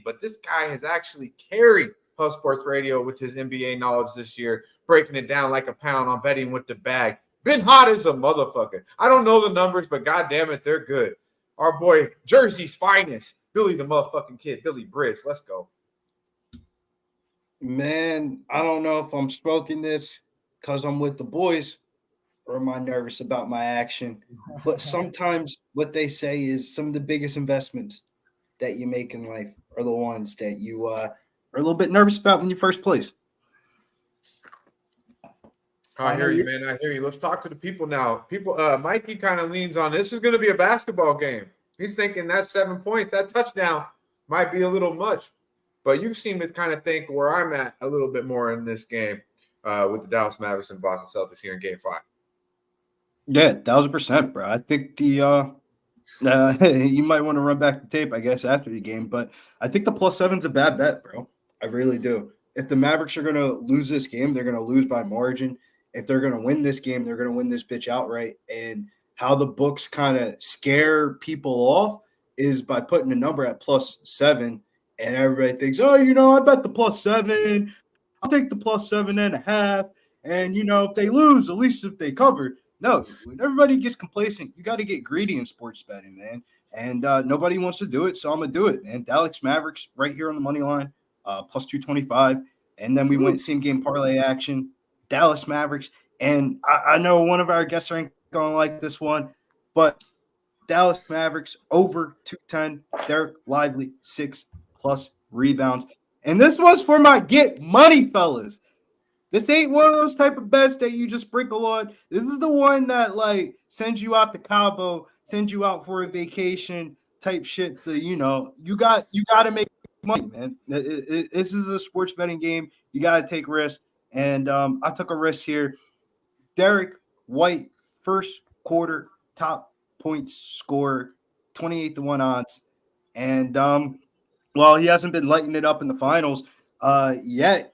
but this guy has actually carried Puff Sports Radio with his NBA knowledge this year, breaking it down like a pound on betting with the bag. Been hot as a motherfucker. I don't know the numbers, but goddamn it, they're good. Our boy, Jersey's finest, Billy the motherfucking kid, Billy Bridge. Let's go. Man, I don't know if I'm smoking this because I'm with the boys or am I nervous about my action. But sometimes what they say is some of the biggest investments that you make in life are the ones that you are a little bit nervous about when you first place. I hear you, man. I hear you. Let's talk to the people now. Mikey kind of leans on this is going to be a basketball game. He's thinking that 7 points, that touchdown might be a little much. But you seem to kind of think where I'm at a little bit more in this game with the Dallas Mavericks and Boston Celtics here in Game 5. Yeah, 1,000%, bro. I think you might want to run back the tape, I guess, after the game. But I think the +7's a bad bet, bro. I really do. If the Mavericks are going to lose this game, they're going to lose by margin. If they're going to win this game, they're going to win this bitch outright. And how the books kind of scare people off is by putting a number at +7. And everybody thinks, oh, I bet the +7. I'll take the +7.5. And, if they lose, at least if they cover. No, when everybody gets complacent, you got to get greedy in sports betting, man. And nobody wants to do it, so I'm going to do it, man. Dallas Mavericks right here on the money line, +225. And then we went same game parlay action, Dallas Mavericks. And I know one of our guests ain't going to like this one, but Dallas Mavericks over 210. Derek Lively, 6+ rebounds. And this was for my get money, fellas. This ain't one of those type of bets that you just sprinkle on. This is the one that sends you out to Cabo, sends you out for a vacation type shit. You got to make money, man. This is a sports betting game. You got to take risks. And I took a risk here. Derek White, first quarter top points scorer, 28-1 odds. And he hasn't been lighting it up in the finals yet.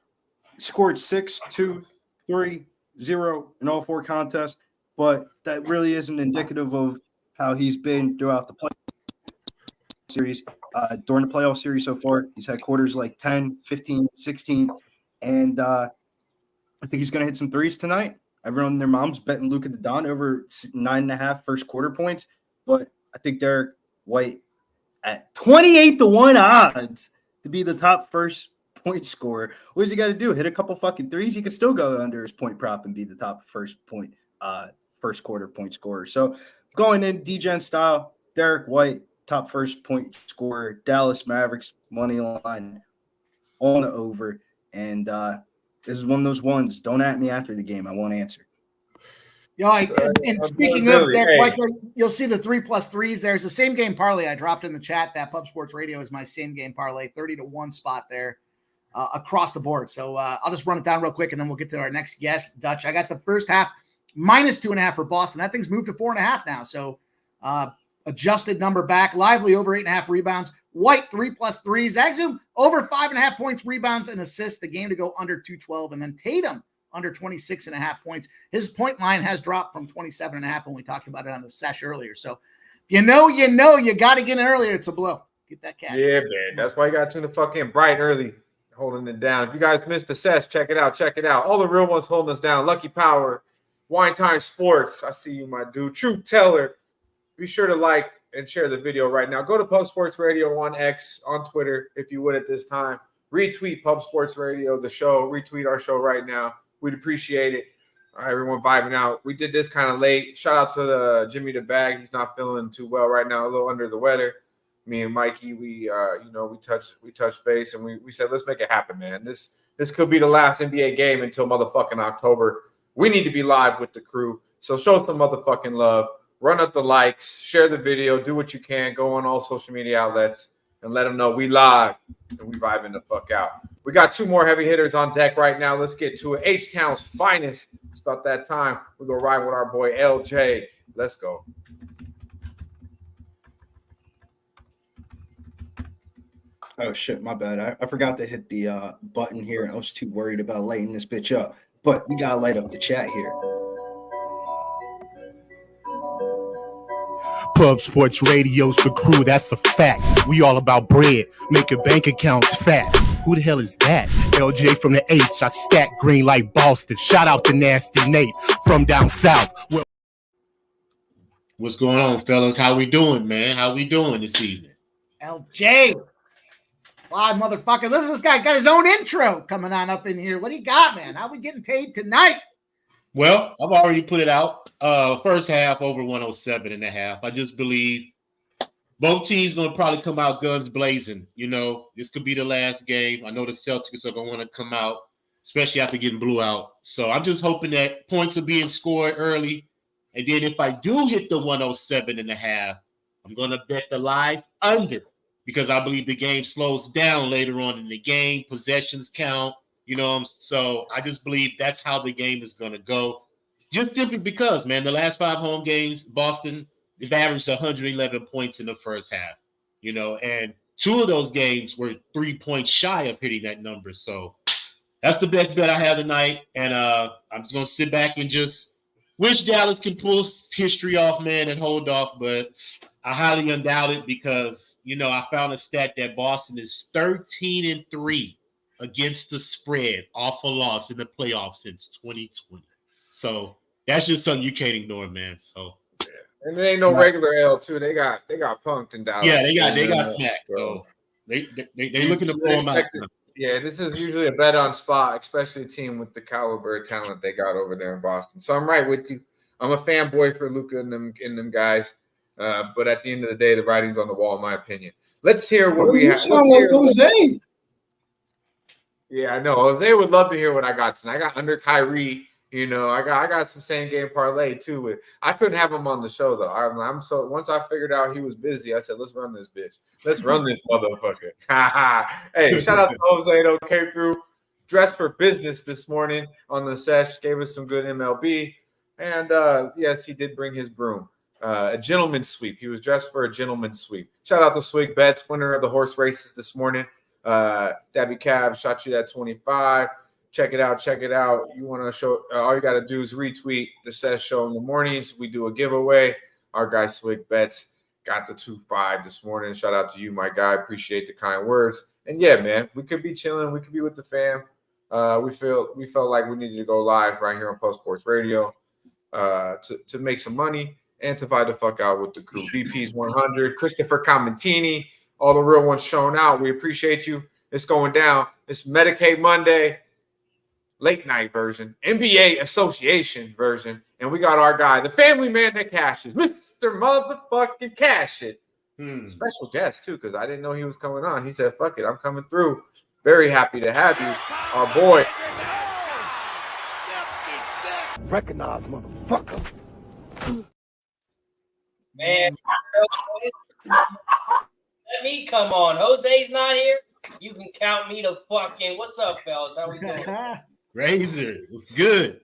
Scored 6, 2, 3, 0 in all 4 contests, but that really isn't indicative of how he's been throughout the playoff series. During the playoff series so far, he's had quarters like 10, 15, 16, and I think he's going to hit some threes tonight. Everyone and their mom's betting Luka the Don over 9.5 first quarter points, but I think Derek White at 28-1 odds to be the top first point scorer. What does he got to do? Hit a couple fucking threes? He could still go under his point prop and be the top first quarter point scorer. So going in DGen style, Derek White, top first point scorer, Dallas Mavericks, money line on the over. And this is one of those ones. Don't at me after the game. I won't answer. And speaking of Derek White, you'll see the 3+3s. There's the same game parlay I dropped in the chat. That Pub Sports Radio is my same game parlay, 30-1 spot there. Across the board. So I'll just run it down real quick and then we'll get to our next guest, Dutch. I got the first half -2.5 for Boston. That thing's moved to 4.5 now. So adjusted number back. Lively over 8.5 rebounds. White 3+3s. Exum over 5.5 points, rebounds, and assists. The game to go under 212. And then Tatum under 26.5 points. His point line has dropped from 27.5 when we talked about it on the sesh earlier. So you got to get in earlier. It's a blow. Get that cash. Yeah, man. That's why you got to tune the fucking bright early. Holding it down. If you guys missed the sesh, check it out. All the real ones holding us down. Lucky Power, Wine Time Sports. I see you, my dude. Truth Teller. Be sure to like and share the video right now. Go to Pub Sports Radio on X, on Twitter, if you would at this time. Retweet Pub Sports Radio, the show. Retweet our show right now. We'd appreciate it. All right, everyone vibing out. We did this kind of late. Shout out to Jimmy the Bag. He's not feeling too well right now, a little under the weather. Me and Mikey, we touched base and we said, let's make it happen, man. This could be the last NBA game until motherfucking October. We need to be live with the crew. So show some motherfucking love. Run up the likes. Share the video. Do what you can. Go on all social media outlets and let them know we live and we vibing the fuck out. We got 2 more heavy hitters on deck right now. Let's get to it. H-Town's finest. It's about that time. We're going to ride with our boy LJ. Let's go. Oh, shit, my bad. I forgot to hit the button here. I was too worried about lighting this bitch up. But we got to light up the chat here. Pub Sports Radio's the crew, that's a fact. We all about bread, making bank accounts fat. Who the hell is that? LJ from the H, I stack green like Boston. Shout out to Nasty Nate from down south. What's going on, fellas? How we doing, man? How we doing this evening? LJ. Wow, motherfucker. Listen, this guy got his own intro coming on up in here. What do you got, man? How we getting paid tonight? Well, I've already put it out. First half over 107.5. I just believe both teams going to probably come out guns blazing. You know, this could be the last game. I know the Celtics are going to want to come out, especially after getting blew out. So I'm just hoping that points are being scored early. And then if I do hit the 107.5, I'm going to bet the live under because I believe the game slows down later on in the game. Possessions count. You know, so I just believe that's how the game is going to go. Just simply because, man, the last 5 home games, Boston, they've averaged 111 points in the first half, you know, and 2 of those games were 3 points shy of hitting that number. So that's the best bet I have tonight. And I'm just going to sit back and just wish Dallas can pull history off, man, and hold off. But I highly doubt it because, you know, I found a stat that Boston is 13-3 against the spread off a loss in the playoffs since 2020. So that's just something you can't ignore, man. So and it ain't no regular L too. They got punked in Dallas. Yeah, they got smacked. So they looking to blow them out. Yeah, this is usually a bet on spot, especially a team with the caliber of talent they got over there in Boston. So I'm right with you. I'm a fanboy for Luka and them guys. But at the end of the day, the writing's on the wall, in my opinion. Let's hear what we have. Jose. Yeah, I know. Jose would love to hear what I got tonight. I got under Kyrie. You know, I got some same game parlay too. I couldn't have him on the show though. I'm so once I figured out he was busy, I said, let's run this bitch. Let's run this motherfucker. Hey, shout out to Jose though, came through dressed for business this morning on the sesh, gave us some good MLB. And yes, he did bring his broom. A gentleman's sweep. He was dressed for a gentleman's sweep. Shout out to Swig Betts, winner of the horse races this morning. Dabby Cab shot you that 25. Check it out. You want to show all you got to do is retweet the Seth Show in the mornings. We do a giveaway. Our guy Swig Betts got the 2-5 this morning. Shout out to you, my guy. Appreciate the kind words. And yeah, man, we could be chilling. We could be with the fam. We felt like we needed to go live right here on Post Sports Radio to make some money and to fight the fuck out with the crew. VP's 100, Christopher Commentini, all the real ones showing out. We appreciate you. It's going down. It's Medicaid Monday. Late night version, NBA Association version, and we got our guy, the family man that cashes, Mr. Motherfucking Cash It. Special guest too, because I didn't know he was coming on. He said, "Fuck it, I'm coming through." Very happy to have you, our boy. Recognize, motherfucker. Man, let me come on. Jose's not here. You can count me to fucking. What's up, fellas? How we doing? Razor, it's good.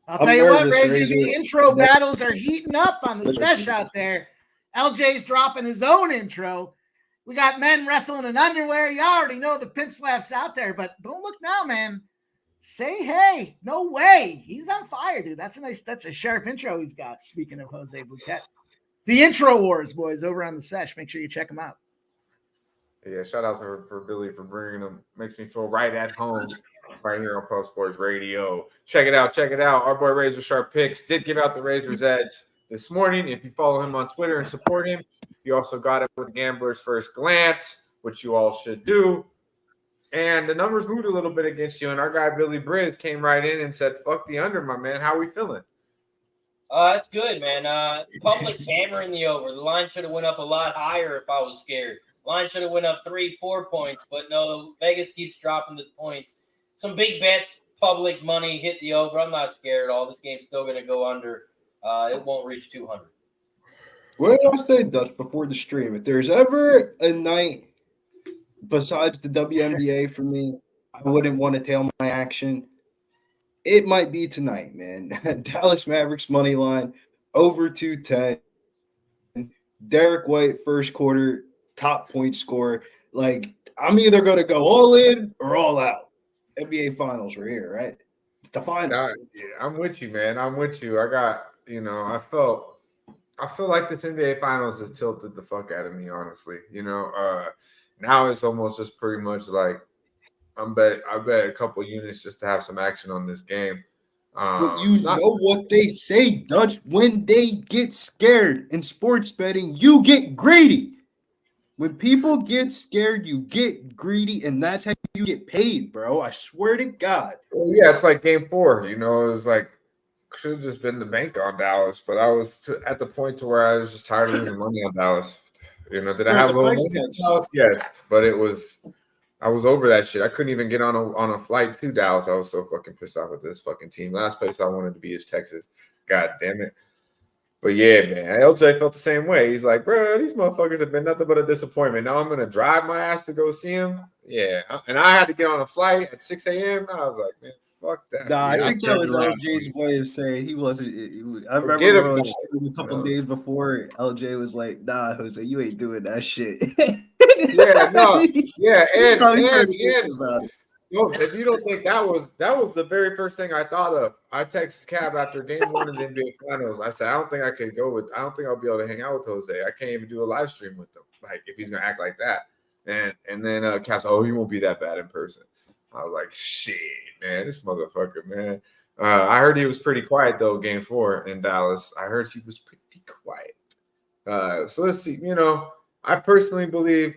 I'll tell you what, Razor, the intro battles are heating up on the sesh out there. LJ's dropping his own intro. We got men wrestling in underwear. You already know the pimp slaps out there, but don't look now, man. Say hey. No way. He's on fire, dude. That's a sharp intro he's got. Speaking of Jose Bouquet. The Intro Wars, boys, over on the sesh. Make sure you check them out. Yeah, shout out to her for Billy for bringing them. Makes me feel right at home right here on Post Sports Radio. Check it out. Our boy Razor Sharp Picks did give out the Razor's Edge this morning. If you follow him on Twitter and support him, you also got it with Gambler's First Glance, which you all should do. And the numbers moved a little bit against you. And our guy Billy Briz came right in and said, fuck the under, my man. How we feeling? That's good, man. Public's hammering the over. The line should have went up a lot higher if I was scared. Line should have went up 3-4 points, but no, Vegas keeps dropping the points. Some big bets, public money hit the over. I'm not scared at all. This game's still going to go under. It won't reach 200. What did I say, Dutch, before the stream? If there's ever a night besides the WNBA for me, I wouldn't want to tail my action. It might be tonight, man. Dallas Mavericks money line over 210. Derek White first quarter top point scorer. Like, I'm either going to go all in or all out. NBA Finals were here, right? It's the final. Yeah, I'm with you, man. I'm with you. I got, I felt I feel like this NBA Finals has tilted the fuck out of me, honestly. Now it's almost just pretty much like I bet a couple units just to have some action on this game. But you know what they say, Dutch, when they get scared in sports betting, you get greedy. When people get scared, you get greedy, and that's how you get paid, bro. I swear to God. Well, yeah, it's like game 4. It was like should have just been the bank on Dallas, but I was at the point to where I was just tired of losing money on Dallas. Did I have a little money on Dallas? Yes, but I was over that shit. I couldn't even get on a flight to Dallas. I was so fucking pissed off with this fucking team. Last place I wanted to be is Texas. God damn it. But yeah, man, LJ felt the same way. He's like, bro, these motherfuckers have been nothing but a disappointment. Now I'm going to drive my ass to go see him. Yeah. And I had to get on a flight at 6 a.m. I was like, man, fuck that. Nah, I think that was LJ's way of saying he wasn't. I remember a couple days before, LJ was like, nah, Jose, you ain't doing that shit. Yeah, no. Yeah, and if you don't think that was the very first thing I thought of. I texted Cab after game 1 of the NBA Finals. I said, I don't think I'll be able to hang out with Jose. I can't even do a live stream with him. Like, if he's gonna act like that. And then Cap said, he won't be that bad in person. I was like, shit, man, this motherfucker, man. I heard he was pretty quiet though, game 4 in Dallas. I heard he was pretty quiet. So let's see, I personally believe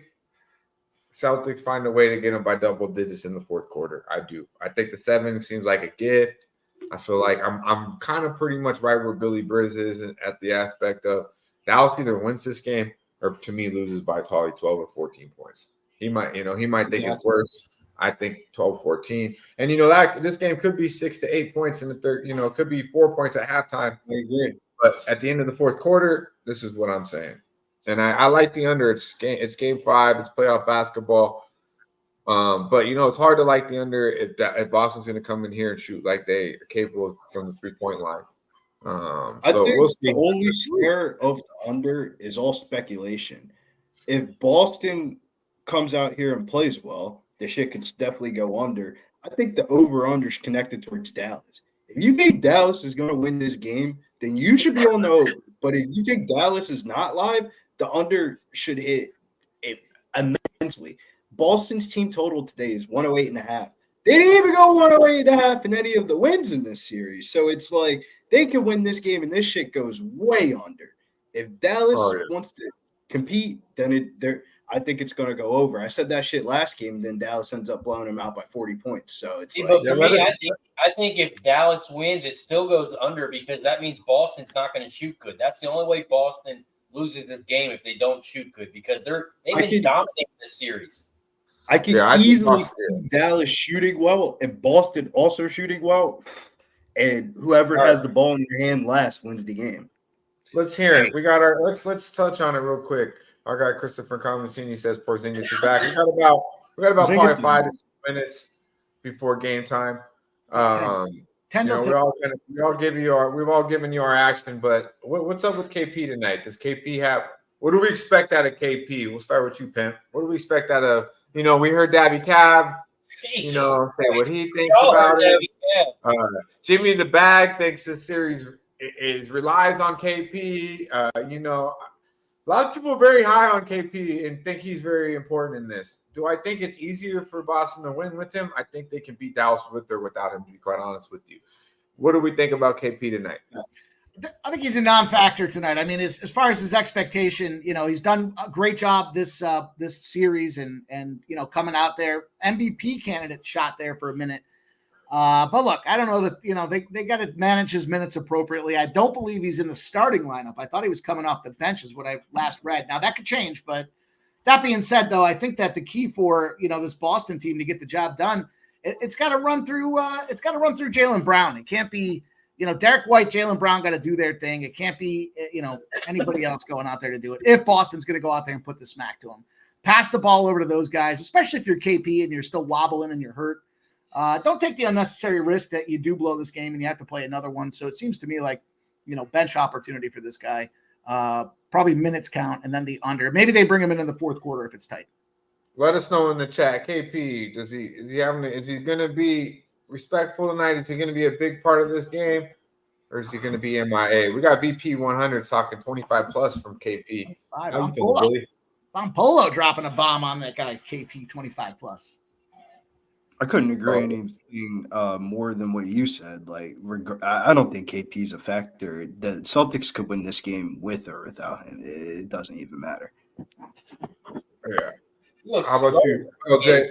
Celtics find a way to get them by double digits in the fourth quarter. I do. I think the 7 seems like a gift. I feel like I'm kind of pretty much right where Billy Briz is at the aspect of Dallas either wins this game or to me loses by probably 12 or 14 points. He might think it's worse. I think 12-14. And that this game could be 6 to 8 points in the third, it could be 4 points at halftime. I agree. But at the end of the fourth quarter, this is what I'm saying. And I like the under. It's game 5. It's playoff basketball. But it's hard to like the under if Boston's going to come in here and shoot like they are capable from the 3-point line. I think we'll see. The only scare of the under is all speculation. If Boston comes out here and plays well, the shit could definitely go under. I think the over-under is connected towards Dallas. If you think Dallas is going to win this game, then you should be on the over. But if you think Dallas is not live, the under should hit it immensely. Boston's team total today is 108.5. They didn't even go 108.5 in any of the wins in this series. So it's like they can win this game, and this shit goes way under. If Dallas wants to compete, then I think it's going to go over. I said that shit last game, and then Dallas ends up blowing them out by 40 points. So it's but for me, I think if Dallas wins, it still goes under because that means Boston's not going to shoot good. That's the only way Boston loses this game if they don't shoot good because they've been dominating this series. I can easily see Dallas shooting well and Boston also shooting well, and whoever has the ball in their hand last wins the game. Let's hear it. We got let's touch on it real quick. Our guy Christopher Comasini says Porzingis is back. We got about probably 5 to 6 minutes before game time. 10 we've all given you our action, but what's up with KP tonight? Does KP have what do we expect out of KP? We'll start with you, Pimp. What do we expect out of we heard Dabby Cab, say what he thinks about it. Jimmy the Bag thinks the series relies on KP. A lot of people are very high on KP and think he's very important in this. Do I think it's easier for Boston to win with him? I think they can beat Dallas with or without him, to be quite honest with you. What do we think about KP tonight? I think he's a non-factor tonight. I mean, as far as his expectation, he's done a great job this series and coming out there. MVP candidate shot there for a minute. But look, I don't know that, they got to manage his minutes appropriately. I don't believe he's in the starting lineup. I thought he was coming off the bench is what I last read. Now that could change, but that being said, though, I think that the key for, this Boston team to get the job done, it's got to run through Jaylen Brown. It can't be, Derek White, Jaylen Brown got to do their thing. It can't be, anybody else going out there to do it. If Boston's going to go out there and put the smack to them, pass the ball over to those guys, especially if you're KP and you're still wobbling and you're hurt. Don't take the unnecessary risk that you do blow this game and you have to play another one. So it seems to me like, bench opportunity for this guy, probably minutes count and then the under. Maybe they bring him in the fourth quarter if it's tight. Let us know in the chat. KP, is he going to be respectful tonight? Is he going to be a big part of this game? or is he going to be MIA? We got VP 100 talking 25 plus from KP. How you feeling, Billy? Von Polo dropping a bomb on that guy, KP 25 plus. I couldn't agree anything more than what you said. Like, I don't think KP's a factor. The Celtics could win this game with or without him. It doesn't even matter. Yeah. How about you, LJ?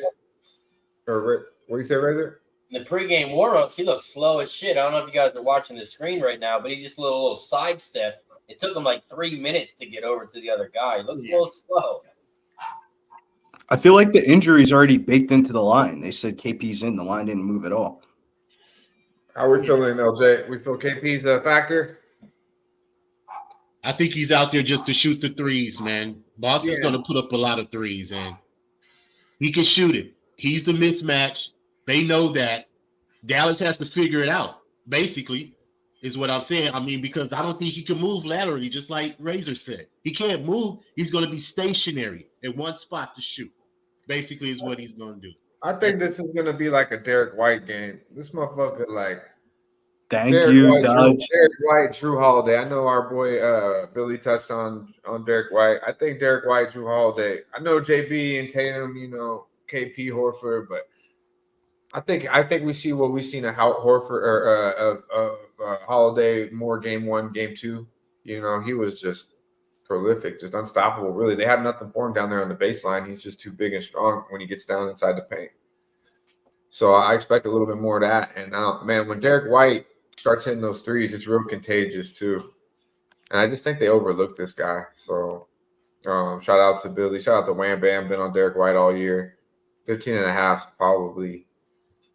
Or what do you say, Razor? In the pregame warm-ups, he looks slow as shit. I don't know if you guys are watching the screen right now, but he just a little sidestep. It took him like 3 minutes to get over to the other guy. He looks a little slow. I feel like the injury's already baked into the line. They said KP's in. The line didn't move at all. How are we feeling, LJ? We feel KP's a factor? I think he's out there just to shoot the threes, man. Boston's going to put up a lot of threes, and he can shoot it. He's the mismatch. They know that. Dallas has to figure it out, basically, is what I'm saying. I mean, because I don't think he can move laterally, just like Razor said. He can't move. He's going to be stationary in one spot to shoot, basically, is what he's going to do. I think this is going to be like a Derek White game. This motherfucker, like, Thank you, Dodge. Derek White, Drew Holiday. I know our boy Billy touched on Derek White. I think Derek White, Drew Holiday. I know JB and Tatum, KP, Horford, but I think we see what we've seen of Horford or Holiday more game 1, game 2. He was just prolific, just unstoppable. Really, they have nothing for him down there on the baseline. He's just too big and strong when he gets down inside the paint. So I expect a little bit more of that. And man, when Derek White starts hitting those threes, it's real contagious too. And I just think they overlooked this guy. So shout out to Billy. Shout out to Wham Bam. Been on Derek White all year. 15.5 is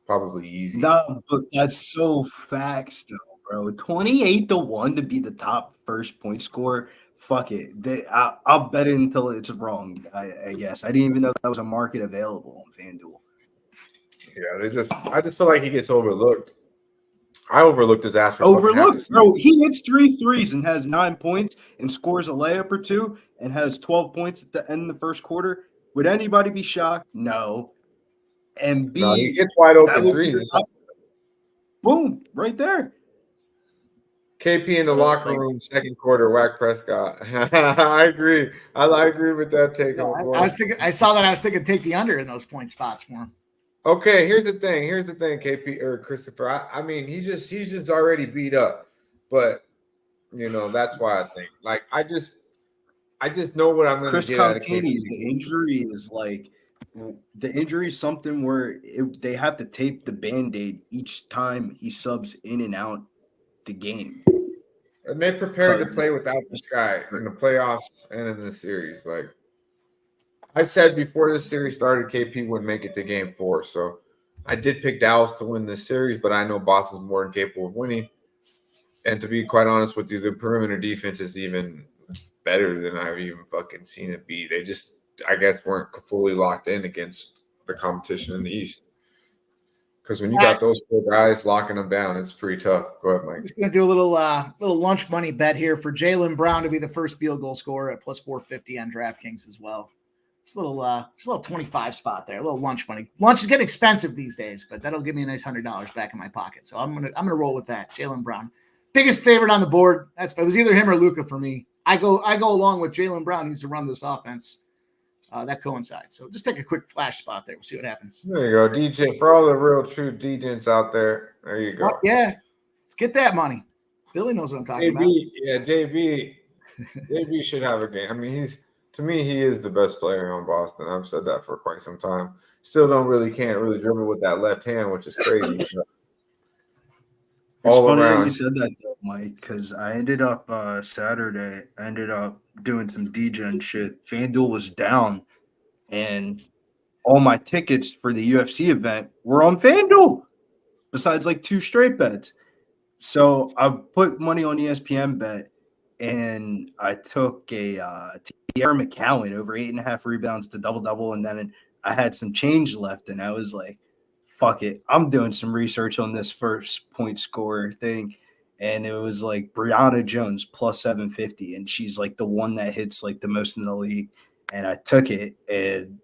probably easy. No, but that's so facts though, bro. 28-1 to be the top first point scorer. Fuck it. I'll bet it until it's wrong, I guess. I didn't even know that was a market available on FanDuel. Yeah, I just feel like he gets overlooked. I overlooked his ass for overlooked, bro. He hits 3 threes and has 9 points and scores a layup or 2 and has 12 points at the end of the first quarter. Would anybody be shocked? No. And B, he gets wide open threes. Boom, right there. KP in the locker room, second quarter, whack Prescott. I agree. I agree with that take. I saw that. I was thinking take the under in those point spots for him. Okay, here's the thing, KP or Christopher. I mean, he's just already beat up, but that's why I think. Like, I just know what I'm going to get out of KP. The injury is something where they have to tape the Band-Aid each time he subs in and out the game. And they prepared to play without this guy in the playoffs and in the series. Like I said before this series started, KP wouldn't make it to game 4. So I did pick Dallas to win this series, but I know Boston's more than capable of winning. And to be quite honest with you, the perimeter defense is even better than I've even fucking seen it be. They just, I guess, weren't fully locked in against the competition in the East. Because when you got those 4 guys locking them down, it's pretty tough. Go ahead, Mike. Just gonna do a little lunch money bet here for Jaylen Brown to be the first field goal scorer at plus 450 on DraftKings as well. Just a little 25 spot there, a little lunch money. Lunch is getting expensive these days, but that'll give me a nice $100 back in my pocket. So I'm gonna roll with that. Jaylen Brown, biggest favorite on the board. It was either him or Luka for me. I go along with Jaylen Brown. He's to run this offense. That coincides. So just take a quick flash spot there. We'll see what happens. There you go, DJ. For all the real true DJs out there, there you go. Yeah, let's get that money. Billy knows what I'm talking about. Yeah, JB should have a game. I mean, to me, he is the best player on Boston. I've said that for quite some time. Still can't really dribble with that left hand, which is crazy. It's funny that you said that, though, Mike, because I ended up Saturday, doing some DJ shit. FanDuel was down, and all my tickets for the UFC event were on FanDuel, besides like 2 straight bets. So I put money on ESPN bet, and I took a Tierra McCowan over 8.5 rebounds to double-double, and then I had some change left, and I was like, fuck it, I'm doing some research on this first point scorer thing. And it was like Brianna Jones plus 750. And she's like the one that hits like the most in the league. And I took it, and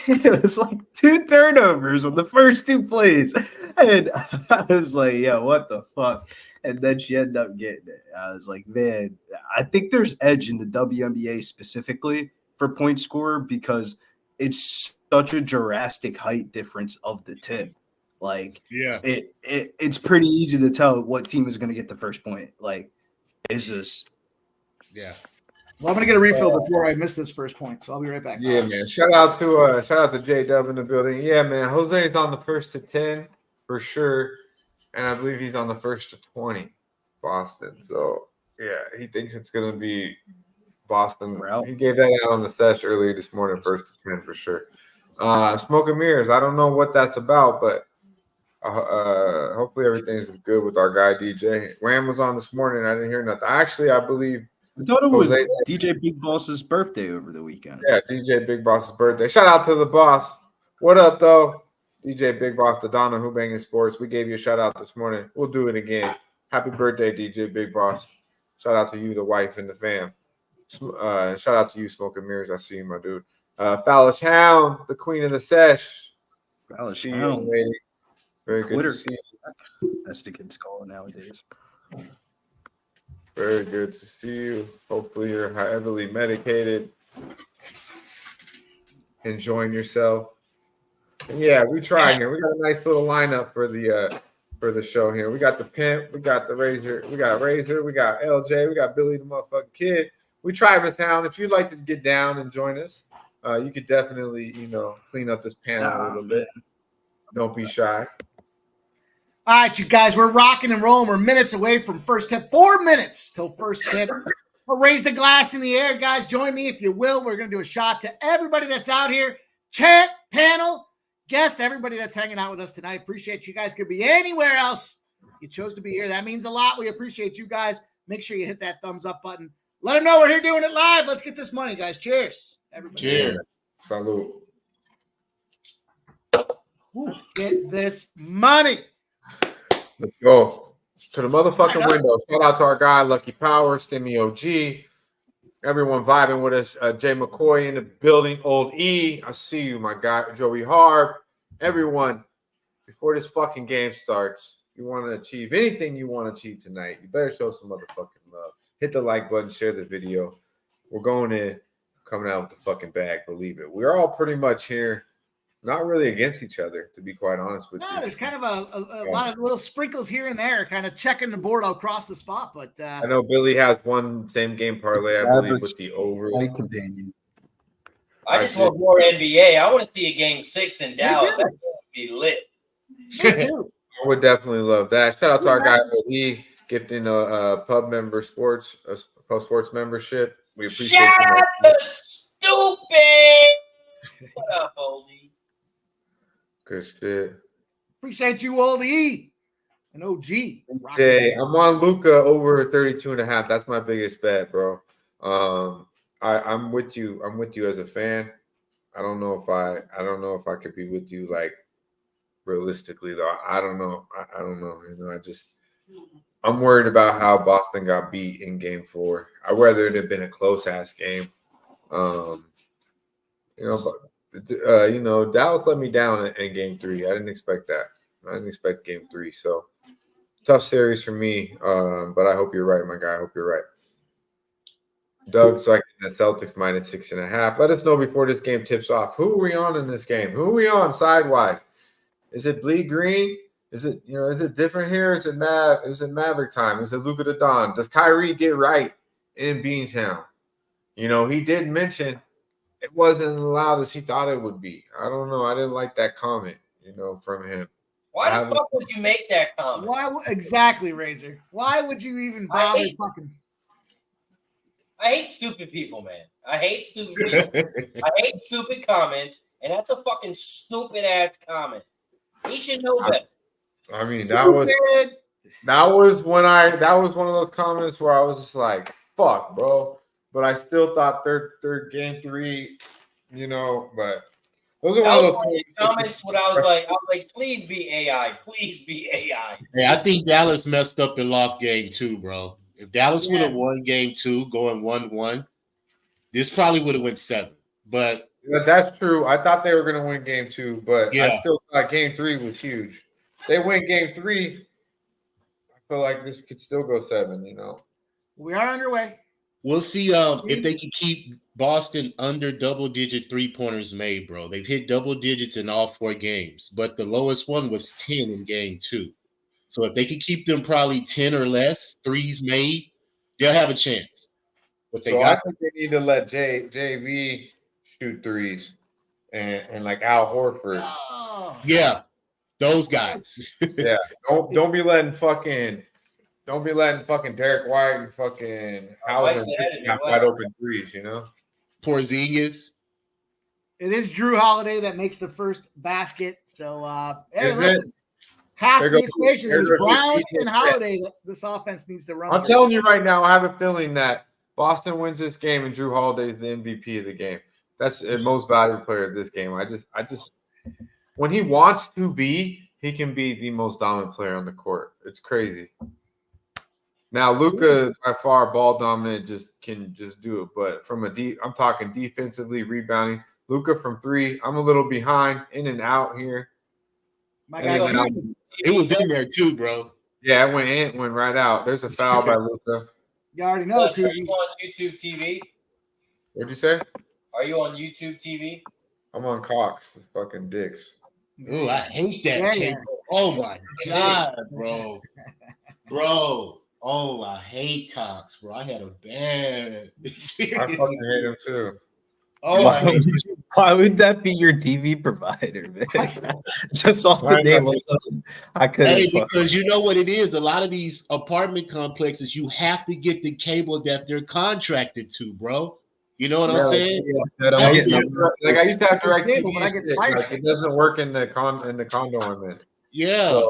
it was like 2 turnovers on the first 2 plays. And I was like, yeah, what the fuck? And then she ended up getting it. I was like, man, I think there's edge in the WNBA specifically for point scorer because it's such a drastic height difference of the tip. Like, Yeah. It's pretty easy to tell what team is going to get the first point. Like, is this? Yeah. Well, I'm gonna get a refill before I miss this first point, so I'll be right back. Yeah, man. Shout out to J Dub in the building. Yeah, man. Jose's on the first to 10 for sure, and I believe he's on the first to 20, Boston. So yeah, he thinks it's gonna be Boston. He gave that out on the sesh earlier this morning, first to 10 for sure. Smoke and mirrors. I don't know what that's about, but hopefully everything's good with our guy DJ. Wham was on this morning. I didn't hear nothing. Actually, I believe. I thought it was Jose, DJ Big Boss's birthday over the weekend. Yeah, DJ Big Boss's birthday. Shout out to the boss. What up, though? DJ Big Boss, the Donna Who Banging Sports. We gave you a shout out this morning. We'll do it again. Happy birthday, DJ Big Boss. Shout out to you, the wife, and the fam. Shout out to you, Smoking Mirrors. I see you, my dude. Fallish Hound, the queen of the sesh. Fallish Hound. Lady. Very good Twitter. to see you. That's the kids calling nowadays. Very good to see you. Hopefully you're heavily medicated. Enjoying yourself. And yeah, we tried here. We got a nice little lineup for the show here. We got the Pimp, we got the Razor, we got LJ, we got Billy the motherfucking Kid. We tried this town. If you'd like to get down and join us, you could definitely, clean up this panel a little bit. Don't be shy. All right, you guys, we're rocking and rolling. We're minutes away from first tip. 4 minutes till first tip. We'll raise the glass in the air, guys. Join me if you will. We're going to do a shot to everybody that's out here. Chat, panel, guest, everybody that's hanging out with us tonight. Appreciate you guys. Could be anywhere else. You chose to be here. That means a lot. We appreciate you guys. Make sure you hit that thumbs up button. Let them know we're here doing it live. Let's get this money, guys. Cheers. Everybody. Cheers. Salute. Let's get this money. Let's go to the motherfucking window. Shout out to our guy, Lucky Power, Stimmy OG. Everyone vibing with us. Jay McCoy in the building. Old E. I see you, my guy. Joey Harb. Everyone, before this fucking game starts, you want to achieve anything you want to achieve tonight, you better show some motherfucking love. Hit the like button, share the video. We're going in, coming out with the fucking bag, believe it. We're all pretty much here, not really against each other, to be quite honest with you. No, there's kind of a lot of little sprinkles here and there, kind of checking the board across the spot. But I know Billy has one same game parlay, I believe, with the over. My companion. I just want more NBA. I want to see a game 6 in Dallas. That would be lit. I would definitely love that. Shout out to our guy OE gifting a pub member sports, a pub sports membership. We appreciate Shout out to Stupid. What up, Oldie? Good shit. Appreciate you, Old E. And OG. Jay, I'm on Luka over 32.5. That's my biggest bet, bro. I'm with you. I'm with you as a fan. I don't know if I could be with you like realistically though. I don't know. I don't know. I'm worried about how Boston got beat in game 4. I'd rather it have been a close ass game. But Dallas let me down in game 3. I didn't expect that. I didn't expect game 3. So tough series for me. But I hope you're right, my guy. I hope you're right. Doug's like the Celtics minus 6.5. Let us know before this game tips off. Who are we on in this game? Who are we on sidewise? Is it bleed green? Is it different here? Is it Maverick time? Is it Luka the Don? Does Kyrie get right in Beantown? He did mention it wasn't as loud as he thought it would be. I don't know. I didn't like that comment, from him. Why the fuck would you make that comment? Why exactly, Razor? Why would you even bother fucking? I hate stupid people, man. I hate stupid people. I hate stupid comments, and that's a fucking stupid ass comment. He should know better. I mean, that was one of those comments where I was just like, "Fuck, bro." But I still thought third game 3, But those are one of those comments. What I was like, please be AI. Please be AI. Hey, I think Dallas messed up and lost game 2, bro. If Dallas would have won game 2, going 1-1, this probably would have went 7. But that's true. I thought they were going to win game 2, but I still thought game 3 was huge. They win game 3. feel like this could still go 7. You know. We are underway. We'll see if they can keep Boston under double-digit three-pointers made, bro. They've hit double digits in all 4 games, but the lowest one was 10 in game 2. So if they can keep them probably 10 or less threes made, they'll have a chance. But they I think they need to let JV shoot threes and like Al Horford. Oh. Yeah, those guys. Yeah, don't be letting fucking Derek White and fucking Howard wide open threes, you know. Porzingis. It is Drew Holiday that makes the first basket. So hey, Is listen, half the equation is Brown and Holiday that this offense needs to run. I'm telling you right now, I have a feeling that Boston wins this game and Drew Holiday is the MVP of the game. That's the most valuable player of this game. I just when he wants to be, he can be the most dominant player on the court. It's crazy. Now Luka by far ball dominant can do it, but from I'm talking defensively, rebounding. Luka from 3, I'm a little behind, in and out here. My guy, it was in there too, bro. Yeah, it went right out. There's a foul by Luka. You already know. Are you on YouTube TV? What'd you say? Are you on YouTube TV? I'm on Cox. It's fucking dicks. Oh, I hate that cable. Oh my god, bro. Bro. Oh, I hate Cox, bro. I had a bad experience. I fucking hate him too. Oh, why would that be your TV provider, man? Just off the name alone, I couldn't. Hey, because you know what it is. A lot of these apartment complexes, you have to get the cable that they're contracted to, bro. You know what I'm saying? I used to have direct TV, but it doesn't work in the condo I'm in. Yeah.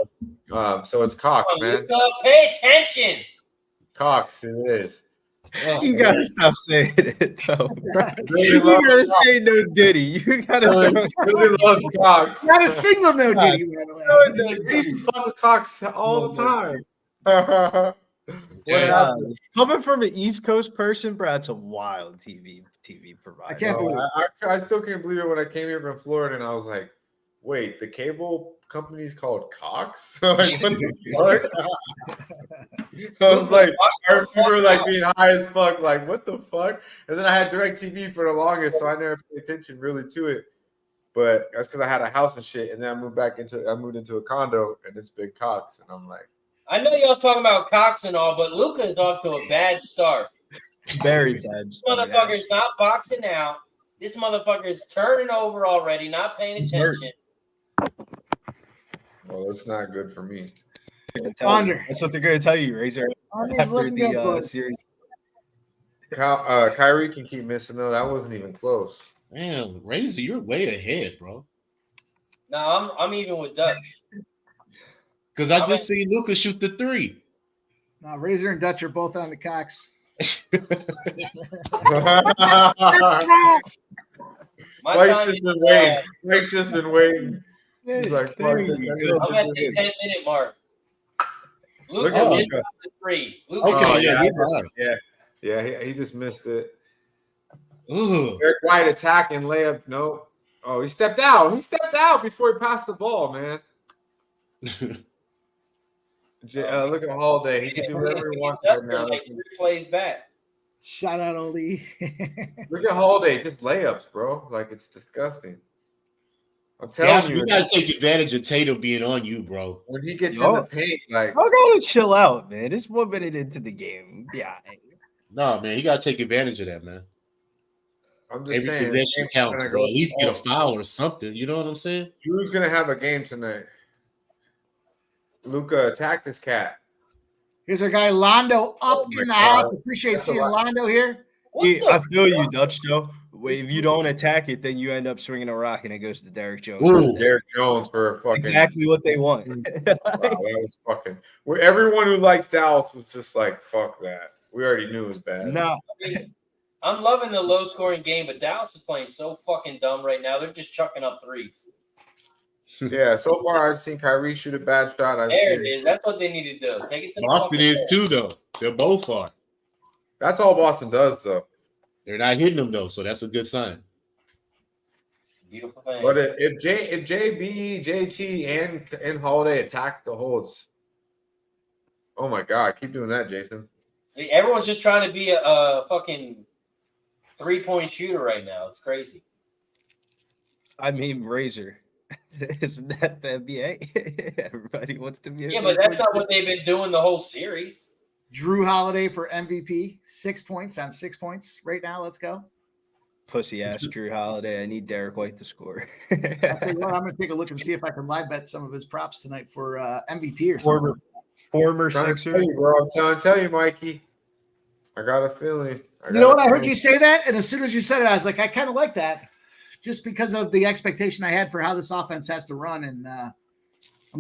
So it's Cox, man. Pay attention. Cox, it is. You gotta stop saying it, though. You gotta say no Diddy. You gotta really love Cox. Not a single no Diddy, by the way. I used to fuck with Cox all the time. Coming from an East Coast person, bro, it's a wild TV provider. I can't believe it. I still can't believe it when I came here from Florida and I was like, wait, the cable company's called Cox? Like, what the fuck? I was like, I remember like being high as fuck, like, what the fuck? And then I had DirecTV for the longest, so I never paid attention really to it. But that's because I had a house and shit, and then I moved into a condo, and it's big Cox, and I'm like, I know y'all talking about Cox and all, but Luka is off to a bad start. Very bad. This motherfucker's not boxing out. This motherfucker is turning over already, not paying attention. well, it's not good for me. Under. That's what they're going to tell you, Razor. After the series. Kyrie can keep missing, though. That wasn't even close. Man, Razor, you're way ahead, bro. No, I'm even with Dutch. Because I just seen Luka shoot the 3. Now, Razor and Dutch are both on the Cox. Mike's just been waiting. Mike's just been waiting. He's like, I'm at the 10-minute mark. Luka just got the 3. Yeah, he just missed it. Ooh. Derek White attacking layup. No. Oh, he stepped out. He stepped out before he passed the ball, man. Look at Holiday. He can do whatever he wants right now. Like 3 plays back. Shout out, Oli. Look at Holiday. Just layups, bro. Like, it's disgusting. I'm telling you. You got to take advantage of Tatum being on you, bro. When he gets in the paint, like. I'm going to chill out, man. It's 1 minute into the game. Yeah. No, man. You got to take advantage of that, man. I'm just saying. Every possession counts, bro. At least get a foul or something. You know what I'm saying? Drew's going to have a game tonight. Luka, attack this cat. Here's our guy Londo up in the house. Appreciate seeing Londo here. I feel you, Dutch, though. If you don't attack it, then you end up swinging a rock and it goes to Derek Jones. Ooh, Derek Jones for a fucking. Exactly what they want. Wow, that was fucking. Where everyone who likes Dallas was just like, fuck that. We already knew it was bad. No. I'm loving the low scoring game, but Dallas is playing so fucking dumb right now. They're just chucking up threes. Yeah, so far I've seen Kyrie shoot a bad shot. There it is. That's what they need to do. Take it to Boston is too, though. They're both are. That's all Boston does, though. They're not hitting them though, so that's a good sign. It's a beautiful thing. But if JB, JT, and Holiday attack the holds, Oh my God, keep doing that, Jason. See, everyone's just trying to be a fucking 3-point shooter right now. It's crazy. I mean, Razor. Isn't that the NBA? Everybody wants to be. Yeah, but that's not what they've been doing the whole series. Drew Holiday for MVP, 6 points on 6 points right now. Let's go. Pussy ass Drew Holiday. I need Derek White to score. I'll tell you what, I'm going to take a look and see if I can live bet some of his props tonight for MVP or something. Former Trying to Sixer. tell you, bro. I'm trying to tell you, Mikey. I got a feeling. You know what? I heard you say that, and as soon as you said it, I was like, I kind of like that, just because of the expectation I had for how this offense has to run. And I'm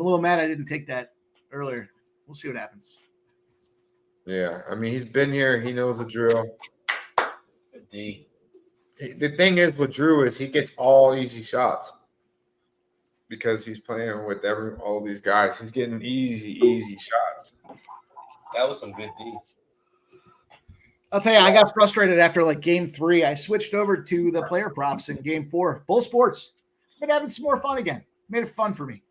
a little mad I didn't take that earlier. We'll see what happens. Yeah, I mean, he's been here. He knows the drill. Good D. The thing is with Drew is he gets all easy shots because he's playing with all these guys. He's getting easy shots. That was some good D. I'll tell you, I got frustrated after like game 3. I switched over to the player props in game 4. Bull Sports. Been having some more fun again. Made it fun for me.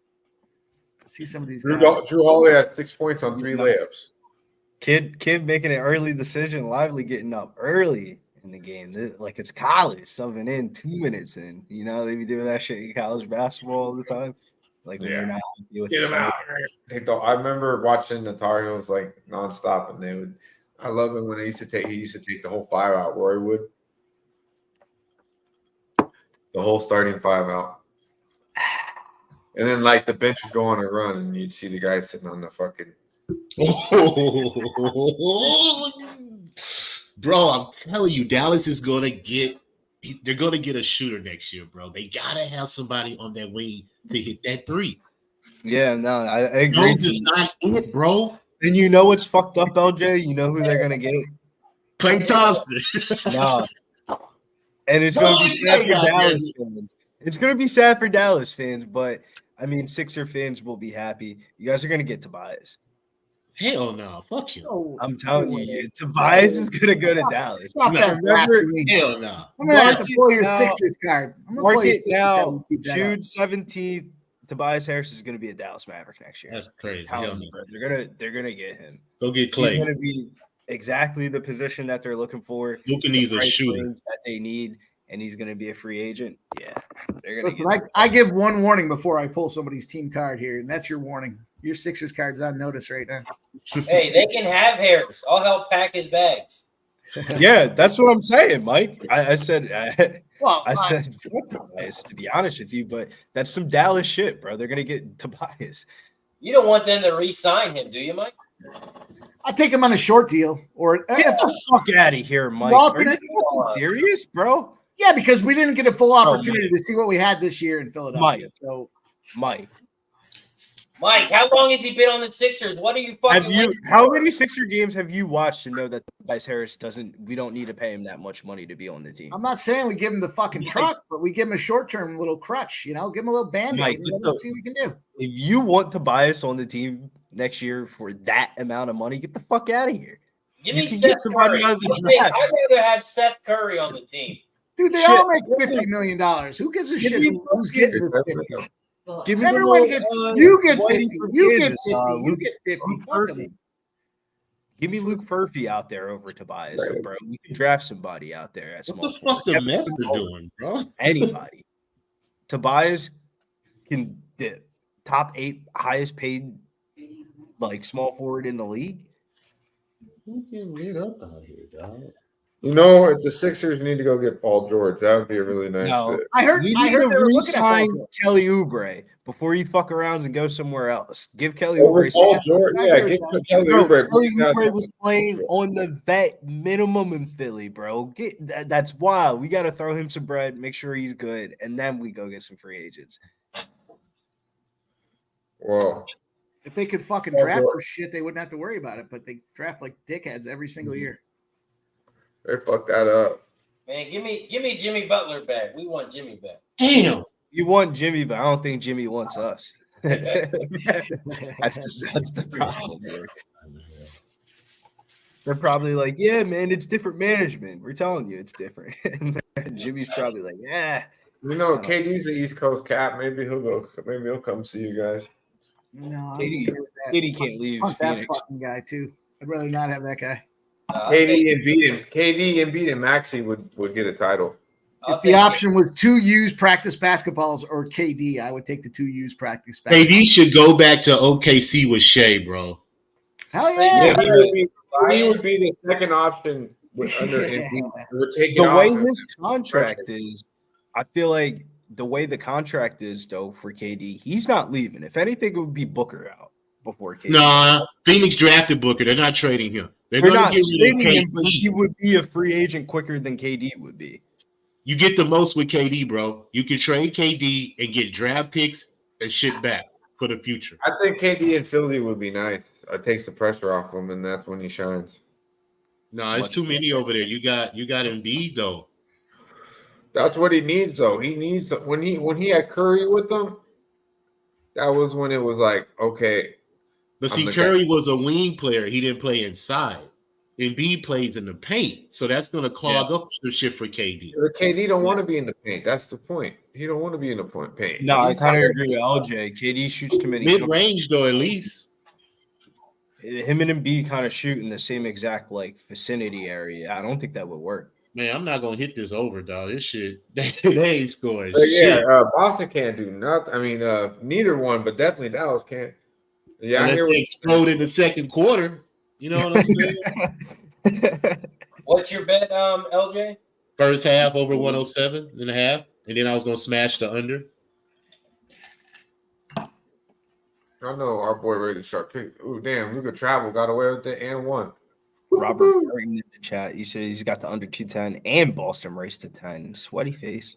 See some of these guys. Drew Holiday has 6 points on 3 layups. Kid making an early decision, Lively getting up early in the game. Like it's college, subbing in 2 minutes in. You know, they be doing that shit in college basketball all the time. Like when you're not happy with Get him out. I remember watching the Tar Heels like nonstop, and they would. I love it when he used to take the whole 5 out. Roy would the whole starting 5 out, and then like the bench would go on a run, and you'd see the guy sitting on the fucking. Bro, I'm telling you, Dallas is gonna get. They're gonna get a shooter next year, bro. They gotta have somebody on their way to hit that 3. Yeah, no, I agree. Jones is not it, bro. And you know what's fucked up, LJ? You know who they're gonna get? Klay Thompson. No. And it's gonna be sad for Dallas fans. It's gonna be sad for Dallas fans, but I mean Sixer fans will be happy. You guys are gonna get Tobias. Hell no, fuck you. I'm telling you, Tobias is gonna go to Dallas. Stop that blasphemy. Hell no. I'm going to have to pull your Sixers card. I'm gonna Mark pull your it Sixers now. card and keep that June up. 17th. Tobias Harris is going to be a Dallas Maverick next year. That's crazy. Telling you, bro. They're gonna get him. Go get He's Klay. going to be exactly the position that they're looking for. Luka needs a price shooter. range that they need, and he's going to be a free agent. Yeah, they're going to Listen, get. I give one warning before I pull somebody's team card here, and that's your warning. Your Sixers card's on notice right now. Hey, they can have Harris. I'll help pack his bags. Yeah, that's what I'm saying, Mike. I said. Well, I said Tobias, to be honest with you, but that's some Dallas shit, bro. They're gonna get Tobias. You don't want them to re-sign him, do you, Mike? I'll take him on a short deal. Or Get the fuck out of here, Mike. Well, Are you fucking serious, bro? yeah, because we didn't get a full opportunity to see what we had this year in Philadelphia. Mike. So Mike, how long has he been on the Sixers? What are you fucking waiting how for? many Sixer games have you watched to know that Tobias Harris we don't need to pay him that much money to be on the team? I'm not saying we give him the fucking Mike. truck, but we give him a short-term little crutch, give him a little band-aid. Mike, And let's see what we can do. If you want Tobias on the team next year for that amount of money, get the fuck out of here. Give You me can Seth get somebody Curry. out of the I'd draft. rather have Seth Curry on the team. Dude, they Shit. all make $50 million. Who gives a Give shit me- who's getting the 50? Give me Everyone the gets little, you get Whitey 50. You get 50. Porzingis, You get 50. Luke Fuck 'em. Furphy. Give me Luke Furphy out there over Tobias, bro. We can draft somebody out there at What small the fuck the forward. Mets are doing, bro? Anybody. Tobias can the top 8 highest paid like small forward in the league. Who getting lit up out here, dog? You know, if the Sixers need to go get Paul George, that would be a really nice No. fit. I heard You they need to were looking at Paul re-sign George. Kelly Oubre before you fuck around and go somewhere else. Give Kelly Over Oubre Paul some. George, I yeah, agree get with Kelly Bro, Oubre. Kelly Oubre was playing on the vet minimum in Philly, bro. That's wild. We got to throw him some bread, make sure he's good, and then we go get some free agents. Whoa. If they could fucking Paul draft George. for shit, they wouldn't have to worry about it. But they draft like dickheads every single year. They fucked that up. Man, give me Jimmy Butler back. We want Jimmy back. Damn. You want Jimmy, but I don't think Jimmy wants us. that's the problem here. They're probably like, yeah, man, it's different management. We're telling you it's different. And Jimmy's probably like, yeah. You know, KD's the East Coast cap. Maybe he'll come see you guys. No, I'm KD. okay with KD can't leave Fuck that Phoenix. fucking guy too. I'd rather not have that guy. KD and beat him. Maxey would get a title. If the option was 2 used practice basketballs or KD, I would take the 2 used practice basketballs. KD should go back to OKC with Shea, bro. Hell yeah. He would be the second option under The way his contract is, I feel like the way the contract is, though, for KD, he's not leaving. If anything, it would be Booker out before KD. Nah, Phoenix drafted Booker. They're not trading him. They're not trading him, but he would be a free agent quicker than KD would be. You get the most with KD, bro. You can trade KD and get draft picks and shit back for the future. I think KD in Philly would be nice. It takes the pressure off him, and that's when he shines. No, it's too many over there. You got Embiid though. That's what he needs, though. He needs when he had Curry with him. That was when it was like, okay. But see, Curry was a wing player. He didn't play inside. Embiid plays in the paint, so that's going to clog up some shit for KD. KD don't want to be in the paint. That's the point. He don't want to be in the paint. No, I kind of agree with LJ. KD shoots too many. Mid-range, though, at least. Him and Embiid kind of shoot in the same exact vicinity area. I don't think that would work. Man, I'm not gonna hit this over, dog. This shit, they ain't scoring. Yeah, Boston can't do nothing. I mean, neither one, but definitely Dallas can't. Yeah, I hear they explode in the second quarter. You know what I'm saying? What's your bet, LJ? First half over 107.5, and then I was gonna smash the under. I know our boy ready to start pick. Ooh, damn, Luka travel got away with it and won. Robert in the chat, he said he's got the under 210 and Boston race to 10. Sweaty face.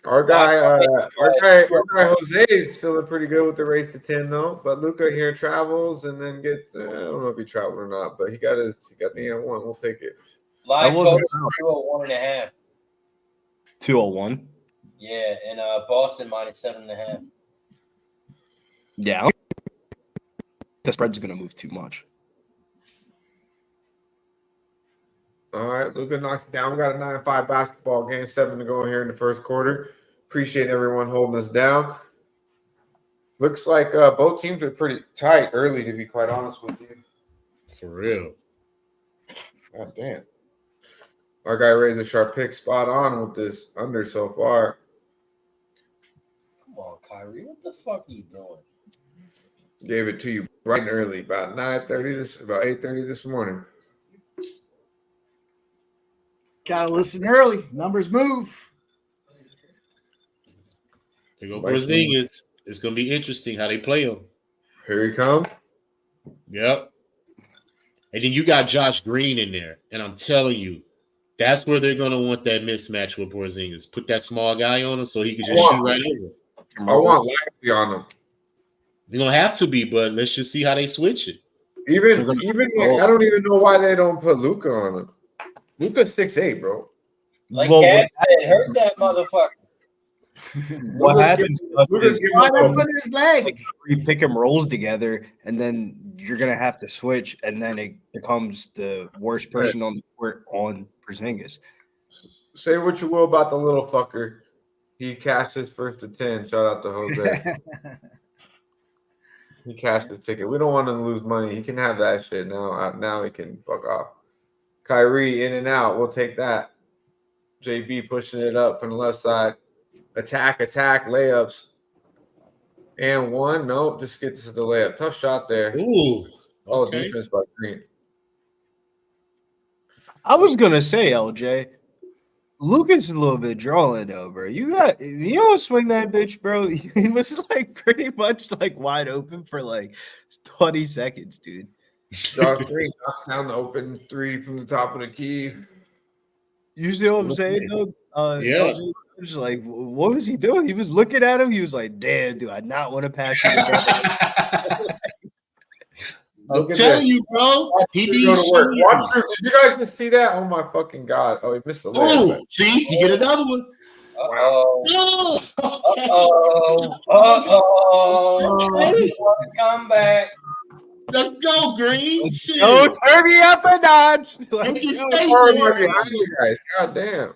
Our guy Jose is feeling pretty good with the race to 10 though. But Luka here travels and then gets. I don't know if he traveled or not, but he got the N1. We'll take it. Live total 201.5. 201. Yeah, and Boston minus 7.5. Yeah, the spread's gonna move too much. All right, Luka knocks it down. We got a 9-5 basketball game, 7 to go here in the first quarter. Appreciate everyone holding us down. Looks like both teams are pretty tight early, to be quite honest with you. For real. God damn. Our guy raised a sharp pick, spot on with this under so far. Come on, Kyrie. What the fuck are you doing? Gave it to you bright and early, about 8:30 this morning. Gotta listen early. Numbers move. There go Porzingis. It's gonna be interesting how they play him. Here he comes. Yep. And then you got Josh Green in there, and I'm telling you, that's where they're gonna want that mismatch with Porzingis. Put that small guy on him so he can just shoot right over. I want Lively on him. You're gonna have to be, but let's just see how they switch it. Even I don't even know why they don't put Luka on him. Luka's 6'8", bro. Like Cat said, hurt that motherfucker. What happens? Why they put his leg? You pick and rolls together, and then you're gonna have to switch, and then it becomes the worst person on the court on Porzingis. Say what you will about the little fucker. He cashed his first to 10. Shout out to Jose. He cashed his ticket. We don't want him to lose money. He can have that shit now. Now he can fuck off. Kyrie in and out. We'll take that. JB pushing it up from the left side. Attack, layups. And one. Nope, just gets to the layup. Tough shot there. Ooh. Oh, defense by Green. I was gonna say, LJ, Luka's a little bit drawing though, bro. You don't swing that bitch, bro. He was pretty much wide open for 20 seconds, dude. Josh Green knocks down the open three from the top of the key. You see what I'm saying, though? Yeah. Was what was he doing? He was looking at him. He was like, "Damn, do I not want to pass you?" I'm telling you, bro. He needs to work. Did you guys just see that? Oh my fucking god! Oh, he missed the layup. Oh, see, you get another one. Uh-oh. Come back. Let's go, Green. Go turn me up a notch. God damn.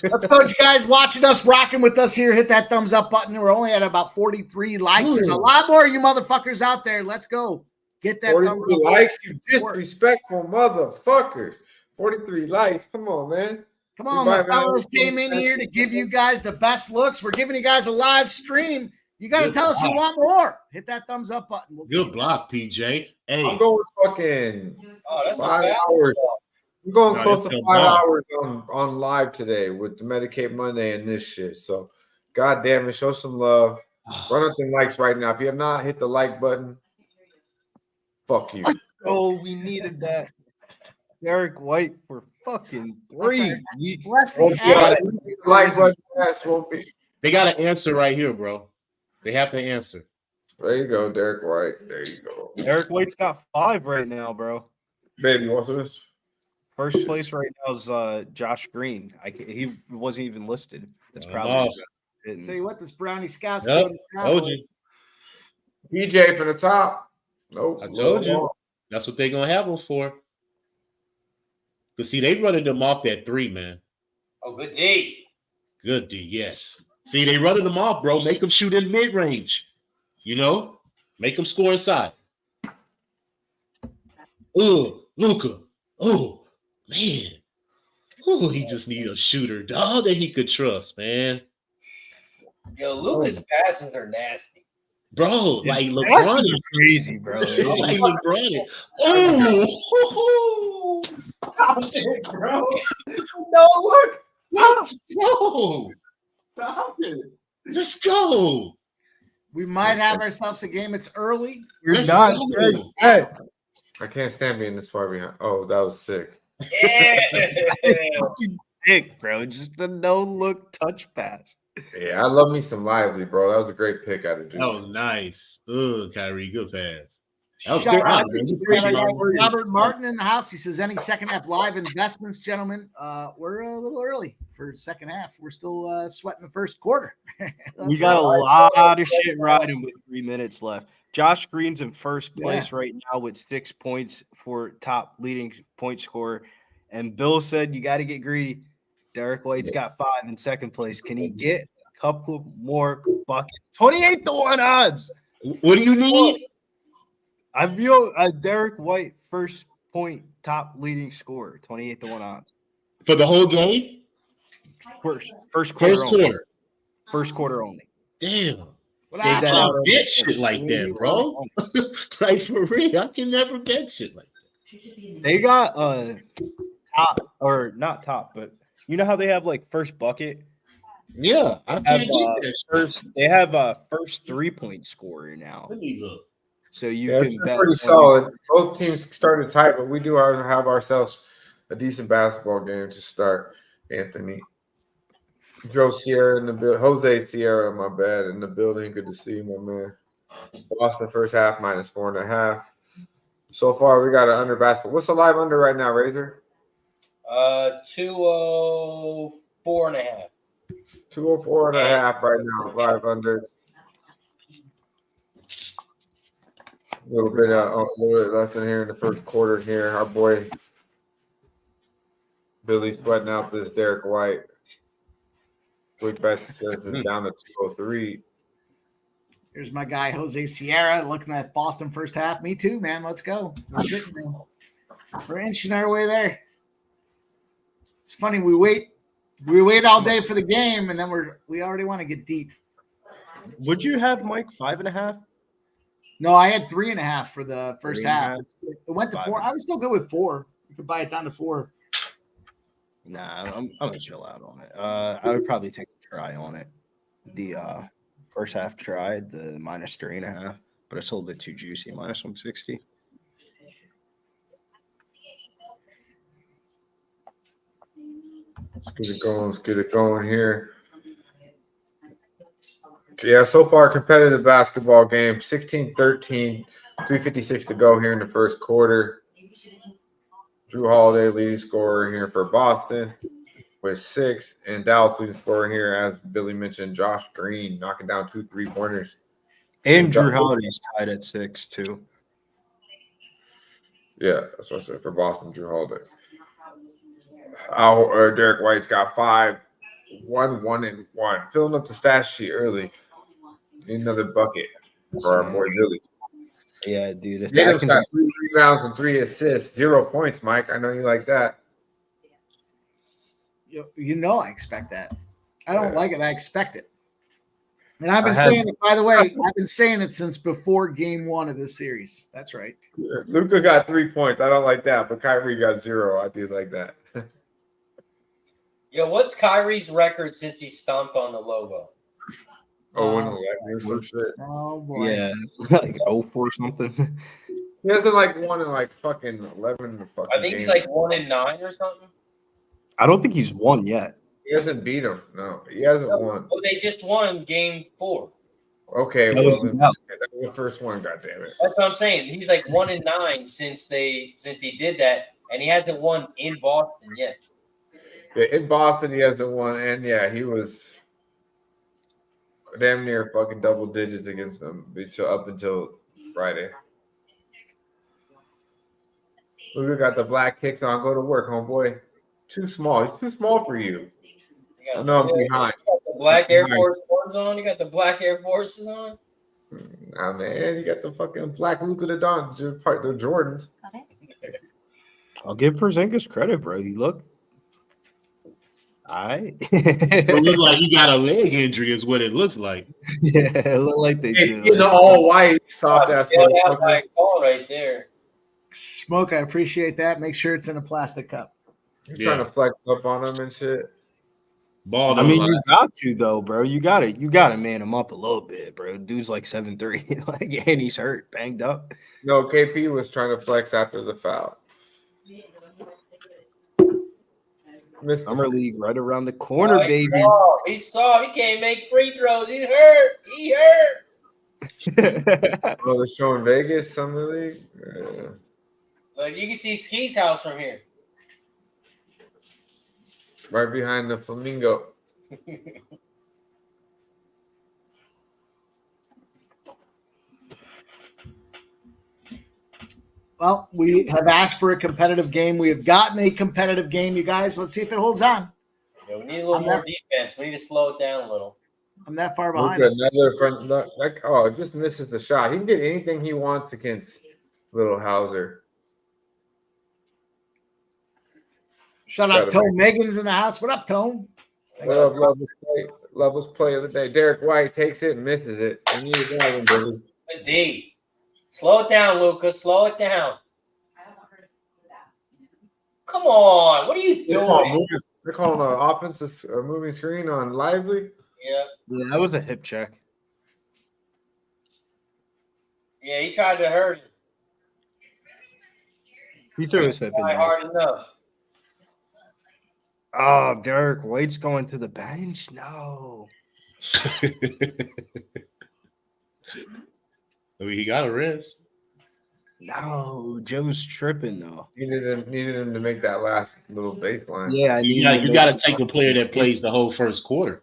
Let's go, you guys watching us, rocking with us here. Hit that thumbs up button. We're only at about 43 likes. There's a lot more of you motherfuckers out there. Let's go. Get that 43 likes, you disrespectful motherfuckers. 43 likes. Come on, man. Come on, the fellows came in here to give you guys the best looks. We're giving you guys a live stream. You got to tell us you want more. Hit that thumbs up button. Good block, PJ. Hey. I'm going fucking that's 5 hours. I'm going close to 5 hours on live today with the Medicaid Monday and this shit. So, God damn it, show some love. Run up them likes right now. If you have not hit the like button, fuck you. Oh, we needed that. Derek White for fucking 3. They got an answer right here, bro. They have to answer. There you go, Derek White. There you go. Derek White's got 5 right now, bro. Baby, what's this? First place right now is Josh Green. He wasn't even listed. That's probably. Tell you what, this Brownie Scout's doing. Told you. PJ from the top. Nope. I told you. That's what they're gonna have them for. Cause see, they running them off that 3, man. Oh, good D. Good D, yes. See, they running them off, bro. Make them shoot in mid range. You know, make them score inside. Luka. Oh. Man, he just need a shooter, dog, that he could trust, man. Yo, Luka's passes are nasty, bro. Like LeBron is crazy, bro. Like LeBron. Oh, stop it, bro! No, look, let's go. Stop it. Let's go. We might have ourselves a game. It's early. You're not. Hey, I can't stand being this far behind. Oh, that was sick. Yeah, pick, bro. Just the no-look touch pass. Yeah, I love me some Lively, bro. That was a great pick out of Duke. That was nice. Kyrie, good pass. Shout out to Robert Martin in the house. He says, any second half live investments, gentlemen? We're a little early for second half. We're still sweating the first quarter. We got a lot of shit riding with 3 minutes left. Josh Green's in first place right now with 6 points for top leading point scorer. And Bill said you got to get greedy. Derek White's got 5 in second place. Can he get a couple more buckets? 28-1 odds. What do you need? I feel Derek White first point top leading scorer. 28-1 odds for the whole game. First quarter. Only. First quarter only. Damn. I can't bet shit like that, bro. Like for real, I can never bet shit like that. They got top or not top, but you know how they have like first bucket? Yeah, I can't get that first. They have a first 3-point scorer now. Let me look. So you can bet pretty solid. Both teams started tight, but we do have ourselves a decent basketball game to start, Anthony. Joe Sierra in the building. Jose Sierra, my bad, in the building. Good to see you, my man. Boston first half -4.5. So far, we got an under basketball. What's the live under right now, Razor? 204.5. 204.5 right now. Live unders. A little bit left in here in the first quarter. Here, our boy Billy's sweating out this Derek White. Quick bet says it's down to 203. Here's my guy Jose Sierra looking at Boston first half. Me too, man. Let's go. We're inching our way there. It's funny, we wait all day for the game, and then we already want to get deep. Would you have Mike 5.5? No, I had 3.5 for the first half. It went to 4. I was still good with 4. You could buy it down to 4. Nah, I'm gonna chill out on it. I would probably take a try on it. The first half try, the -3.5, but it's a little bit too juicy. -160. Let's get it going here. Yeah, so far competitive basketball game. 16-13, 3:56 to go here in the first quarter. Drew Holiday leading scorer here for Boston with 6, and Dallas leading scorer here, as Billy mentioned, Josh Green knocking down 2 3-pointers. And Drew Holiday's tied at 6 too. Yeah, that's what I said for Boston. Drew Holiday. Derek White's got 5. 1-1-1. Filling up the stat sheet early. Need another bucket for our boy Billy. Yeah, dude. If Tatum's that got 3 rebounds and 3 assists, 0 points, Mike. I know you like that. You know I expect that. I don't like it. I expect it. And I've been I have- saying it, by the way, I've been saying it since before game 1 of this series. That's right. Luka got 3 points. I don't like that, but Kyrie got 0. I do like that. Yo, what's Kyrie's record since he stomped on the logo? 0-11 or some shit. Oh boy. Yeah, like 0-4 something. He hasn't like won in like fucking 11 fucking I think he's games. like 1-9 or something. I don't think he's won yet. He hasn't beat him. No, he hasn't won. Oh, they just won game 4. Okay, That well, was then, the- that was the first one. God damn it! That's what I'm saying. He's like 1-9 since he did that, and he hasn't won in Boston yet. Yeah, in Boston, he hasn't won, and yeah, he was damn near fucking double digits against them up until Friday. Luka got the black kicks on. Go to work, homeboy. Too small. He's too small for you. You got, I know I'm behind. you got the black Air Force Ones on. You got the black Air Forces on. Nah, man, you got the fucking black Luka the Jordans. I'll give Porzingis credit, bro. You look. All right. It look like he got a leg injury, is what it looks like. Yeah, it look like they do. In the all white, soft ass Yeah, that motherfucker. my call right there. Smoke, I appreciate that. Make sure it's in a plastic cup. You're trying to flex up on him and shit. Ball. I mean, you got to though, bro. You got to man him up a little bit, bro. Dude's like 7'3", like, and he's hurt, banged up. No, KP was trying to flex after the foul. Summer League right around the corner, baby. He's soft. He can't make free throws. He's hurt. He hurt. Oh, they're showing Vegas Summer League. Like you can see Ski's house from here. Right behind the flamingo. Well, we have asked for a competitive game. We have gotten a competitive game, you guys. Let's see if it holds on. Yeah, we need a little more defense. We need to slow it down a little. I'm that far behind. Luka, another front, like, oh, just misses the shot. He can get anything he wants against Little Hauser. Shout out Tone Megan's in the house. What up, Tone? What up, Loveless play of the day. Derek White takes it and misses it. I need that one, Billy. Good D. Slow it down, Luka. Slow it down. Come on. What are you doing? They're calling an offensive moving screen on Lively. Yeah. Yeah, that was a hip check. Yeah, he tried to hurt him. He threw his hip in there. Hard enough. Oh, Derek White's going to the bench? No. I mean, he got a rest. No, Joe's tripping though. Needed him to make that last little baseline. Yeah, You got to take a player that plays the whole first quarter.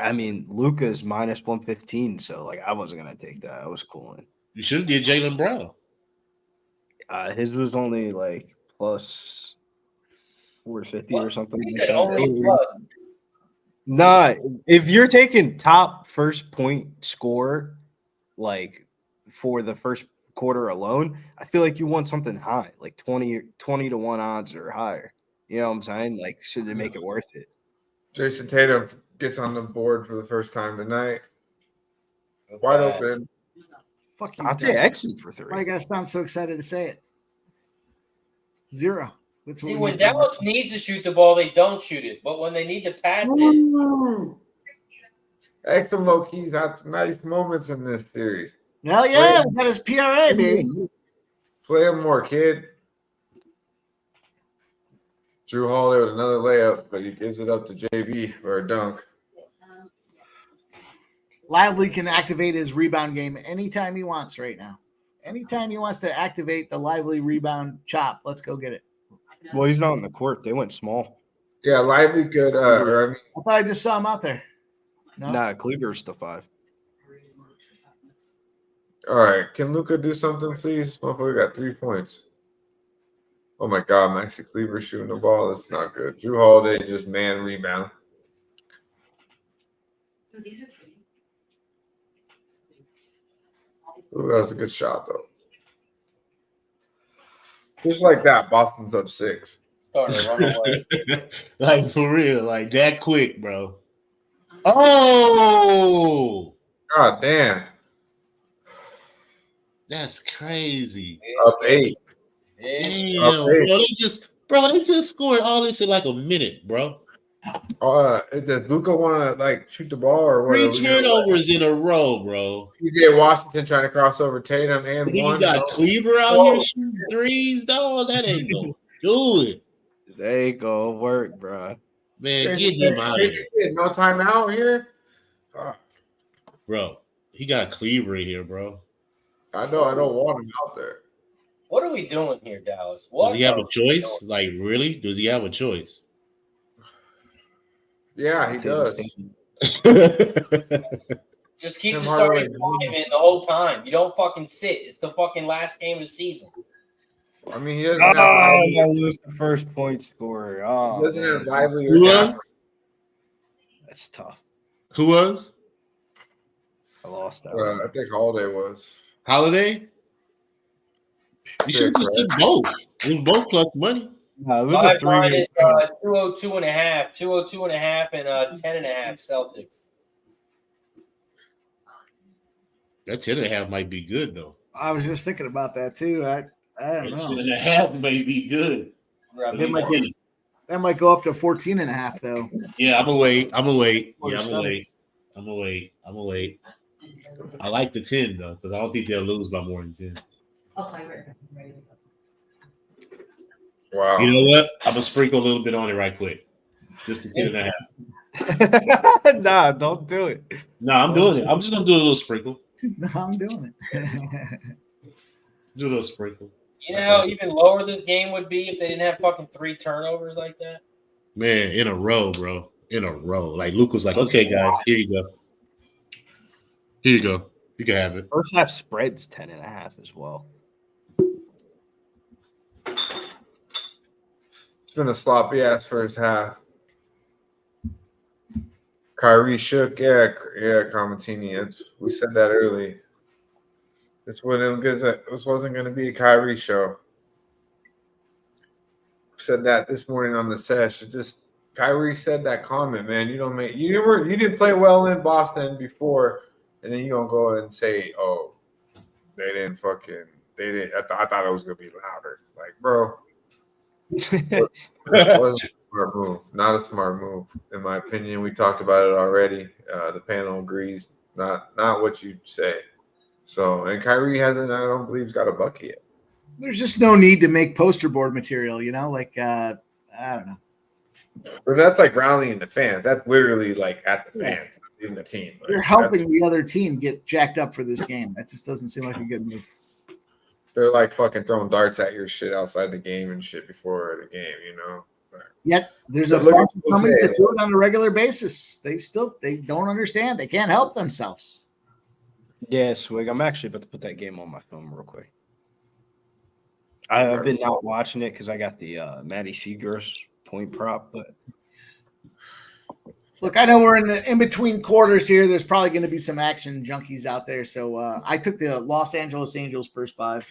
I mean, Luka's minus 115, so like I wasn't gonna take that. I was cooling. You should have did Jaylen Brown. His was only like plus 450 or something. He like said that. only plus. Nah, if you're taking top first point score, like for the first quarter alone, I feel like you want something high, like 20 to 1 odds or higher. You know what I'm saying? Like, should they make it worth it? Jason Tatum gets on the board for the first time tonight. Wide open. Fuck you. I'll take Exum for 3. Why you guys sound so excited to say it? 0. That's See, what when we- Dallas needs to shoot the ball, they don't shoot it. But when they need to pass it, Ooh. Exum low keys had some nice moments in this series. Hell yeah, we got his PRA, baby. Play him more, kid. Drew Holiday with another layup, but he gives it up to JB for a dunk. Lively can activate his rebound game anytime he wants right now. Anytime he wants to activate the Lively rebound chop, let's go get it. Well, he's not in the court. They went small. Yeah, Lively could. I thought I just saw him out there. No? Nah, Kleber's the 5. All right, can Luka do something, please? Motherfucker got 3 points. Oh my God, Maxi Kleber shooting the ball. That's not good. Drew Holiday just man rebound. Ooh, that was a good shot, though. Just like that, Boston's up 6. Starting to run away. Like for real, like that quick, bro. Oh, God damn. that's crazy. Up 8. Damn, bro, they just scored all this in like a minute, bro. Does Luka want to like shoot the ball or what? 3 turnovers in a row, bro. PJ Washington trying to cross over Tatum and Then you one. got Cleaver out here shooting threes, dog. That ain't gonna do it, They ain't gonna work, bro. man. Get him out of here, No timeout here. bro. He got Cleaver in here, bro. I know. I don't want him out there. What are we doing here, Dallas? What Does he have are a we choice? doing? Like, really? Does he have a choice? Yeah, he does. Just keep Tim the starting Hardaway. five in the whole time. You don't fucking sit. It's the fucking last game of the season. I mean, he doesn't Oh, have Lively. I lose the first point scorer. Oh, He doesn't have man. Lively or Who Gafford. was? That's tough. Who was? I lost that. I think Holiday was. Holiday? You should have just took both. It was both plus money. No, it was My a line 3-8. is 202.5, 202.5, and 10.5 Celtics. That 10.5 might be good though. I was just thinking about that too. I don't That know. 10.5 may be good. Grab might these. be- That might go up to 14.5 though. Yeah, I'm gonna wait. Yeah, I'm gonna wait. Celtics. I'm gonna wait. I like the 10 though, because I don't think they'll lose by more than 10. Wow. You know what? I'm gonna sprinkle a little bit on it right quick. Just the 10.5. Nah, don't do it. No, I'm doing it. I'm just gonna do a little sprinkle. No, I'm doing it. Do a little sprinkle. You know how even lower the game would be if they didn't have fucking 3 turnovers like that? Man, in a row, bro. In a row. Like Luke was like, okay, guys, here you go. Here you go. You can have it. First half spreads 10.5 as well. It's been a sloppy ass first half. Kyrie shook. Yeah, Comatini. We said that early. This wasn't going to be a Kyrie show. Said that this morning on the sesh. Kyrie said that comment, man. You didn't play well in Boston before, and then you don't go and say, oh, they didn't. I thought it was gonna be louder. Like, bro, that wasn't a smart move. Not a smart move, in my opinion. We talked about it already. The panel agrees. Not what you say. So, and Kyrie hasn't. I don't believe he's got a bucket yet. There's just no need to make poster board material, you know. Like I don't know. But that's like rallying the fans. That's literally like at the fans, not even the team. Like, You're helping the other team get jacked up for this game. That just doesn't seem like a good move. They're like fucking throwing darts at your shit outside the game and shit before the game, you know. Yet there's a Look bunch at of companies Jose. that do it on a regular basis. They don't understand. They can't help themselves. Yeah, Swig. I'm actually about to put that game on my phone real quick. I've been not watching it because I got the Maddie Seagrass point prop, but Look, I know we're in between quarters here. There's probably going to be some action junkies out there. So I took the Los Angeles Angels first 5.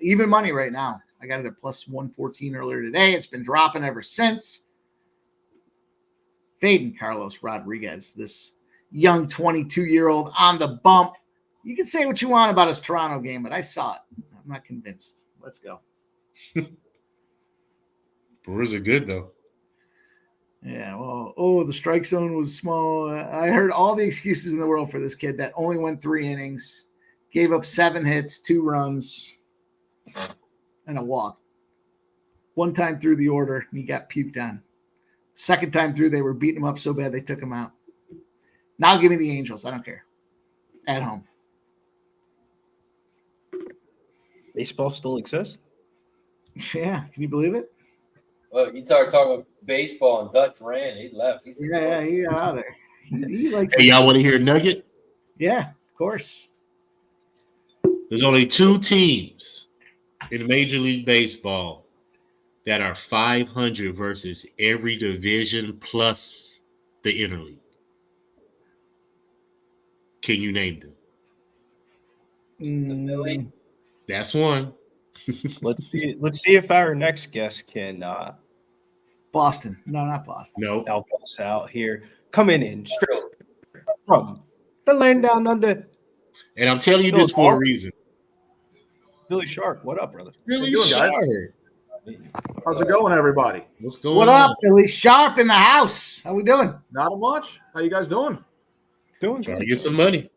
Even money right now. I got it at plus 114 earlier today. It's been dropping ever since. Fading Carlos Rodriguez, this young 22-year-old on the bump. You can say what you want about his Toronto game, but I saw it. I'm not convinced. Let's go. Brewers are good though. Yeah, well, the strike zone was small. I heard all the excuses in the world for this kid that only went 3 innings, gave up 7 hits, 2 runs, and a walk. One time through the order, and he got puked on. Second time through, they were beating him up so bad they took him out. Now give me the Angels. I don't care. At home. baseball still exists. Yeah, can you believe it? Well, you start talking about baseball and Dutch ran. He left. He He got out of there. He likes Hey, y'all want to hear a nugget? Yeah, of course. There's only 2 teams in Major League Baseball that are 500 versus every division plus the interleague. Can you name them? Philly. That's one. Let's see if our next guest can Boston. No, not Boston. No. help us out here. Coming in straight from the land down under. And I'm telling you this for a reason. Billy Sharp, what up, brother? Really doing, guys? sharp. How's it going, everybody? What's going What on? up, Billy Sharp in the house? How we doing? Not much. How you guys doing? Doing Trying good. to get some money.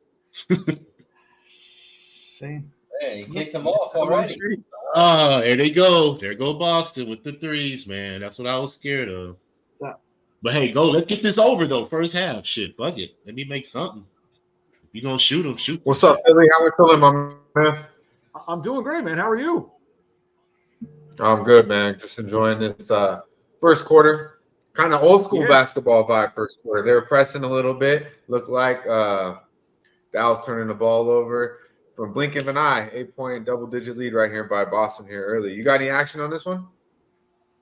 Same. Hey, you kicked them off already. Oh, there they go. There go Boston with the threes, man. That's what I was scared of. Yeah. But hey, go. Let's get this over, though. First half. Shit, fuck it. Let me make something. If you're going to shoot them, shoot them. What's up, Philly? How we feeling, my man? I'm doing great, man. How are you? I'm good, man. Just enjoying this first quarter. Kind of old school basketball vibe first quarter. They were pressing a little bit. Looked like Dallas turning the ball over. From blink of an eye, 8-point double-digit lead right here by Boston here early. You got any action on this one?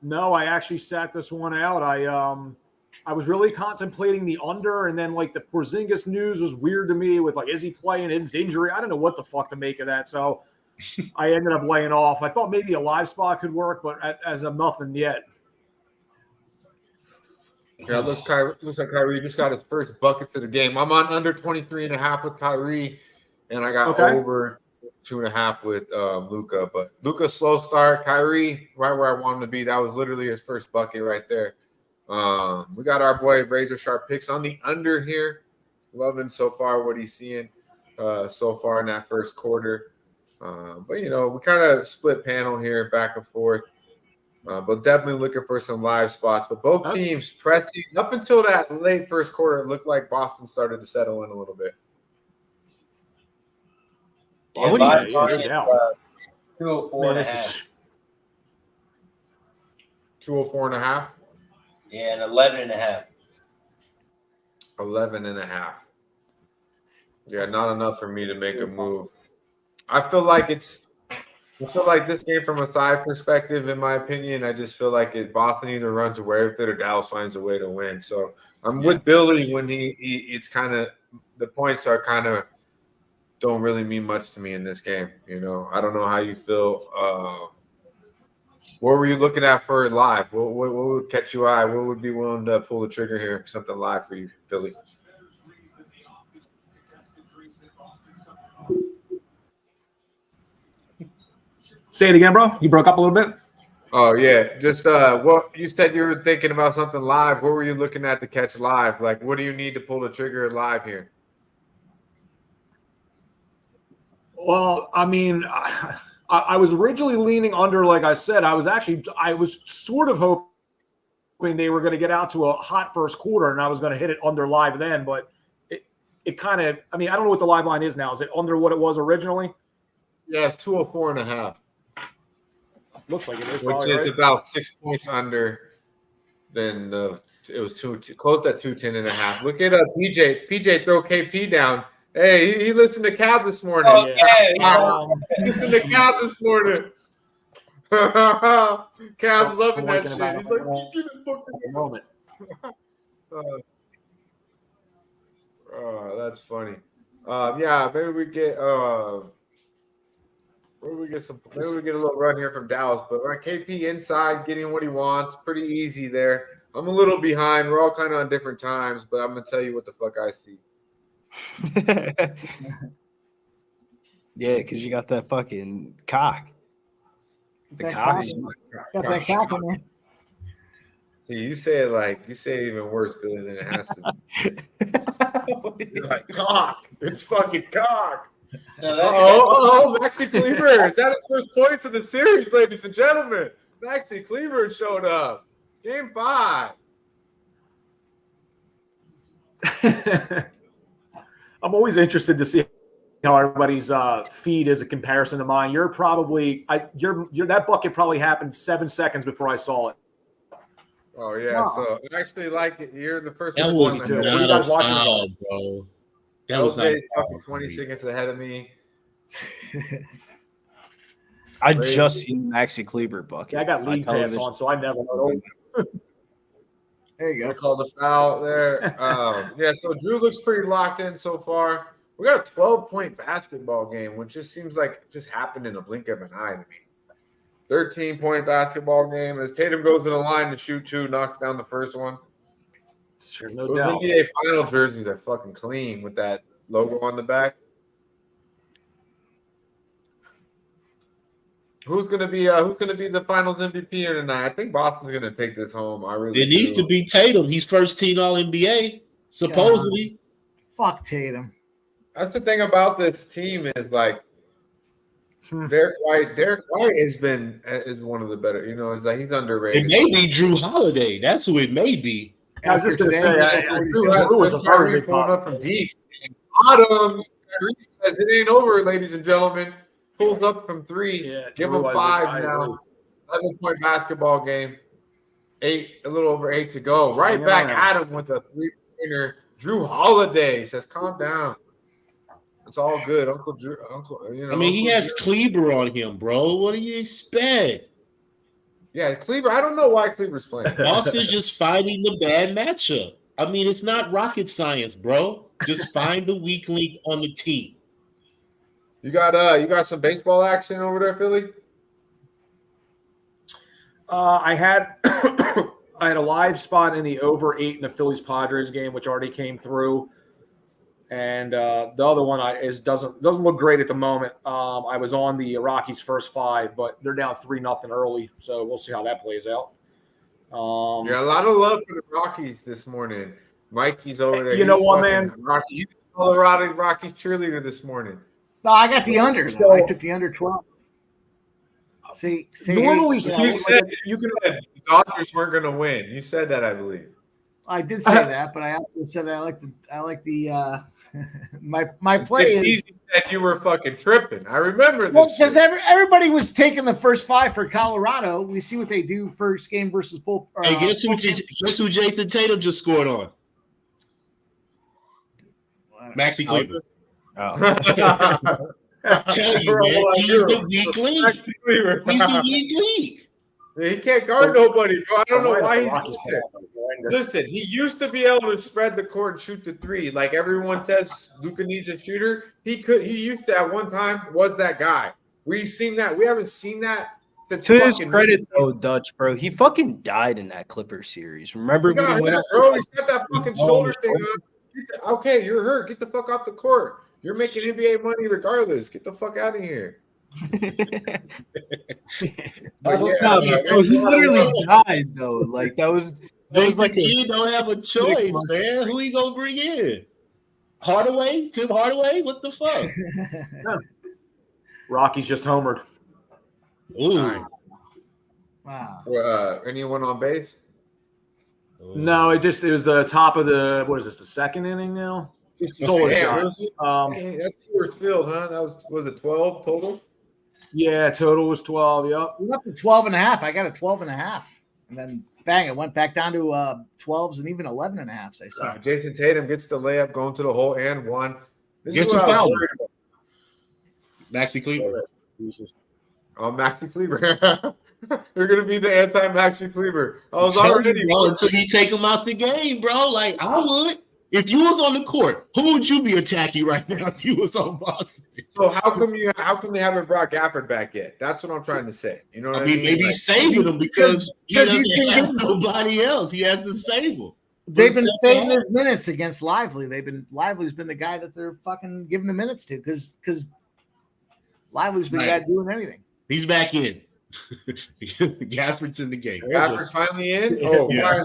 No, I actually sat this one out. I was really contemplating the under, and then like the Porzingis news was weird to me with like, is he playing his injury? I don't know what the fuck to make of that. So I ended up laying off. I thought maybe a live spot could work, but as of nothing yet. Yeah, looks like Kyrie just got his first bucket to the game. I'm on under 23.5 with Kyrie, and I got over 2.5 with Luka. But Luka slow start, Kyrie right where I want him to be. That was literally his first bucket right there. We got our boy Razor Sharp picks on the under here. Loving so far what he's seeing so far in that first quarter. But you know, we kind of split panel here, back and forth. But definitely looking for some live spots. But both teams pressing up until that late first quarter. It looked like Boston started to settle in a little bit. Yeah, What do you live think? target, Yeah. 204.5. 204.5. Yeah, and 11.5. 11.5. Yeah, not enough for me to make a move. I feel like this game from a side perspective, in my opinion, I just feel like Boston either runs away with it or Dallas finds a way to win. So I'm with Billy when it's kind of the points are kind of don't really mean much to me in this game. You know, I don't know how you feel. What were you looking at for live? What would catch your eye? What would be willing to pull the trigger here? Something live for you, Philly. Say it again, bro. You broke up a little bit. Oh yeah, just what you said you were thinking about something live. What were you looking at to catch live? Like, what do you need to pull the trigger live here? Well, I mean, I was originally leaning under, like I said. I was sort of hoping they were going to get out to a hot first quarter, and I was going to hit it under live then. But it kind of, I mean, I don't know what the live line is now. Is it under what it was originally? Yeah, it's 204.5. Looks like it is. Which is about 6 points under than it was close at 210.5. Look at PJ throw KP down. Hey, he listened to Cab this morning. Oh, yeah. He listened to Cab this morning. Cab's loving that shit. He's like, get this book in a moment. That's funny. Yeah, maybe we get maybe we get a little run here from Dallas, but right, KP inside getting what he wants, pretty easy there. I'm a little behind. We're all kind of on different times, but I'm gonna tell you what the fuck I see. Yeah, because you got that fucking cock. The That cock. Got that cock in there. See, you say it even worse, Billy, than it has to be. You're like, cock. It's fucking cock. So that's Maxi Kleber. Is that his first points of the series, ladies and gentlemen? Maxi Kleber showed up. Game 5. I'm always interested to see how everybody's feed is a comparison to mine. You're probably that bucket probably happened 7 seconds before I saw it. Oh yeah, Wow. So I actually like it. You're the first That one. was too. What are not you guys a watching foul, about? bro. That was not a LJ's fucking foul. 20 seconds ahead of me. I just seen Maxi Kleber bucket. Yeah, I got league pass television. on, so I never know. There you I go. called the foul there. Yeah, so Drew looks pretty locked in so far. We got a 12-point basketball game, which just seems like it just happened in a blink of an eye to me. 13-point basketball game as Tatum goes to the line to shoot 2, knocks down the first one. Sure, no Those doubt. NBA final jerseys are fucking clean with that logo on the back. Who's gonna be the Finals MVP here tonight? I think Boston's gonna take this home. I really. It needs to be Tatum. He's first team All NBA, supposedly. Fuck Tatum. That's the thing about this team is like Derek White is one of the better. You know, it's like he's underrated. It may be Drew Holiday. That's who it may be. I was just going to say, Drew was a very good up from deep. Adams says it ain't over, ladies and gentlemen. Pulls up from 3. Yeah, give him 5 now. 11-point basketball game. 8, a little over 8 to go. Right back at him with a 3-pointer. Drew Holiday says, "Calm down. It's all good, Uncle Drew." He has Kleber on him, bro. What do you expect? Yeah, Kleber. I don't know why Kleber's playing. Boston's just finding the bad matchup. I mean, it's not rocket science, bro. Just find the weak link on the team. You got some baseball action over there, Philly? I had I had a live spot in the over 8 in the Phillies Padres game, which already came through. And the other one doesn't look great at the moment. I was on the Rockies' first 5, but they're down 3-0 early, so we'll see how that plays out. A lot of love for the Rockies this morning. Mikey's over there. You know what, man? He's a Colorado Rockies cheerleader this morning. No, I got the under. So, I took the under 12. See, normally you said the Dodgers weren't going to win. You said that, I believe. I did say that, but I also said I like the my play is. Easy said you were fucking tripping. I remember this. Well, because everybody was taking the first 5 for Colorado. We see what they do first game versus full. Hey, guess who Jason Tatum just scored on? Maxi Kleber. Tell you, man, he's the weak link. He's the weak link. He can't guard nobody, bro. I don't know why he's there. Listen, he used to be able to spread the court and shoot the 3. Like everyone says, Luka needs a shooter. He used to at one time was that guy. We've seen that. We haven't seen that. To his credit, though, Dutch, bro, he fucking died in that Clippers series. Remember when he went bro, he's got that fucking shoulder thing on. Okay, you're hurt. Get the fuck off the court. You're making NBA money regardless. Get the fuck out of here. So he literally dies, though. Like that was like he don't have a choice, man. Who he gonna bring in? Hardaway? Tim Hardaway? What the fuck? Rockies just homered. Ooh. Wow. Anyone on base? No, it was the top of the the second inning now? Solar shot. That's Coors Field, huh? That was it 12 total? Yeah, total was 12. Yep. We went up to 12.5. I got a 12.5. And then bang, it went back down to 12s and even 11.5. I saw. Jason Tatum gets the layup, going to the hole and 1. Gets a foul. Maxi Kleber. Oh, Maxi Kleber. You're gonna be the anti-Maxi Kleber. I was already until you take him out the game, bro. Like I would. If you was on the court, who would you be attacking right now if you was on Boston? So how come they haven't brought Gafford back yet? That's what I'm trying to say. You know what I mean? Maybe he's saving him because he doesn't have nobody else. He has to save him. They've been saving their minutes against Lively. Lively's been the guy that they're fucking giving the minutes to because Lively's been the guy doing anything. He's back in. Gafford's in the game. Gafford's finally in? Oh, yeah.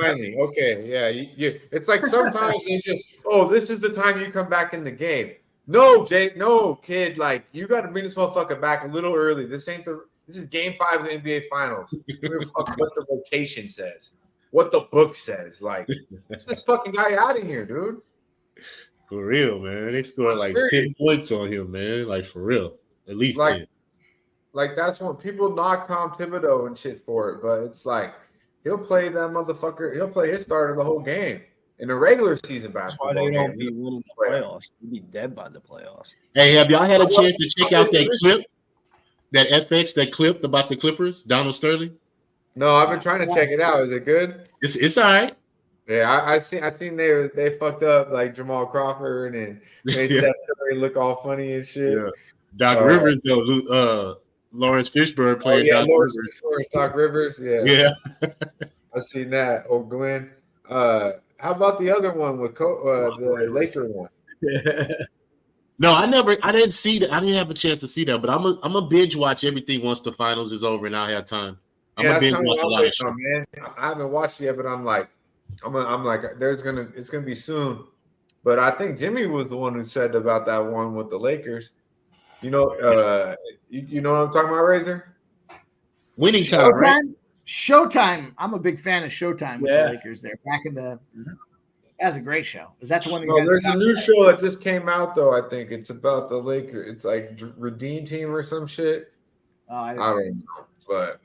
Finally. Okay, yeah. It's like sometimes they just, this is the time you come back in the game. No, Jake, no, kid. Like, you got to bring this motherfucker back a little early. This is game 5 of the NBA Finals. What the rotation says. What the book says. Like, get this fucking guy out of here, dude. For real, man. They scored like 10 points on him, man. Like, for real. At least 10. Like, that's when people knock Tom Thibodeau and shit for it, but it's like he'll play that motherfucker. He'll play his starter the whole game in the regular season basketball. That's why they don't be winning the playoffs. They'll be dead by the playoffs. Hey, have y'all had a chance to check out that clip, that clip about the Clippers, Donald Sterling? No, I've been trying to check it out. Is it good? It's all right. Yeah, I seen they fucked up like Jamal Crawford and made Yeah. Steph Curry look all funny and shit. Yeah. Doc Rivers though, Lawrence Fishburne playing Doc Lawrence Rivers. Fishburne, Doc Rivers. Yeah, Yeah. I seen that. Oh, Glenn. How about the other one with the Laker one? No, I didn't see that. I didn't have a chance to see that, but I'm a binge watch everything once the finals is over and I have time. I'm a binge watch a lot of shit. Man. I haven't watched it yet, but I'm like, it's gonna be soon. But I think Jimmy was the one who said about that one with the Lakers. You know, you know what I'm talking about, Razor? Winning time, right? Showtime. I'm a big fan of Showtime with the Lakers there. Back in the that's a great show. Is that the one that you guys there's a new show that just came out though. I think it's about the Lakers. It's like Redeem Team or some shit. I don't know,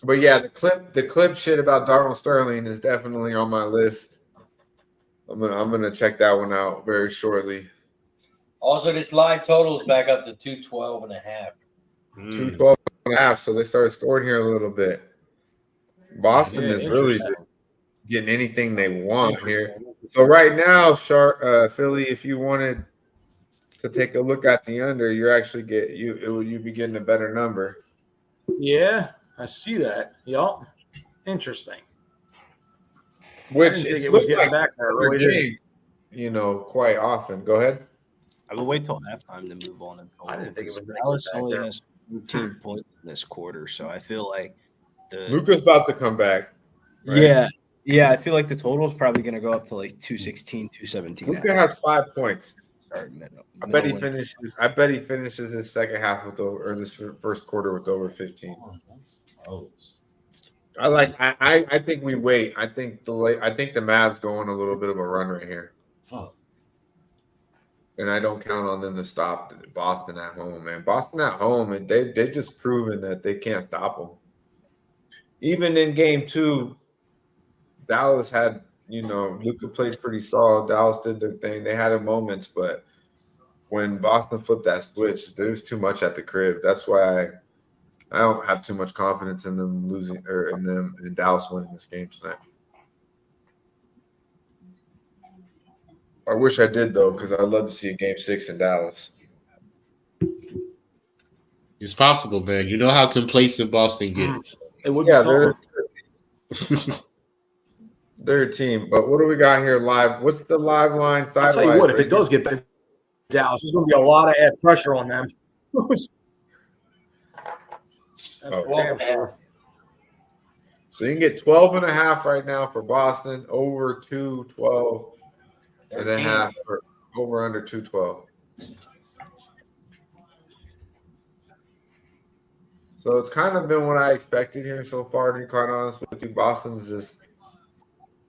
but yeah, the clip shit about Darnell Sterling is definitely on my list. I'm gonna check that one out very shortly. Also, this live total is back up to 212 and a half. 212 and a half. So they started scoring here a little bit. Boston is really just getting anything they want here. So right now, Philly, if you wanted to take a look at the under, you'd be getting a better number. Yeah, I see that. Yup. Interesting. Which it was getting back there really game, quite often. Go ahead. I would wait till halftime to move on. I didn't think it was Dallas only has 13 points in this quarter, so I feel like Luka's about to come back. Right? Yeah, I feel like the total is probably going to go up to like 216, 217. Luka has 5 points. I bet he finishes his second half this first quarter with over 15. I think we wait. I think the Mavs go on a little bit of a run right here. And I don't count on them to stop Boston at home, man. Boston at home, and they've just proven that they can't stop them. Even in game 2, Dallas had, Luka played pretty solid. Dallas did their thing. They had their moments, but when Boston flipped that switch, there's too much at the crib. That's why I don't have too much confidence in them losing or in Dallas winning this game tonight. I wish I did though, because I'd love to see a game 6 in Dallas. It's possible, man. You know how complacent Boston gets. It would be They're a team. But what do we got here live? What's the live line? I'll tell you what, if it does get back to Dallas, there's going to be a lot of add pressure on them. So you can get 12.5 right now for Boston, over 212 and a half for over under 212. So it's kind of been what I expected here so far, to be quite honest with you. Boston's just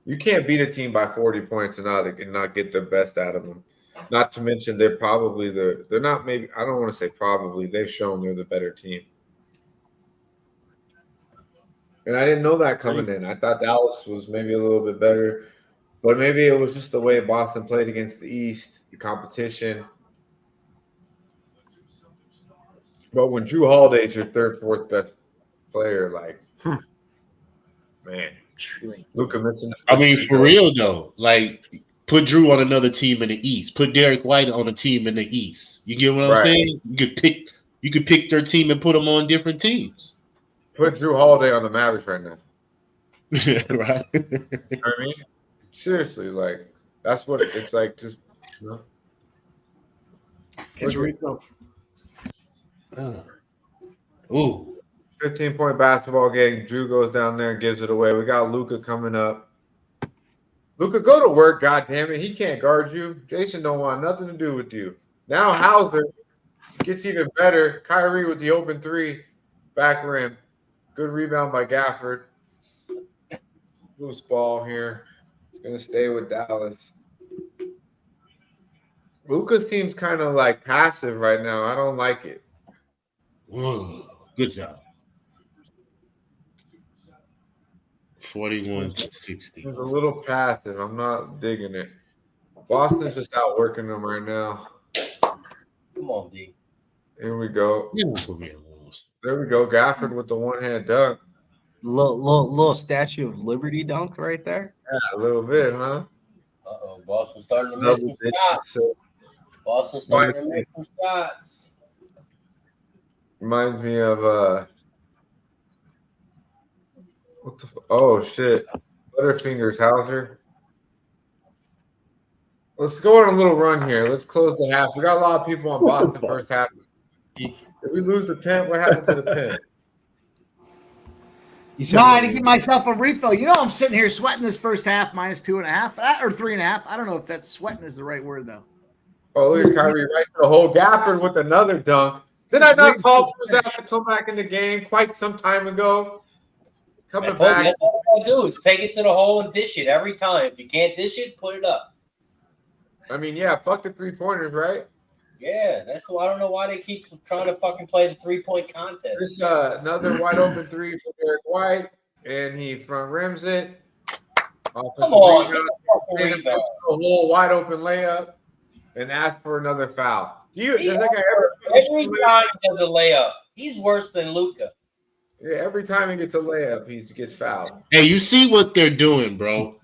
you can't beat a team by 40 points and not get the best out of them. Not to mention they're not maybe I don't want to say probably, they've shown they're the better team. And I didn't know that coming in. I thought Dallas was maybe a little bit better, but maybe it was just the way Boston played against the East, the competition. But when Drew Holiday's your third, fourth best player, man, Luka mentioned. I mean, for real though, put Drew on another team in the East. Put Derek White on a team in the East. You get what I'm saying? You could pick their team and put them on different teams. Put Drew Holiday on the Mavericks right now. Right. You know what I mean? Seriously, that's what it's like. Just Ooh. 15-point basketball game. Drew goes down there and gives it away. We got Luka coming up. Luka, go to work, goddammit. He can't guard you. Jason don't want nothing to do with you. Now Hauser gets even better. Kyrie with the open three. Back rim. Good rebound by Gafford. Loose ball here. Going to stay with Dallas. Luka's team's kind of passive right now. I don't like it. Good job. 41-60. It's a little passive. I'm not digging it. Boston's just outworking them right now. Come on, D. Here we go. Yeah. There we go. Gafford with the one-hand dunk. Little Statue of Liberty dunk right there. Yeah, a little bit, huh? Uh-oh, Boston starting to miss some shots. Boston starting to miss some shots. Reminds me of oh shit, Butterfingers Hauser. Let's go on a little run here. Let's close the half. We got a lot of people on Boston first half. If we lose the 10, what happens to the 10? No, I had to give myself a refill. You know, I'm sitting here sweating this first half minus 2.5 or 3.5. I don't know if that's sweating is the right word though. Oh, look at Kyrie right to the hole. Gafford with another dunk. Did I not call for Zach to come back in the game quite some time ago? Coming back. That's all I do is take it to the hole and dish it every time. If you can't dish it, put it up. I mean, yeah, fuck the 3-pointers, right? Yeah, that's why I don't know why they keep trying to fucking play the 3-point contest. There's another wide open three for Derek White, and he front rims it. Come on, get a whole wide open layup, and ask for another foul. Every time he does a layup, he's worse than Luka. Yeah, every time he gets a layup, he gets fouled. Hey, you see what they're doing, bro?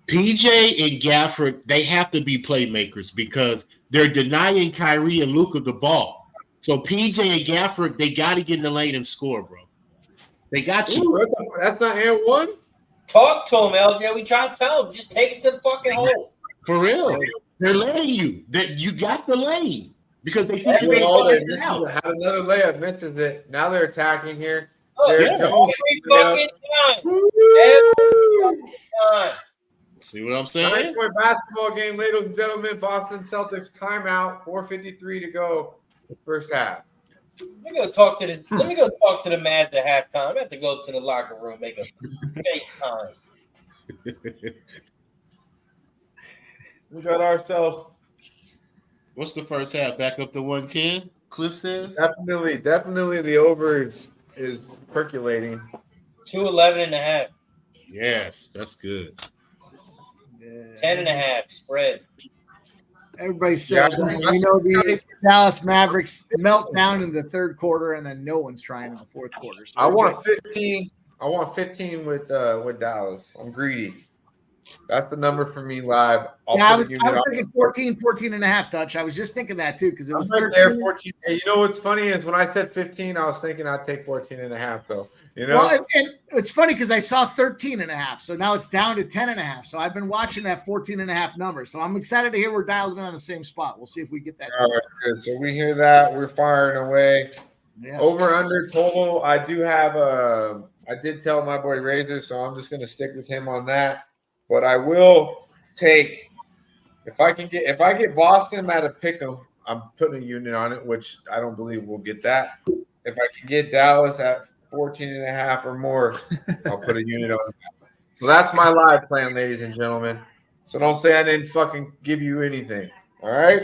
PJ and Gafford, they have to be playmakers because they're denying Kyrie and Luka the ball. So PJ and Gafford, they got to get in the lane and score, bro. They got you. Ooh, that's not and one. Talk to him, LJ. We try to tell him. Just take it to the fucking hole. For real. They're letting you. That you got the lane because they think Had another layup, misses it. Now they're attacking here. Every fucking time. See what I'm saying? 9-point basketball game, ladies and gentlemen. Boston Celtics timeout. 4:53 to go. First half. Let me go talk to this. Let me go talk to the Mavs at halftime. I have to go to the locker room, make a FaceTime. We got ourselves. What's the first half? Back up to 110? Cliff says? Definitely the over is percolating. 211.5. Yes, that's good. 10.5 spread. Everybody says the Dallas Mavericks melt down in the third quarter, and then no one's trying in the fourth quarter. So I want 15. I want 15 with Dallas. I'm greedy. That's the number for me live. I was thinking 14.5 touch. I was just thinking that too because it was 13. There 14. Hey, you know what's funny is when I said 15, I was thinking I'd take 14.5 though. You know, well, and it's funny because I saw 13.5, so now it's down to 10.5. So I've been watching that 14.5 number. So I'm excited to hear we're dialed in on the same spot. We'll see if we get that. All right, good. So we hear that we're firing away. Yeah. Over under total. I do have I did tell my boy Razor, so I'm just gonna stick with him on that. But I will take if I get Boston at a pick 'em, I'm putting a unit on it, which I don't believe we'll get that. If I can get Dallas at 14.5 or more, I'll put a unit on it. So that's my live plan, ladies and gentlemen. So don't say I didn't fucking give you anything. All right.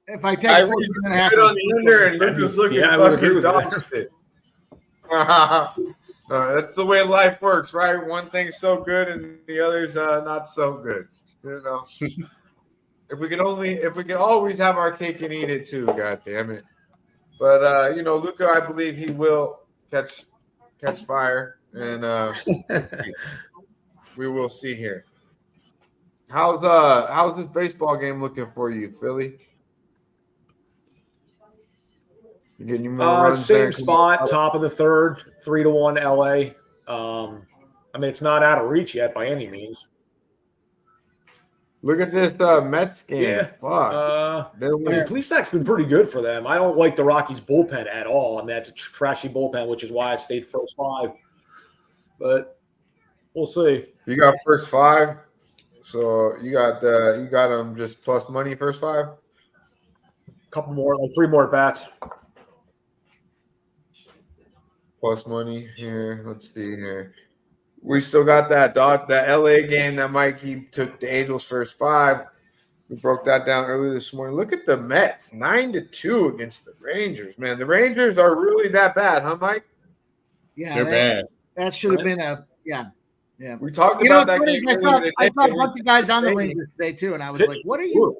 If I take 14.5 on the under and Luka's looking fucking dog shit. That's the way life works, right? One thing's so good and the other's not so good. You know. If we could always have our cake and eat it too, god damn it. But Luka, I believe he will catch fire, and we will see here. How's this baseball game looking for you, Philly? You getting more runs same spot, top of the third, 3-1 LA. I mean, it's not out of reach yet by any means. Look at this Mets game. Yeah. Fuck. Plesac's been pretty good for them. I don't like the Rockies bullpen at all. I mean, that's a trashy bullpen, which is why I stayed first 5. But we'll see. You got first 5, so you got them just plus money first 5. Couple more, like 3 more bats. Plus money here. Let's see here. We still got that LA game that Mikey took the Angels first 5. We broke that down earlier this morning. Look at the Mets, 9-2 against the Rangers. Man, the Rangers are really that bad, huh, Mike? Yeah, they're bad. That should have been yeah. We talked about that game. I saw a bunch of guys on the Rangers today too, and I was like, "What are you?"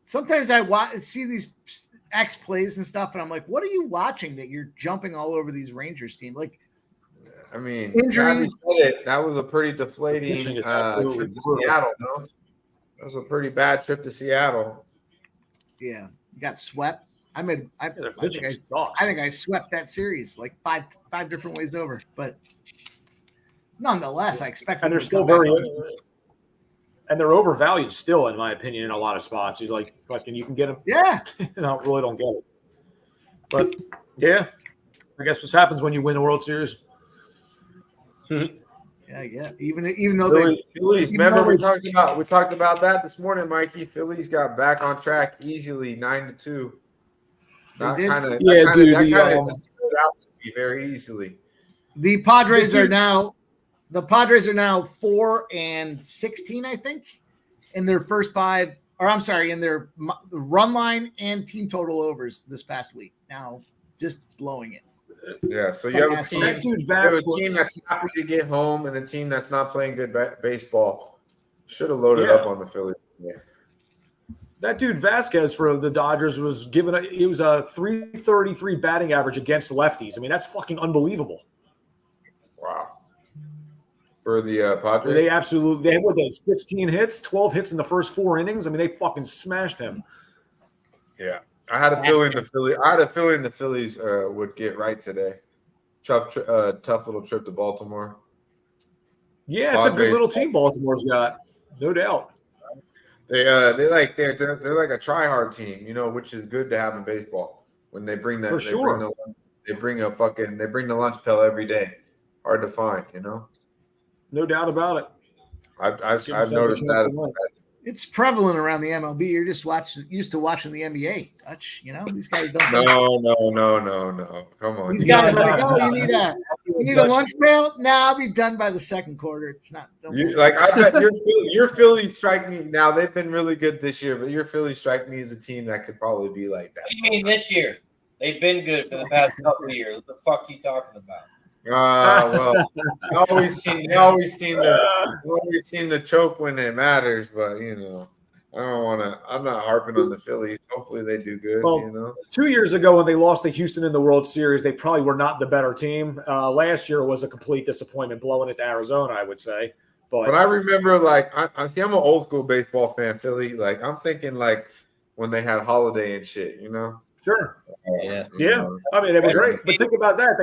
Sometimes I see these X plays and stuff, and I'm like, "What are you watching that you're jumping all over these Rangers team?" Like, I mean, Injuries. that was a pretty deflating Pitching is trip absolutely to brutal. Seattle. No, that was a pretty bad trip to Seattle. Yeah, you got swept. I think pitching sucks. I swept that series like five different ways over. But nonetheless, I expect. And them they're to still come back very, on. and they're overvalued still, in my opinion, in a lot of spots. You're like, fucking, you can get them. Yeah, I really don't get it. But yeah, I guess what happens when you win the World Series. yeah. Even though Phillies. Remember we talked about that this morning, Mikey. Phillies got back on track easily, 9-2. That kind of stood out to me very easily. the Padres are now 4-16, I think, in their first 5. Or I'm sorry, in their run line and team total overs this past week. Now, just blowing it. Yeah, so you have a team that's happy to get home and a team that's not playing good baseball. Should have loaded up on the Phillies. Yeah. That dude Vasquez for the Dodgers was given a 333 batting average against lefties. I mean, that's fucking unbelievable. Wow. For the Padres? They had 16 hits, 12 hits in the first 4 innings. I mean, they fucking smashed him. Yeah. I had a feeling the Phillies would get right today. Tough little trip to Baltimore. Yeah, it's a good little team Baltimore's got, no doubt. They're like a try-hard team, which is good to have in baseball. When they bring that, For sure. They bring the lunch pail every day. Hard to find, No doubt about it. I've noticed that. It's prevalent around the MLB. You're just used to watching the NBA. Dutch, these guys don't. No. Come on. These guys are like, oh, you need a lunch pail? Nah, I'll be done by the second quarter. It's not. I bet your Phillies strike me. Now they've been really good this year, but your Phillies strike me as a team that could probably be like that. What do you mean this year? They've been good for the past couple of years. What the fuck are you talking about? Well, they always seem to choke when it matters, but I'm not harping on the Phillies. Hopefully they do good. 2 years ago when they lost to Houston in the World Series, they probably were not the better team. Last year was a complete disappointment, blowing it to Arizona, I would say. But I remember, I'm an old school baseball fan, Philly. I'm thinking when they had Holiday and shit, Sure. Yeah. I mean, it was great. But think about that.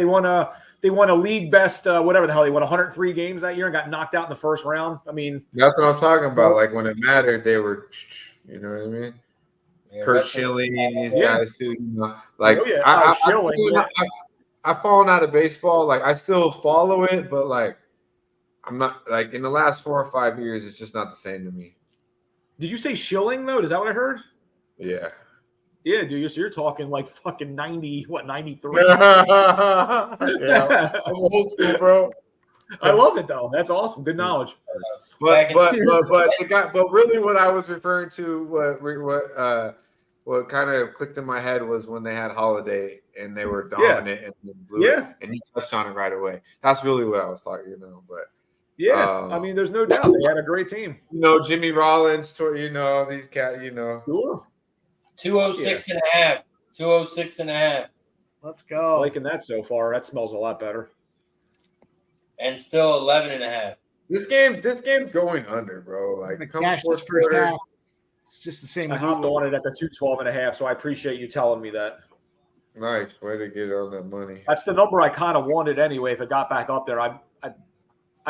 They won a league best, whatever the hell. They won 103 games that year and got knocked out in the first round. I mean, that's what I'm talking about. When it mattered, they were, you know what I mean? Yeah, Kurt Schilling, these guys too. I've fallen out of baseball. I still follow it, but I'm not in the last 4 or 5 years. It's just not the same to me. Did you say Schilling though? Is that what I heard? Yeah. Yeah, dude. So you're talking fucking 90, 93? Yeah, I'm old school, bro. I love it though. That's awesome. Good knowledge. But really, what I was referring to, what kind of clicked in my head was when they had Holiday and they were dominant and blew it, and you touched on it right away. That's really what I was talking, But I mean, there's no doubt they had a great team. Jimmy Rollins, these cats, Sure. 206 and a half. 206 and a half. Let's go. Liking that so far. That smells a lot better. And still 11 and a half. This game's going under, bro. Cash this first half. It's just the same. I hopped on it at the 212 and a half, so I appreciate you telling me that. Nice way to get on that money. That's the number I kind of wanted anyway. If it got back up there, I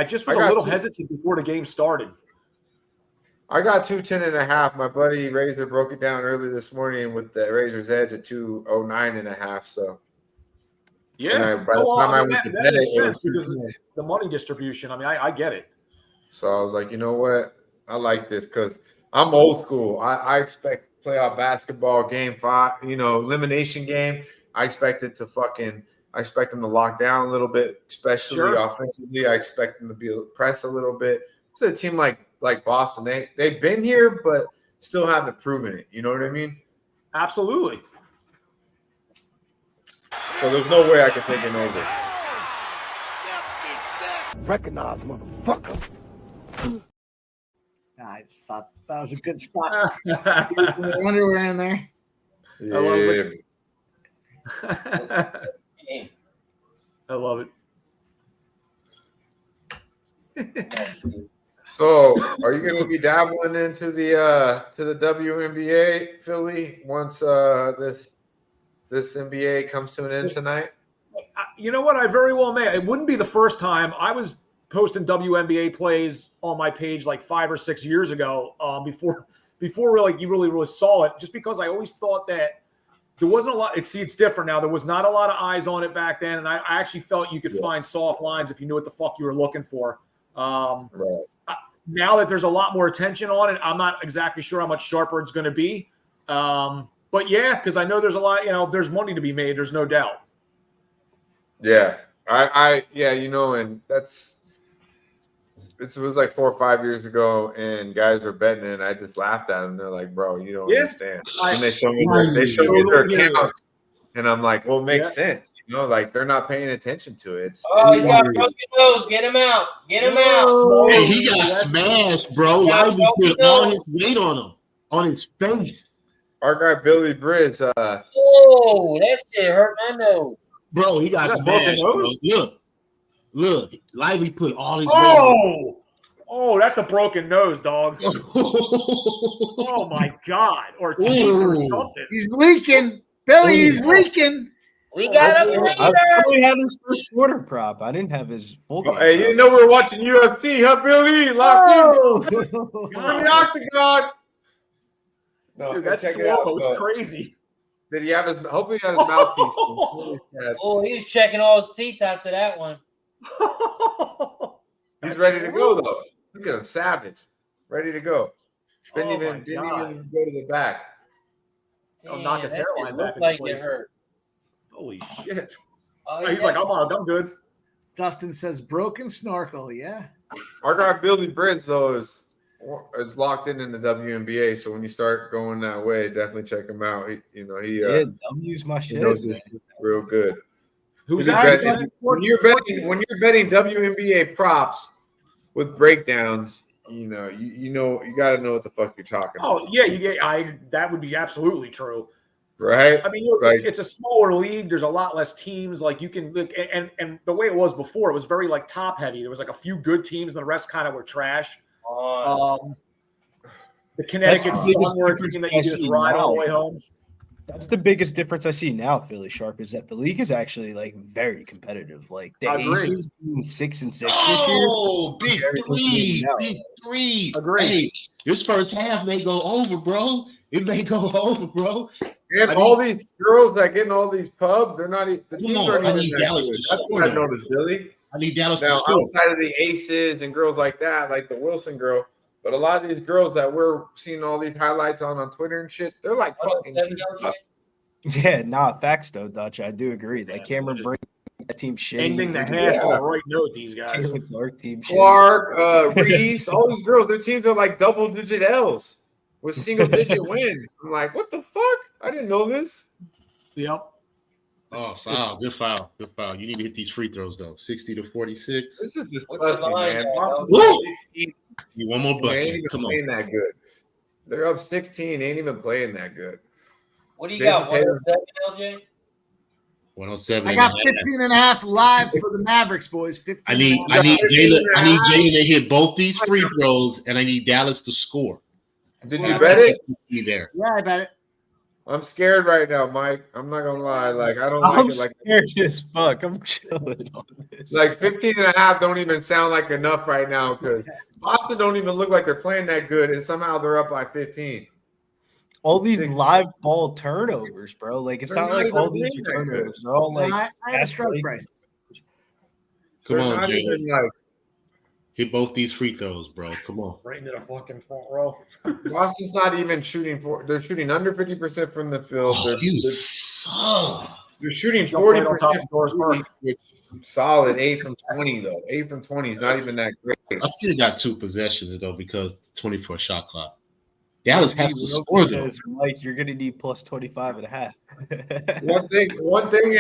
just was a little hesitant before the game started. I got 210.5. My buddy Razor broke it down early this morning with the Razor's Edge at 209.5. So yeah, by the time I went to bed, it was because the money distribution. I mean, I get it. So I was like, you know what? I like this because I'm old school. I expect playoff basketball game 5, elimination game. I expect them to lock down a little bit, especially offensively. I expect them to be press a little bit. It's a team like Boston. They've been here, but still haven't proven it. You know what I mean? Absolutely. So there's no way I can take it over. Recognize, motherfucker. I just thought that was a good spot. The underwear in there. Yeah. I love it. So, are you going to be dabbling into the WNBA, Philly, once this NBA comes to an end tonight? You know what? I very well may. It wouldn't be the first time. I was posting WNBA plays on my page like 5 or 6 years ago, before really you really saw it. Just because I always thought that there wasn't a lot. It's different now. There was not a lot of eyes on it back then, and I actually felt you could find soft lines if you knew what the fuck you were looking for. Right. Now that there's a lot more attention on it, I'm not exactly sure how much sharper it's going to be. But yeah, because I know there's a lot. There's money to be made. There's no doubt. Yeah, and it was like 4 or 5 years ago, and guys were betting it, and I just laughed at them. They're like, "Bro, you don't understand." And they show me their accounts, and I'm like, "Well, it makes sense, like they're not paying attention to it." He's got a broken nose. Get him out. Get him out. Hey, he got smashed, bro. Lively put all his weight on him, on his face. Our guy Billy Briz. Oh, that shit hurt my nose. Bro, he got smashed. Look, Lively put all his weight on. Oh, that's a broken nose, dog. Oh my God, or teeth or something. He's leaking, Billy. He's leaking. We got a I only had his first quarter prop. I didn't have his full game. Hey, you didn't know we were watching UFC, huh, Billy? Locked in. From the octagon. No, dude, that slow was crazy. Did he have his? Hopefully, he had his mouthpiece. Oh, he was checking all his teeth after that one. He's ready to go though. Look at him, savage, ready to go. Didn't even go to the back. Damn, knock his hairline back. Like it hurt. Holy shit! He's like, I'm good. Dustin says broken snorkel. Yeah. Our guy Billy Briz though is locked in the WNBA. So when you start going that way, definitely check him out. W's my shit. He knows this real good. Who's when you're betting WNBA props with breakdowns, you got to know what the fuck you're talking about. Oh yeah, that would be absolutely true. Right. I mean, it's a smaller league. There's a lot less teams. Like you can look, and the way it was before, it was very like top heavy. There was like a few good teams, and the rest kind of were trash. The Connecticut Sun were a team that you just ride all the way home. That's the biggest difference I see now, Philly Sharp, is that the league is actually like very competitive. Like the Aces being 6-6 this year. Oh, big three. Agreed. Hey, this first half may go over, bro. It may go over, bro. And all these girls that get in all these pubs, they're not. The teams aren't even Dallas that good. to That's score. what I noticed, Billy. I need Dallas now to score. outside of the Aces and girls like that, like the Wilson girl. But a lot of these girls that we're seeing all these highlights on Twitter and shit, they're like fucking. Yeah, facts though, Dutch. I do agree. That Cameron Brink, that team shit. Ending the half on the right note, these guys. Clark, Reese, all these girls, their teams are like double-digit L's with single-digit wins. I'm like, what the fuck? I didn't know this. Yep. Oh, foul. Good foul. Good foul. You need to hit these free throws, though. 60-46. This is disgusting, man. You one more bucket. They ain't even playing that good. They're up 16. Ain't even playing that good. What do you got? 107, LJ? 107. I got 15.5 live for the Mavericks, boys. 15. I need Jalen to hit both these free throws, and I need Dallas to score. Did you bet it? There. Yeah, I bet it. I'm scared right now, Mike. I'm not gonna lie. Like I don't I'm like it. Like scared as fuck. I'm chilling on this. Like 15.5 don't even sound like enough right now because Boston don't even look like they're playing that good, and somehow they're up by 15. All these live ball turnovers, bro. Like it's not like all these turnovers. They're all like I have a strike price. Come on, not even like hit both these free throws, bro. Come on. Right into the fucking front row. Boston's not even shooting they're shooting under 50% from the field. They're shooting 40%, which solid 8 from 20 though. 8 from 20 is not even that great. I still got 2 possessions though because 24 shot clock. Dallas has to score though. Like you're gonna need plus 25.5. One thing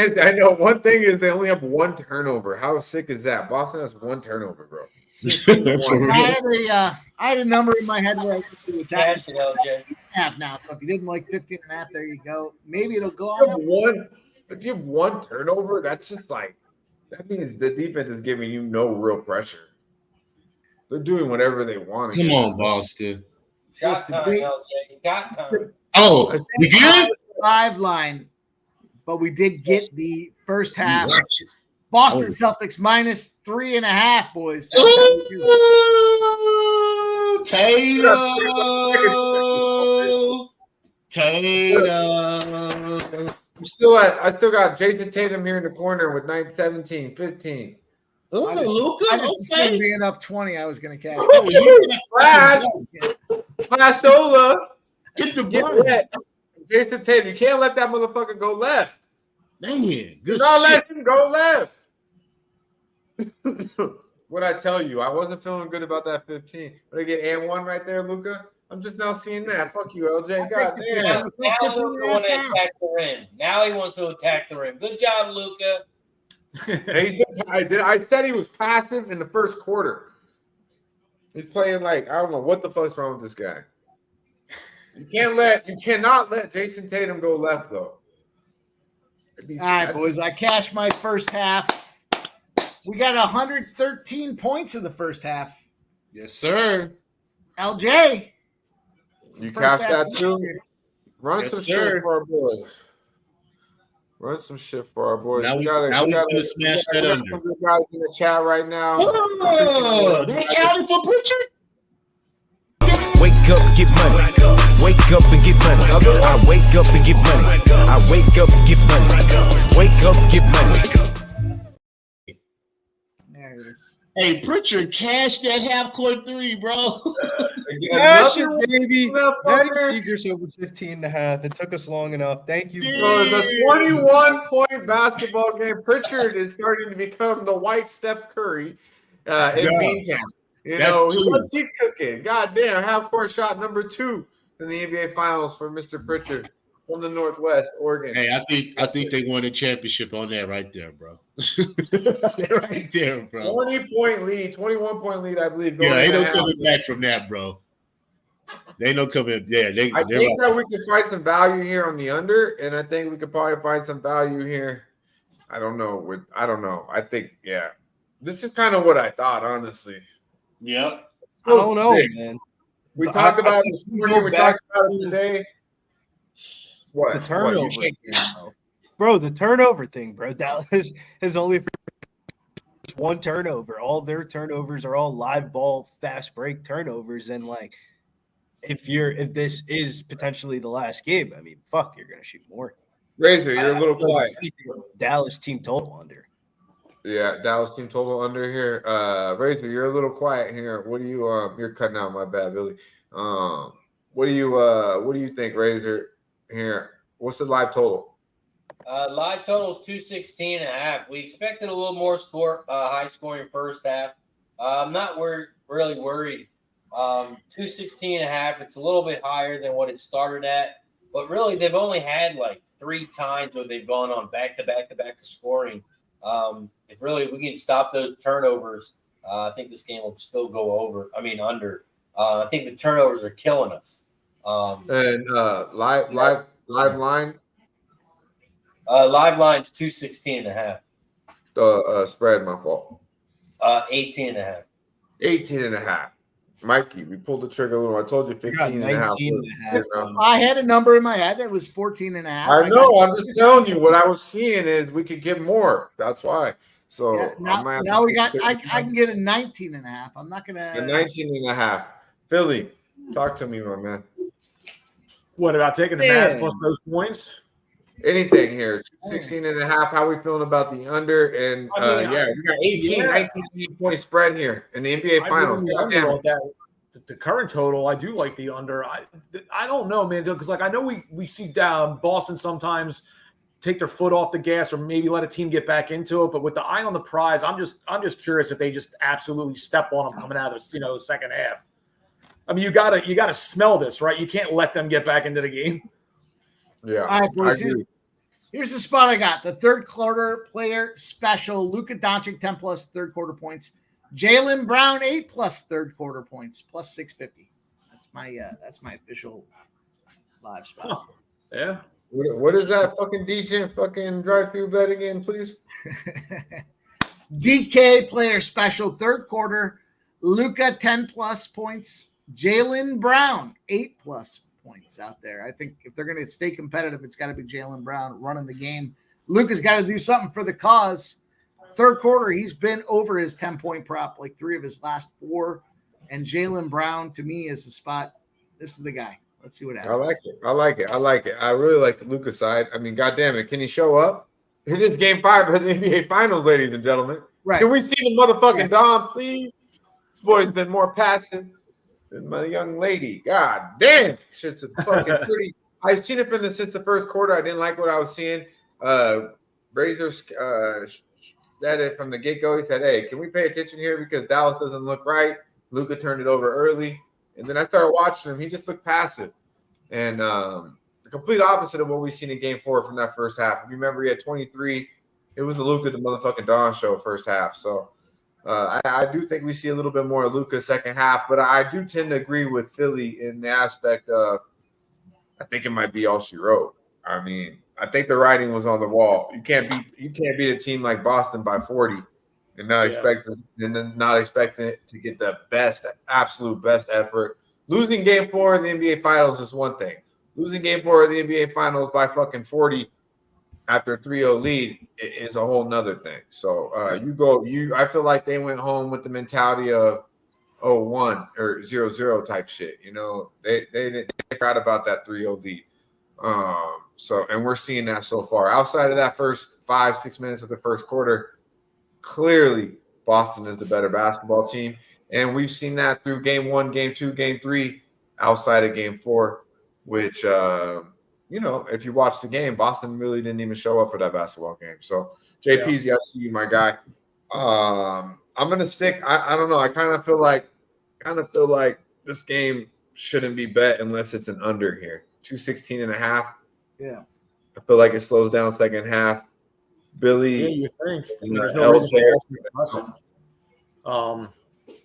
is they only have 1 turnover. How sick is that? Boston has 1 turnover, bro. I had a number in my head where I could do Cash it, LJ. half now. So if you didn't like 15.5, there you go. Maybe it'll go on. If you have 1 turnover, that's just like that means the defense is giving you no real pressure. They're doing whatever they want. Come on, Boston. Shot time, LJ. Shot time. Oh, we good? 5 line, but we did get the first half. Boston Celtics minus 3.5, boys. That's how we do it. Tatum. I still got Jason Tatum here in the corner with 9-17, 15. Oh, Luka. I just assumed being up 20, I was going to cash. Pashola. Get the Get ball. wet. Jason Tatum, you can't let that motherfucker go left. Man, good Don't shit. let him go left. What I tell you, I wasn't feeling good about that 15. But I get and 1 right there, Luka. I'm just now seeing that. Fuck you, LJ. God damn. Now Luka want to attack the rim. Now he wants to attack the rim. Good job, Luka. I said he was passive in the first quarter. He's playing like I don't know what the fuck's wrong with this guy. You cannot let Jason Tatum go left though. All right, boys. I cashed my first half. We got 113 points in the first half. Yes, sir. LJ. You cashed that too? Run Yes, some sir. shit for our boys. Run some shit for our boys. Now we we gotta smash that got under. some good guys in the chat right now. Oh, they counted for Pritchard? Wake up, get money. Wake up and get money. I wake up and get money. I wake up and get money. Wake up, get money. There it is. Hey, Pritchard cashed that half-court 3, bro. Cash it, baby. Matty Seegers over 15.5. It took us long enough. Thank you. So the 21-point basketball game. Pritchard is starting to become the white Steph Curry in Beantown. Let's keep cooking. God damn, half-court shot number 2 in the NBA Finals for Mr. Pritchard from the Northwest, Oregon. Hey, I think they won a championship on that right there, bro. Right there, bro. 20-point lead, 21-point lead, I believe. Yeah, ain't no coming back from that, bro. They ain't no coming. Yeah, I think that we can find some value here on the under, and I think we could probably find some value here. I don't know. I think, yeah. This is kind of what I thought, honestly. Yep. I don't know, man. We talked about it this morning. We talked about it today. What? The turnover thing, bro. The turnover thing, bro. Dallas has only one turnover. All their turnovers are all live ball, fast break turnovers. And like, if this is potentially the last game, I mean, fuck, you're gonna shoot more. Razor, you're a little quiet. Dallas team total under. Yeah, Dallas team total under here. Razor, you're a little quiet here. What do you you're cutting out, my bad, Billy. What do you think, Razor? Here, what's the live total? Live total is 216.5. We expected a little more high scoring first half. I'm not really worried. 216.5. It's a little bit higher than what it started at, but really they've only had like 3 times where they've gone on back to scoring. If really we can stop those turnovers, I think this game will still go under. I think the turnovers are killing us. And live line. Live line's 216.5. Spread, my fault. 18.5. 18.5. Mikey, we pulled the trigger a little. I told you 15.5. I had a number in my head. It was 14.5. I know. I'm just telling you what I was seeing is we could get more. That's why. So yeah, now we got. I can get a 19.5. I'm not gonna. A 19.5. Philly, talk to me, my man. What about taking the Mavs plus those points? Anything here. 16.5. How are we feeling about the under? And we got 19 point spread here in the NBA Finals. The current total, I do like the under. I don't know, man, because like I know we see Boston sometimes take their foot off the gas or maybe let a team get back into it, but with the eye on the prize, I'm just curious if they just absolutely step on them coming out of the second half. I mean, you gotta smell this, right? You can't let them get back into the game. Yeah. All right, boys. Here's the spot I got. The third quarter player special. Luka Doncic 10 plus third quarter points. Jaylen Brown 8 plus third quarter points plus 650. That's my official live spot. Huh. Yeah. What is that fucking DJ fucking drive-through bet again, please? DK player special third quarter. Luka 10+ points. Jaylen Brown 8+ points out there. I think if they're going to stay competitive, it's got to be Jaylen Brown running the game. Luka's got to do something for the cause. Third quarter, he's been over his 10-point prop like 3 of his last 4. And Jaylen Brown, to me, is the spot. This is the guy. Let's see what happens. I like it. I really like the Luka side. I mean, goddamn it. Can he show up? It is game 5 of the NBA Finals, ladies and gentlemen. Right. Can we see the motherfucking Dom, please? This boy's been more passive than my young lady. God damn. Shit's a fucking pretty. I've seen it since the first quarter. I didn't like what I was seeing. Razor said it from the get-go. He said, hey, can we pay attention here because Dallas doesn't look right? Luka turned it over early. And then I started watching him. He just looked passive. And the complete opposite of what we've seen in game 4 from that first half. If you remember, he had 23. It was the Luka the motherfucking Dawn show first half. So I do think we see a little bit more of Luka second half. But I do tend to agree with Philly in the aspect of I think it might be all she wrote. I mean, I think the writing was on the wall. You can't beat a team like Boston by 40 and not expecting it to get the absolute best effort. Losing game 4 of the NBA Finals is one thing. Losing game 4 of the NBA Finals by fucking 40 after a 3-0 lead is a whole nother thing. So I feel like they went home with the mentality of 0-1 or 0-0 type shit. You know, they forgot about that 3-0 lead. And we're seeing that so far. Outside of that first 5-6 minutes of the first quarter, clearly Boston is the better basketball team. And we've seen that through game 1, game 2, game 3, outside of game 4, which, if you watch the game, Boston really didn't even show up for that basketball game. So, JP's, I see you, my guy. I'm going to stick. I don't know. I kind of feel like this game shouldn't be bet unless it's an under here. 216.5. Yeah. I feel like it slows down second half. Billy. Yeah, you think. There's no reason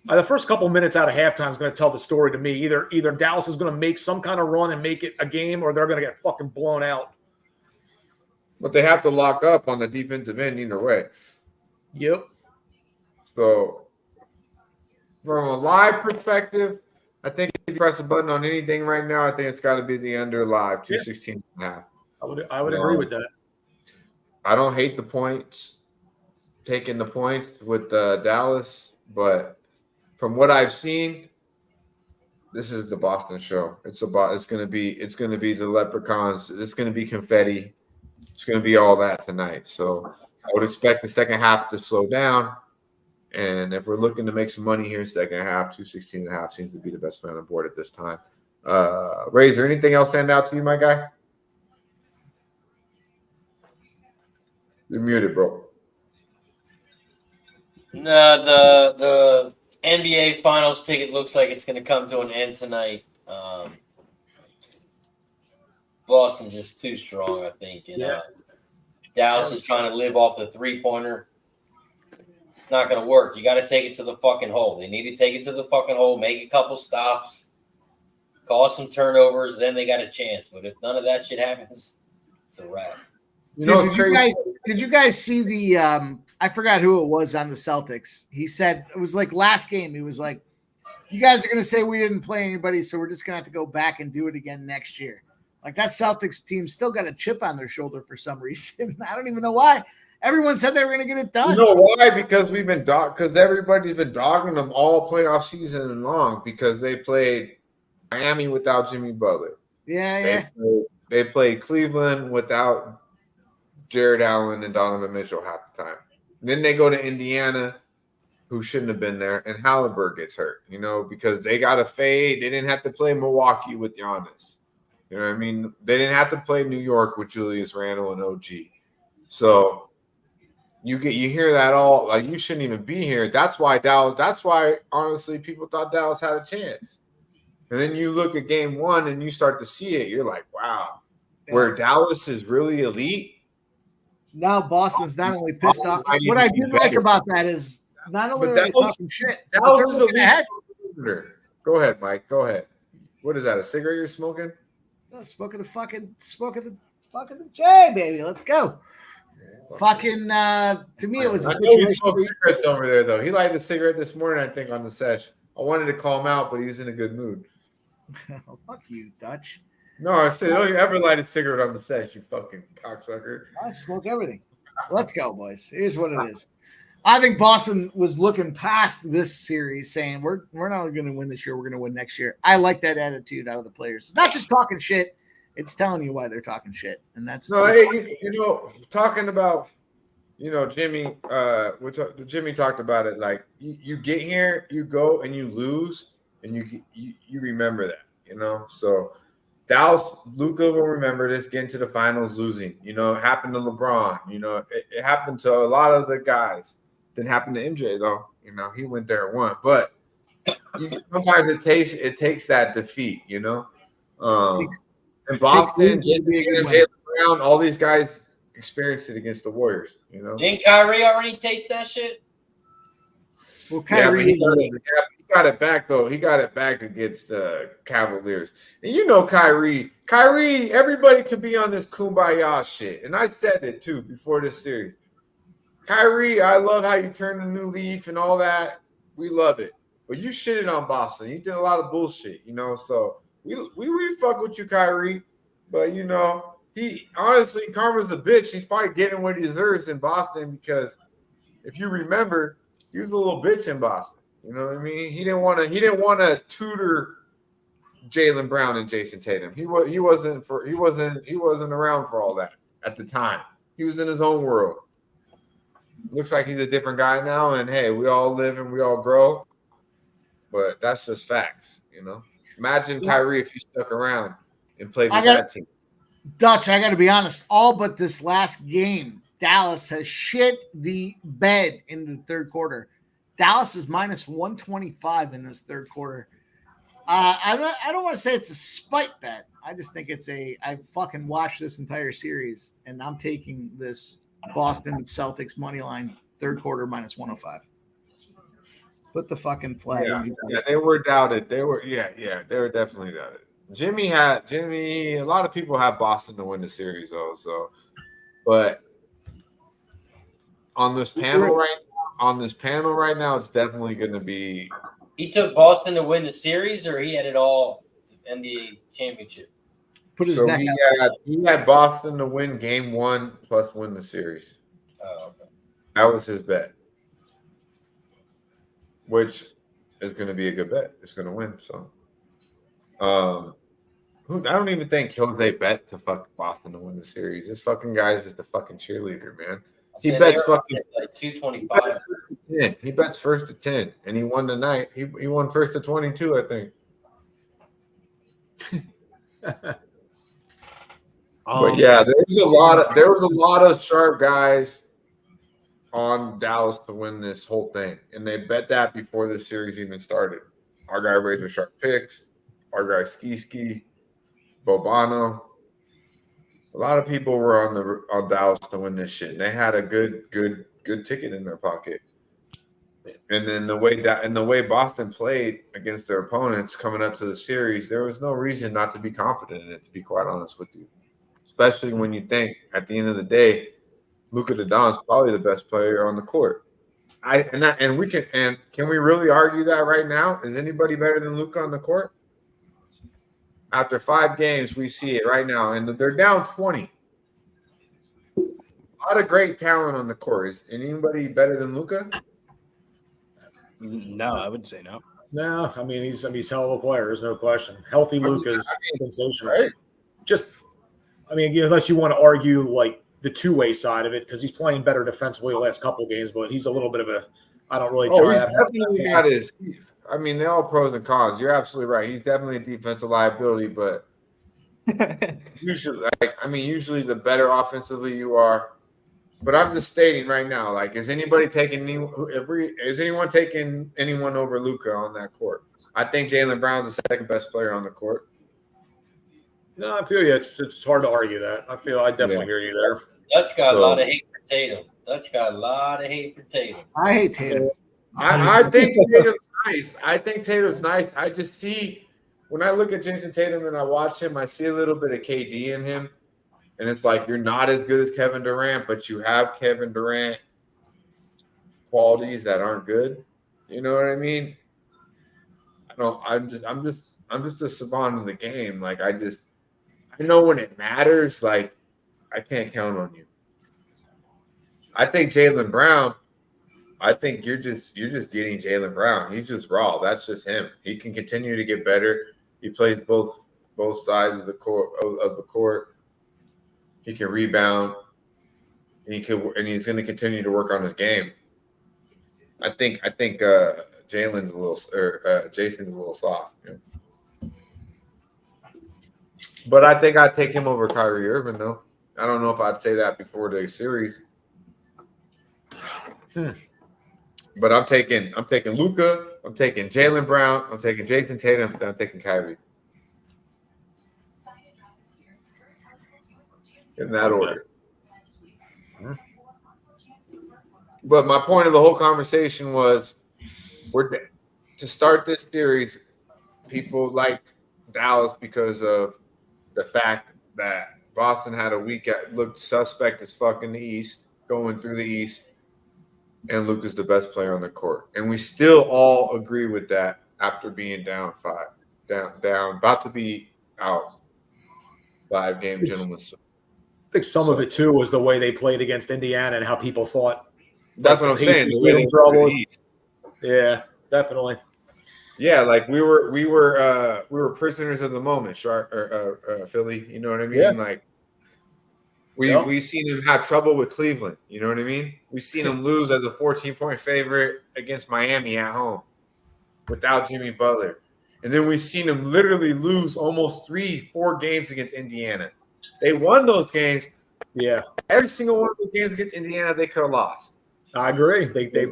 for the first couple minutes out of halftime is going to tell the story to me. Either Dallas is going to make some kind of run and make it a game, or they're going to get fucking blown out. But they have to lock up on the defensive end either way. Yep. So, from a live perspective, I think if you press a button on anything right now, I think it's got to be the under live, 216.5. I would agree with that. I don't hate the points, taking the points with Dallas, but from what I've seen, this is the Boston show. It's going to be the Leprechauns. It's going to be confetti. It's going to be all that tonight. So I would expect the second half to slow down. And if we're looking to make some money here, second half, 216.5 seems to be the best play on the board at this time. Razor, anything else stand out to you, my guy? You're muted, bro. No, the NBA Finals ticket looks like it's going to come to an end tonight. Boston's just too strong, I think. And Dallas is trying to live off the three-pointer. It's not going to work. You got to take it to the fucking hole. They need to take it to the fucking hole, make a couple stops, cause some turnovers, then they got a chance. But if none of that shit happens, it's a wrap. Did you guys see the I forgot who it was on the Celtics. He said it was like last game. He was like, you guys are going to say we didn't play anybody, so we're just going to have to go back and do it again next year. Like that Celtics team still got a chip on their shoulder for some reason. I don't even know why. Everyone said they were going to get it done. You know why? Because because everybody's been dogging them all playoff season long because they played Miami without Jimmy Butler. They played Cleveland without Jared Allen and Donovan Mitchell half the time. Then they go to Indiana, who shouldn't have been there, and Halliburton gets hurt, because they got to fade. They didn't have to play Milwaukee with Giannis. You know what I mean? They didn't have to play New York with Julius Randle and OG. So you hear that all, like you shouldn't even be here. That's why honestly people thought Dallas had a chance. And then you look at game 1 and you start to see it. You're like, wow, where Dallas is really elite. Now Boston's not only pissed off. What I do like about that is not only are they talking shit, Dallas is elite. Go ahead, Mike. Go ahead. What is that? A cigarette you're smoking? No, smoking the J, baby. Let's go. Fucking to me, it was. I know he smoked cigarettes over there though. He lighted a cigarette this morning, I think, on the sesh. I wanted to call him out, but he's in a good mood. Oh, fuck you, Dutch. No, I said, don't you ever light a cigarette on the sesh, you fucking cocksucker. I smoke everything. Let's go, boys. Here's what it is. I think Boston was looking past this series, saying we're not going to win this year. We're going to win next year. I like that attitude out of the players. It's not just talking shit. It's telling you why they're talking shit, and that's no. Hey, talking about, Jimmy. Jimmy talked about it. Like you get here, you go and you lose, and you remember that. So Dallas, Luka will remember this. Getting to the finals, losing. It happened to LeBron. It happened to a lot of the guys. Didn't happen to MJ though. He went there and won. But sometimes it takes that defeat. And Boston, Jaylen Brown, all these guys experienced it against the Warriors. Didn't Kyrie already taste that shit? Well, Kyrie, he got it back though. He got it back against the Cavaliers. And Kyrie, everybody could be on this kumbaya shit. And I said it too before this series. Kyrie, I love how you turned a new leaf and all that. We love it. But you shitted on Boston. You did a lot of bullshit, so we really fuck with you, Kyrie. But he honestly, karma's a bitch. He's probably getting what he deserves in Boston because if you remember, he was a little bitch in Boston. You know what I mean? He didn't want to tutor Jaylen Brown and Jason Tatum. He wasn't around for all that at the time. He was in his own world. Looks like he's a different guy now, and hey, we all live and we all grow. But that's just facts, Imagine Kyrie if you stuck around and played with that team. Dutch, I got to be honest. All but this last game, Dallas has shit the bed in the third quarter. Dallas is minus 125 in this third quarter. I don't want to say it's a spite bet. I just think I fucking watched this entire series, and I'm taking this Boston Celtics money line third quarter minus 105. Put the fucking flag. Yeah, they were doubted. They were definitely doubted. Jimmy. A lot of people have Boston to win the series though. So, but on this panel right now, it's definitely going to be. He took Boston to win the series, or he had it all in the championship. He had Boston to win game 1 plus win the series. Oh, okay. That was his bet. Which is going to be a good bet. It's going to win. So, I don't even think Jose bet to fuck Boston to win the series. This fucking guy is just a fucking cheerleader, man. He bets fucking like 225. He bets first to 10, and he won tonight. He won first to 22, I think. But yeah, there was a lot of sharp guys on Dallas to win this whole thing, and they bet that before the series even started. Our guy Razor Sharp picks, our guy Ski, Bobano. A lot of people were on Dallas to win this shit, and they had a good ticket in their pocket. And then the way Boston played against their opponents coming up to the series, there was no reason not to be confident in it. To be quite honest with you, especially when you think at the end of the day, Luka is probably the best player on the court. Can we really argue that right now? Is anybody better than Luka on the court? After 5 games, we see it right now, and they're down 20. A lot of great talent on the court. Is anybody better than Luka? No, I would say no. No, I mean he's a hell of a player. There's no question. Healthy Luka's sensational. Right? Unless you want to argue like the two-way side of it, because he's playing better defensively the last couple of games, but he's a little bit of a. I don't really try that. Definitely got his. They're all pros and cons. You're absolutely right. He's definitely a defensive liability, but usually the better offensively you are. But I'm just stating right now, like, is anyone taking anyone over Luka on that court? I think Jaylen Brown's the second best player on the court. No, I feel you. It's hard to argue that. I definitely hear you there. That's got a lot of hate for Tatum. I hate Tatum. I think Tatum's nice. I just see when I look at Jason Tatum and I watch him, I see a little bit of KD in him. And it's like you're not as good as Kevin Durant, but you have Kevin Durant qualities that aren't good. You know what I mean? I'm just a savant in the game. Like I know when it matters, like I can't count on you. I think Jaylen Brown, I think you're just getting Jaylen Brown. He's just raw. That's just him. He can continue to get better. He plays both sides of the court. He can rebound. And he's going to continue to work on his game. I think Jason's a little soft. You know? But I think I'd take him over Kyrie Irving, though. I don't know if I'd say that before the series. But I'm taking Luka, I'm taking Jaylen Brown, I'm taking Jason Tatum, and I'm taking Kyrie. In that order. But my point of the whole conversation was to start this series, people liked Dallas because of the fact that Boston had a week looked suspect as fuck in the East, going through the East, and Luka's the best player on the court. And we still all agree with that after being down, about to be out 5-game gentlemen. I think some of it too was the way they played against Indiana and how people thought. That's what I'm saying. Yeah, definitely. Yeah, like we were prisoners of the moment, Philly. You know what I mean? Yeah. Like we seen him have trouble with Cleveland. You know what I mean? We seen him lose as a 14-point favorite against Miami at home without Jimmy Butler, and then we seen him literally lose almost 3-4 games against Indiana. They won those games. Yeah, every single one of those games against Indiana, they could have lost. I agree. They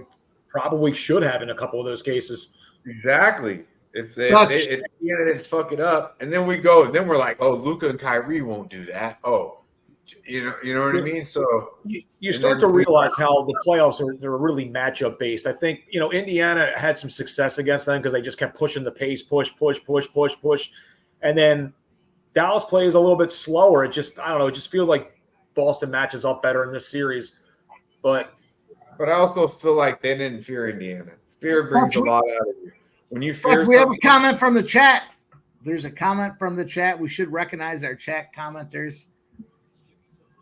probably should have in a couple of those cases. Exactly. If Indiana didn't fuck it up, and then we're like, oh, Luka and Kyrie won't do that. Oh, you know what I mean? So you start to realize how the playoffs they're really matchup based. I think Indiana had some success against them because they just kept pushing the pace, push, and then Dallas plays a little bit slower. It just feels like Boston matches up better in this series. But I also feel like they didn't fear Indiana. Fear brings a lot out of you. When you fear, we have a comment from the chat. There's a comment from the chat. We should recognize our chat commenters.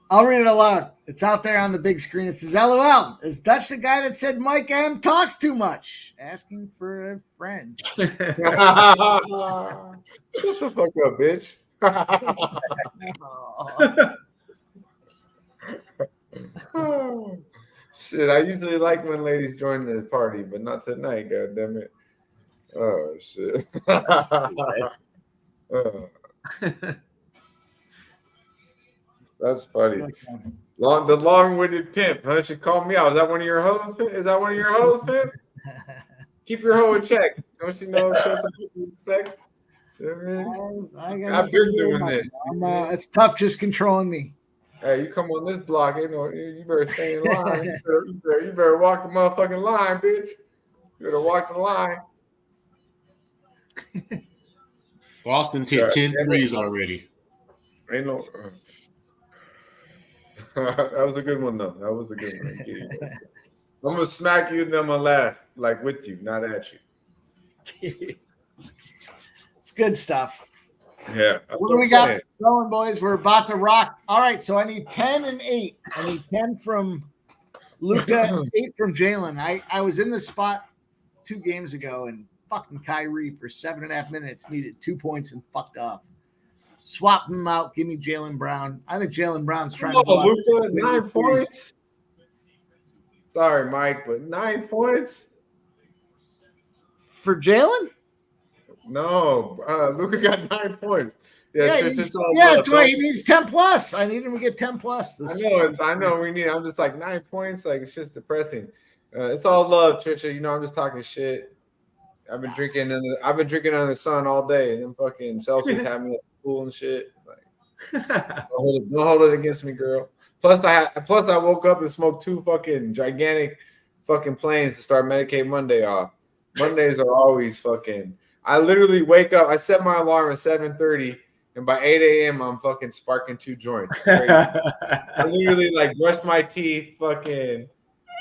I'll read it aloud. It's out there on the big screen. It says, LOL, is Dutch the guy that said Mike M talks too much? Asking for a friend. Shut the fuck up, bitch. Oh, shit, I usually like when ladies join the party, but not tonight, god damn it. Oh shit. That's funny. The long-winded pimp, huh? She called me out. Is that one of your hoes? Pimp? Keep your hoe in check. Don't you know? Show some respect. I've been doing this. It's tough just controlling me. Hey, you come on this block, you better stay in line. You better walk the motherfucking line, bitch. You better walk the line. Boston's hit 10 threes already. Ain't no. That was a good one, though. That was a good one. I'm gonna smack you and then I'm gonna laugh, like with you, not at you. It's good stuff. Yeah. What do we got going, boys? We're about to rock. All right, so I need 10 and 8. I need 10 from Luka, 8 from Jaylen. I was in this spot 2 games ago, and fucking Kyrie for 7.5 minutes needed 2 points and fucked off. Swap him out. Give me Jaylen Brown. I think Jaylen Brown's trying to go Luka, 9 points. Sorry, Mike, but 9 points for Jaylen. No, Luka got 9 points. That's why he needs 10 plus. I need him to get 10 plus. I know. I'm just like 9 points. Like it's just depressing. It's all love, Trisha. I'm just talking shit. I've been drinking under the sun all day, and then fucking Celsius had me at the pool and shit. Like, don't hold it against me, girl. Plus, I woke up and smoked 2 fucking gigantic fucking planes to start Medicaid Monday off. Mondays are always fucking. I literally wake up. I set my alarm at 7:30, and by 8 a.m. I'm fucking sparking 2 joints. It's crazy. I literally like brush my teeth, fucking,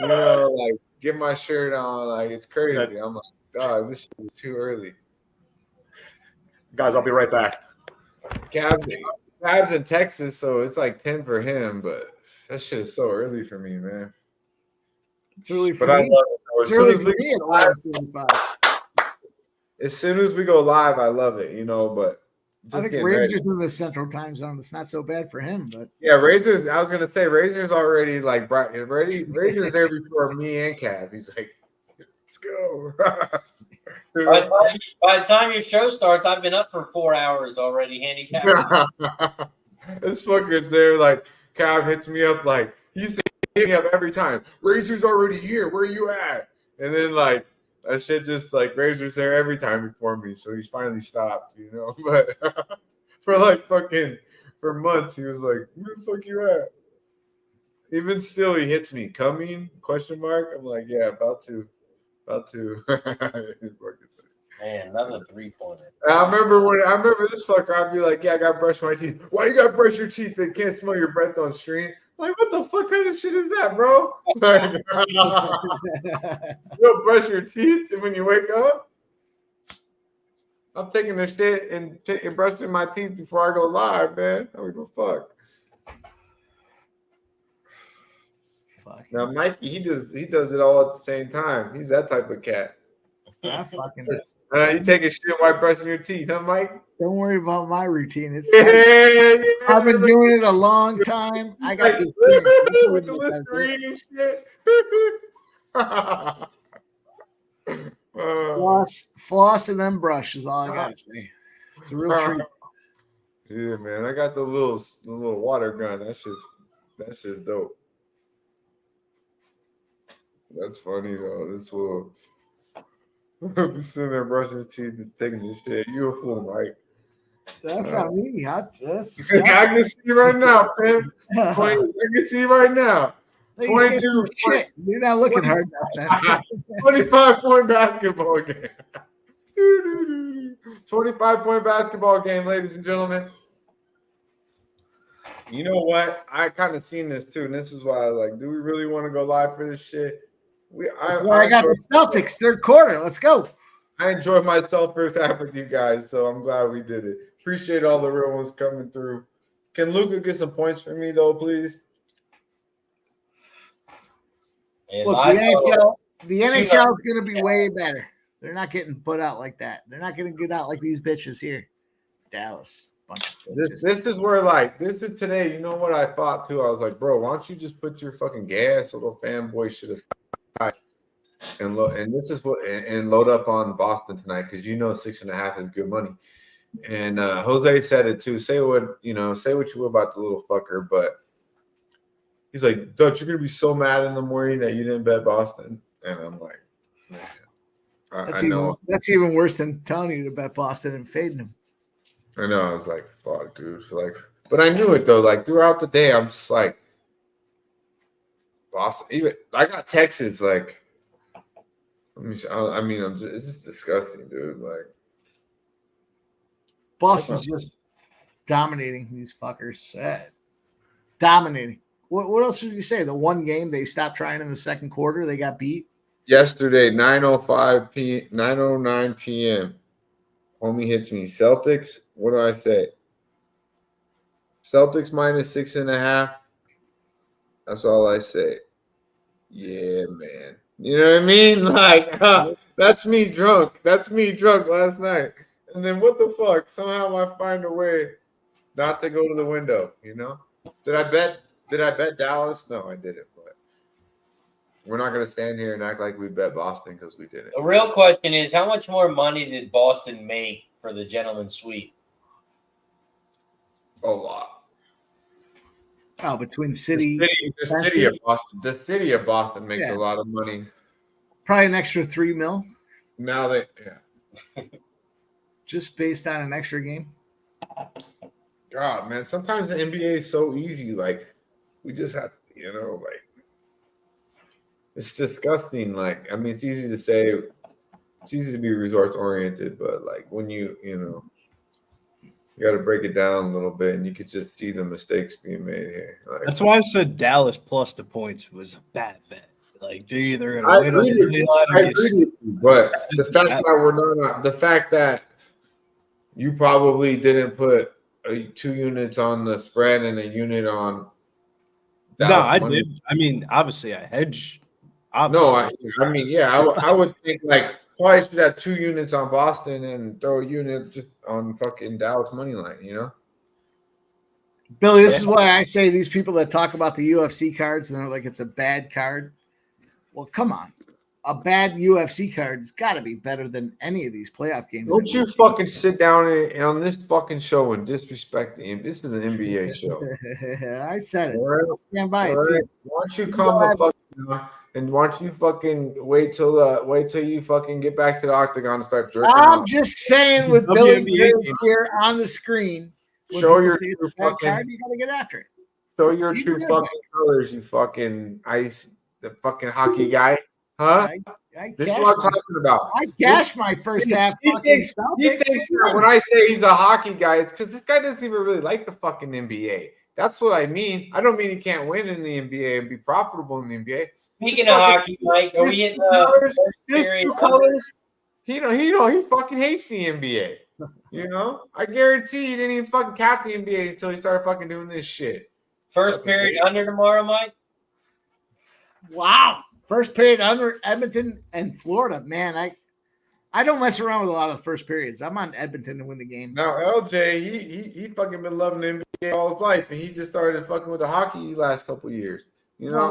like get my shirt on. Like it's crazy. I'm like, dog, this shit is too early. Guys, I'll be right back. Cavs in Texas, so it's like 10 for him, but that shit is so early for me, man. It's early for but me. I love it. It's early for me at 11:45. As soon as we go live, I love it, but I think Razor's in the Central Time Zone. It's not so bad for him, but yeah, Razor's. I was gonna say Razor's already like bright. Razor's there before me and Cav. He's like, let's go. By the time your show starts, I've been up for 4 hours already, handicapped. This fucker's there. Like Cav hits me up like he's hitting me up every time. Razor's already here. Where you at? And then like that shit just like Razor's there every time before me. So he's finally stopped, But for months he was like, "Where the fuck you at?" Even still, he hits me. Coming? ? I'm like, yeah, about to. Man, another 3-pointer. I remember this fucker. I'd be like, yeah, I gotta brush my teeth. Why you gotta brush your teeth? They can't smell your breath on stream. Like, what the fuck kind of shit is that, bro? Like, you don't brush your teeth when you wake up? I'm taking this shit and brushing my teeth before I go live, man. I don't give a fuck. Now, Mikey, he does it all at the same time. He's that type of cat. I fucking. You take a shit while brushing your teeth, huh, Mike? Don't worry about my routine. It's yeah, I've been doing it a long time. I got this with the Listerine and shit. Floss and then brush is all I gotta say. It's a real treat. Yeah, man. I got the little water gun. That's just dope. That's funny though. This little sitting there brushing his teeth and taking this shit. You a fool, Mike. That's not me. I can see you right now, man. I can see you right now. 22. Shit. You're not looking hard enough. 25-point basketball game. 25-point basketball game, ladies and gentlemen. You know what? I kind of seen this too, and this is why I was like, do we really want to go live for this shit? I got the Celtics third quarter. Let's go. I enjoyed myself first half with you guys, so I'm glad we did it. Appreciate all the real ones coming through. Can Luka get some points for me though, please? Look, the NHL is going to be way better. They're not getting put out like that. They're not going to get out like these bitches here. Dallas. This is where this is today. You know what I thought too? I was like, bro, why don't you just put your fucking gas little fanboy shit aside and load up on Boston tonight because 6.5 is good money. And Jose said it too. Say what you will about the little fucker, but he's like, Dutch, you're gonna be so mad in the morning that you didn't bet Boston. And I'm like, man, I know that's even worse than telling you to bet Boston and fading him. I know. I was like, fuck, dude. But I knew it though. Like throughout the day, I'm just like, Boston. Even I got Texas. Like, it's just disgusting, dude. Like, Boston's just dominating these fuckers. Dominating. What else would you say? The one game they stopped trying in the second quarter, they got beat. Yesterday, 9:09 p.m. Homie hits me. Celtics. What do I say? Celtics minus 6.5. That's all I say. Yeah, man. You know what I mean? Like, that's me drunk. That's me drunk last night. And then what the fuck? Somehow I find a way not to go to the window. Did I bet Dallas? No, I didn't. But we're not gonna stand here and act like we bet Boston because we didn't. The real question is, how much more money did Boston make for the gentleman's sweep? A lot. Oh, between city, the city of Boston. The city of Boston makes a lot of money. Probably an extra $3 million. Now just based on an extra game. God, man, sometimes the NBA is so easy. Like, we just have, it's disgusting. Like, I mean, it's easy to say, it's easy to be results oriented, but like when You got to break it down a little bit, and you could just see the mistakes being made here. Like, That's why I said Dallas plus the points was a bad bet. Like they're either I going to win agree or with you. they're I agree with you, but the fact that we're not, the fact that you probably didn't put 2 units on the spread and a unit on. No, I did. I mean, obviously, I hedged. No, I mean, yeah, I would think like probably should have 2 units on Boston and throw a unit just on fucking Dallas money line, you know? Billy, this is why I say these people that talk about the UFC cards and they're like it's a bad card. Well, come on. A bad UFC card's got to be better than any of these playoff games. Don't you fucking sit down and on this fucking show and disrespect the NBA. This is an NBA show. I said it. All right. Stand by it. Right. Why don't you calm the fuck down and why don't you fucking wait till you fucking get back to the octagon and start jerking I'm off. just saying with Billy here on the screen. Show your true fucking card, you gotta get after it. Show your true fucking colors, you fucking the fucking hockey guy. Huh? This is what I'm talking about. I gashed my first half. He thinks that when I say he's a hockey guy, it's because this guy doesn't even really like the fucking NBA. That's what I mean. I don't mean he can't win in the NBA and be profitable in the NBA. Speaking of hockey, Mike, are we in true colors? He fucking hates the NBA. You know, I guarantee he didn't even fucking cap the NBA until he started fucking doing this shit. First period under tomorrow, Mike. Wow. First period under Edmonton and Florida. Man, I don't mess around with a lot of the first periods. I'm on Edmonton to win the game. Now, LJ, he fucking been loving the NBA all his life, and he just started fucking with the hockey last couple of years. You know,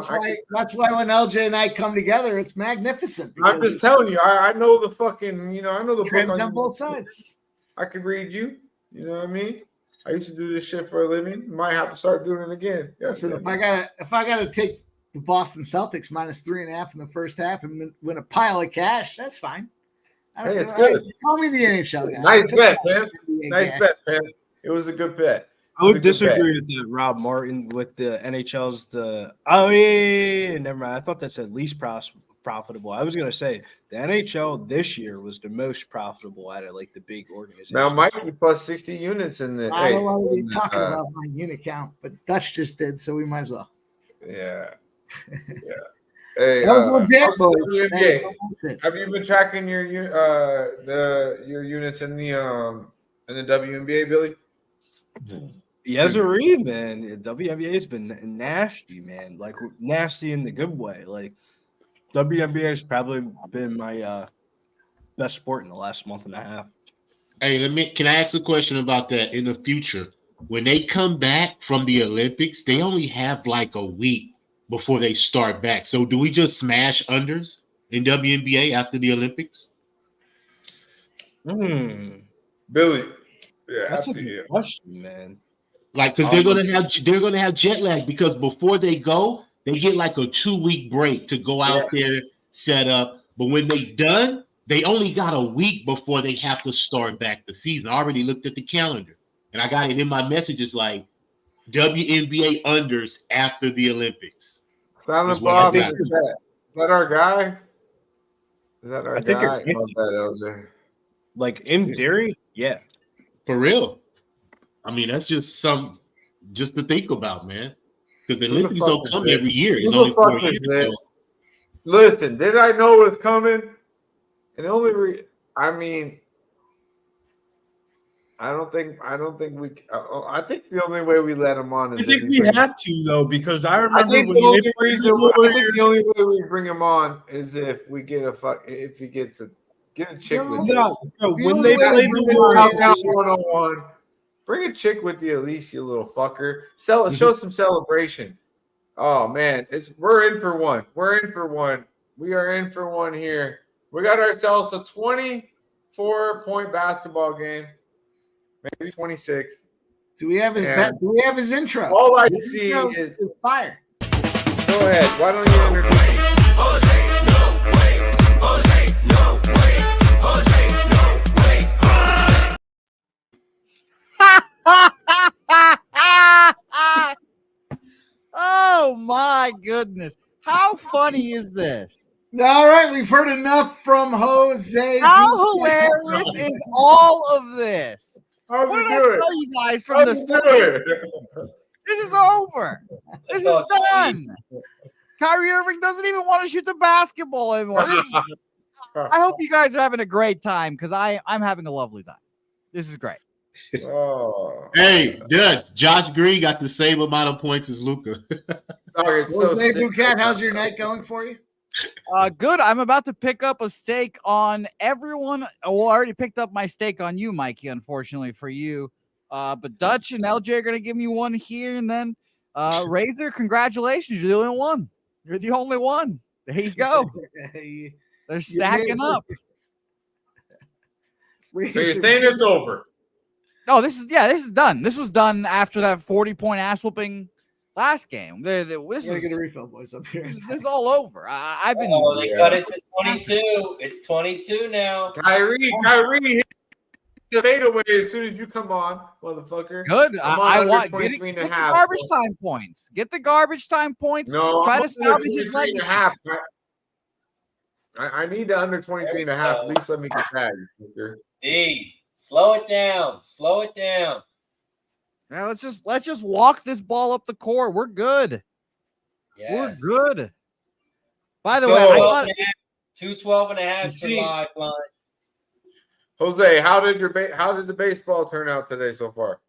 that's why when LJ and I come together, it's magnificent. I'm just telling you, I know the fucking, I know the trends on both sides. I could read you. You know what I mean? I used to do this shit for a living. Might have to start doing it again. Listen, if I gotta take the Boston Celtics minus 3.5 in the first half and win a pile of cash, that's fine. Hey, it's good. Call me the NHL guy. Nice bet, man. Nice bet, man. It was a good bet. I would disagree with that, Rob Martin, with the NHL's never mind. I thought that said least profitable. I was gonna say the NHL this year was the most profitable out of like the big organizations. Now, Mikey plus 60 units in the. I don't want to be talking about my unit count, but Dutch just did, so we might as well. Yeah. Yeah. Hey, have you been tracking your units in the WNBA, Billy? Yes, man. WNBA's been nasty, man. Like nasty in the good way. Like WNBA has probably been my best sport in the last month and a half. Hey, can I ask a question about that? In the future, when they come back from the Olympics, they only have like a week before they start back. So do we just smash unders in WNBA after the Olympics? Billy, yeah, that's a good question, man. Like, because they're gonna have jet lag, because before they go, they get like a 2-week break to go out there, set up. But when they done, they only got a week before they have to start back the season. I already looked at the calendar, and I got it in my messages like WNBA unders after the Olympics. Silent Bob, is that our guy? Is that our I think guy? Love that, LJ. Like in theory, yeah. For real. I mean, that's just to think about, man. Because the Olympics don't come every year. It's only 4 years. So. Listen, did I know it was coming? And the only I think the only way we let him on is I think we have to, though, because I remember I think the only way we bring him on is if we get if he gets a chick with no, when they play the Countdown 101, bring a chick with you at least, you little fucker. Show some celebration. Oh man, we're in for one. We are in for one here. We got ourselves a 24-point basketball game. Maybe 26. Do we have his bet? Do we have his intro? All I see is fire. Go ahead. Why don't you introduce me? Jose, no way. Jose, no way. Jose, no way. Oh my goodness. How funny is this? All right, we've heard enough from Jose. How hilarious is all of this? How'd What you did I do it? tell you guys from How'd the you start? do it? This is over. This is done. Kyrie Irving doesn't even want to shoot the basketball anymore. I hope you guys are having a great time because I'm having a lovely time. This is great. Oh. Hey, Dutch, Josh Green got the same amount of points as Luka. Jose Bouquet, how's your night going for you? Good. I'm about to pick up a steak on everyone. Well, I already picked up my steak on you, Mikey, unfortunately for you. But Dutch and LJ are going to give me one here. And then Razor, congratulations. You're the only one. You're the only one. There you go. They're stacking up. So you're saying it's over? Oh, this is done. This was done after that 40-point ass whooping last game. This is get a refill, boys, up here. This is all over. I've been. Oh, they cut it to 22. It's 22 now. Kyrie hit the fadeaway as soon as you come on, motherfucker. Good. I want get the garbage time points. Get the garbage time points. No, try to salvage his legacy. I need the under 23 and a half. At least let me get that. D, slow it down. Slow it down. Now let's just walk this ball up the court. We're good. Yes. We're good. By the way, I thought 212 and a half for live line. Jose, how did the baseball turn out today so far?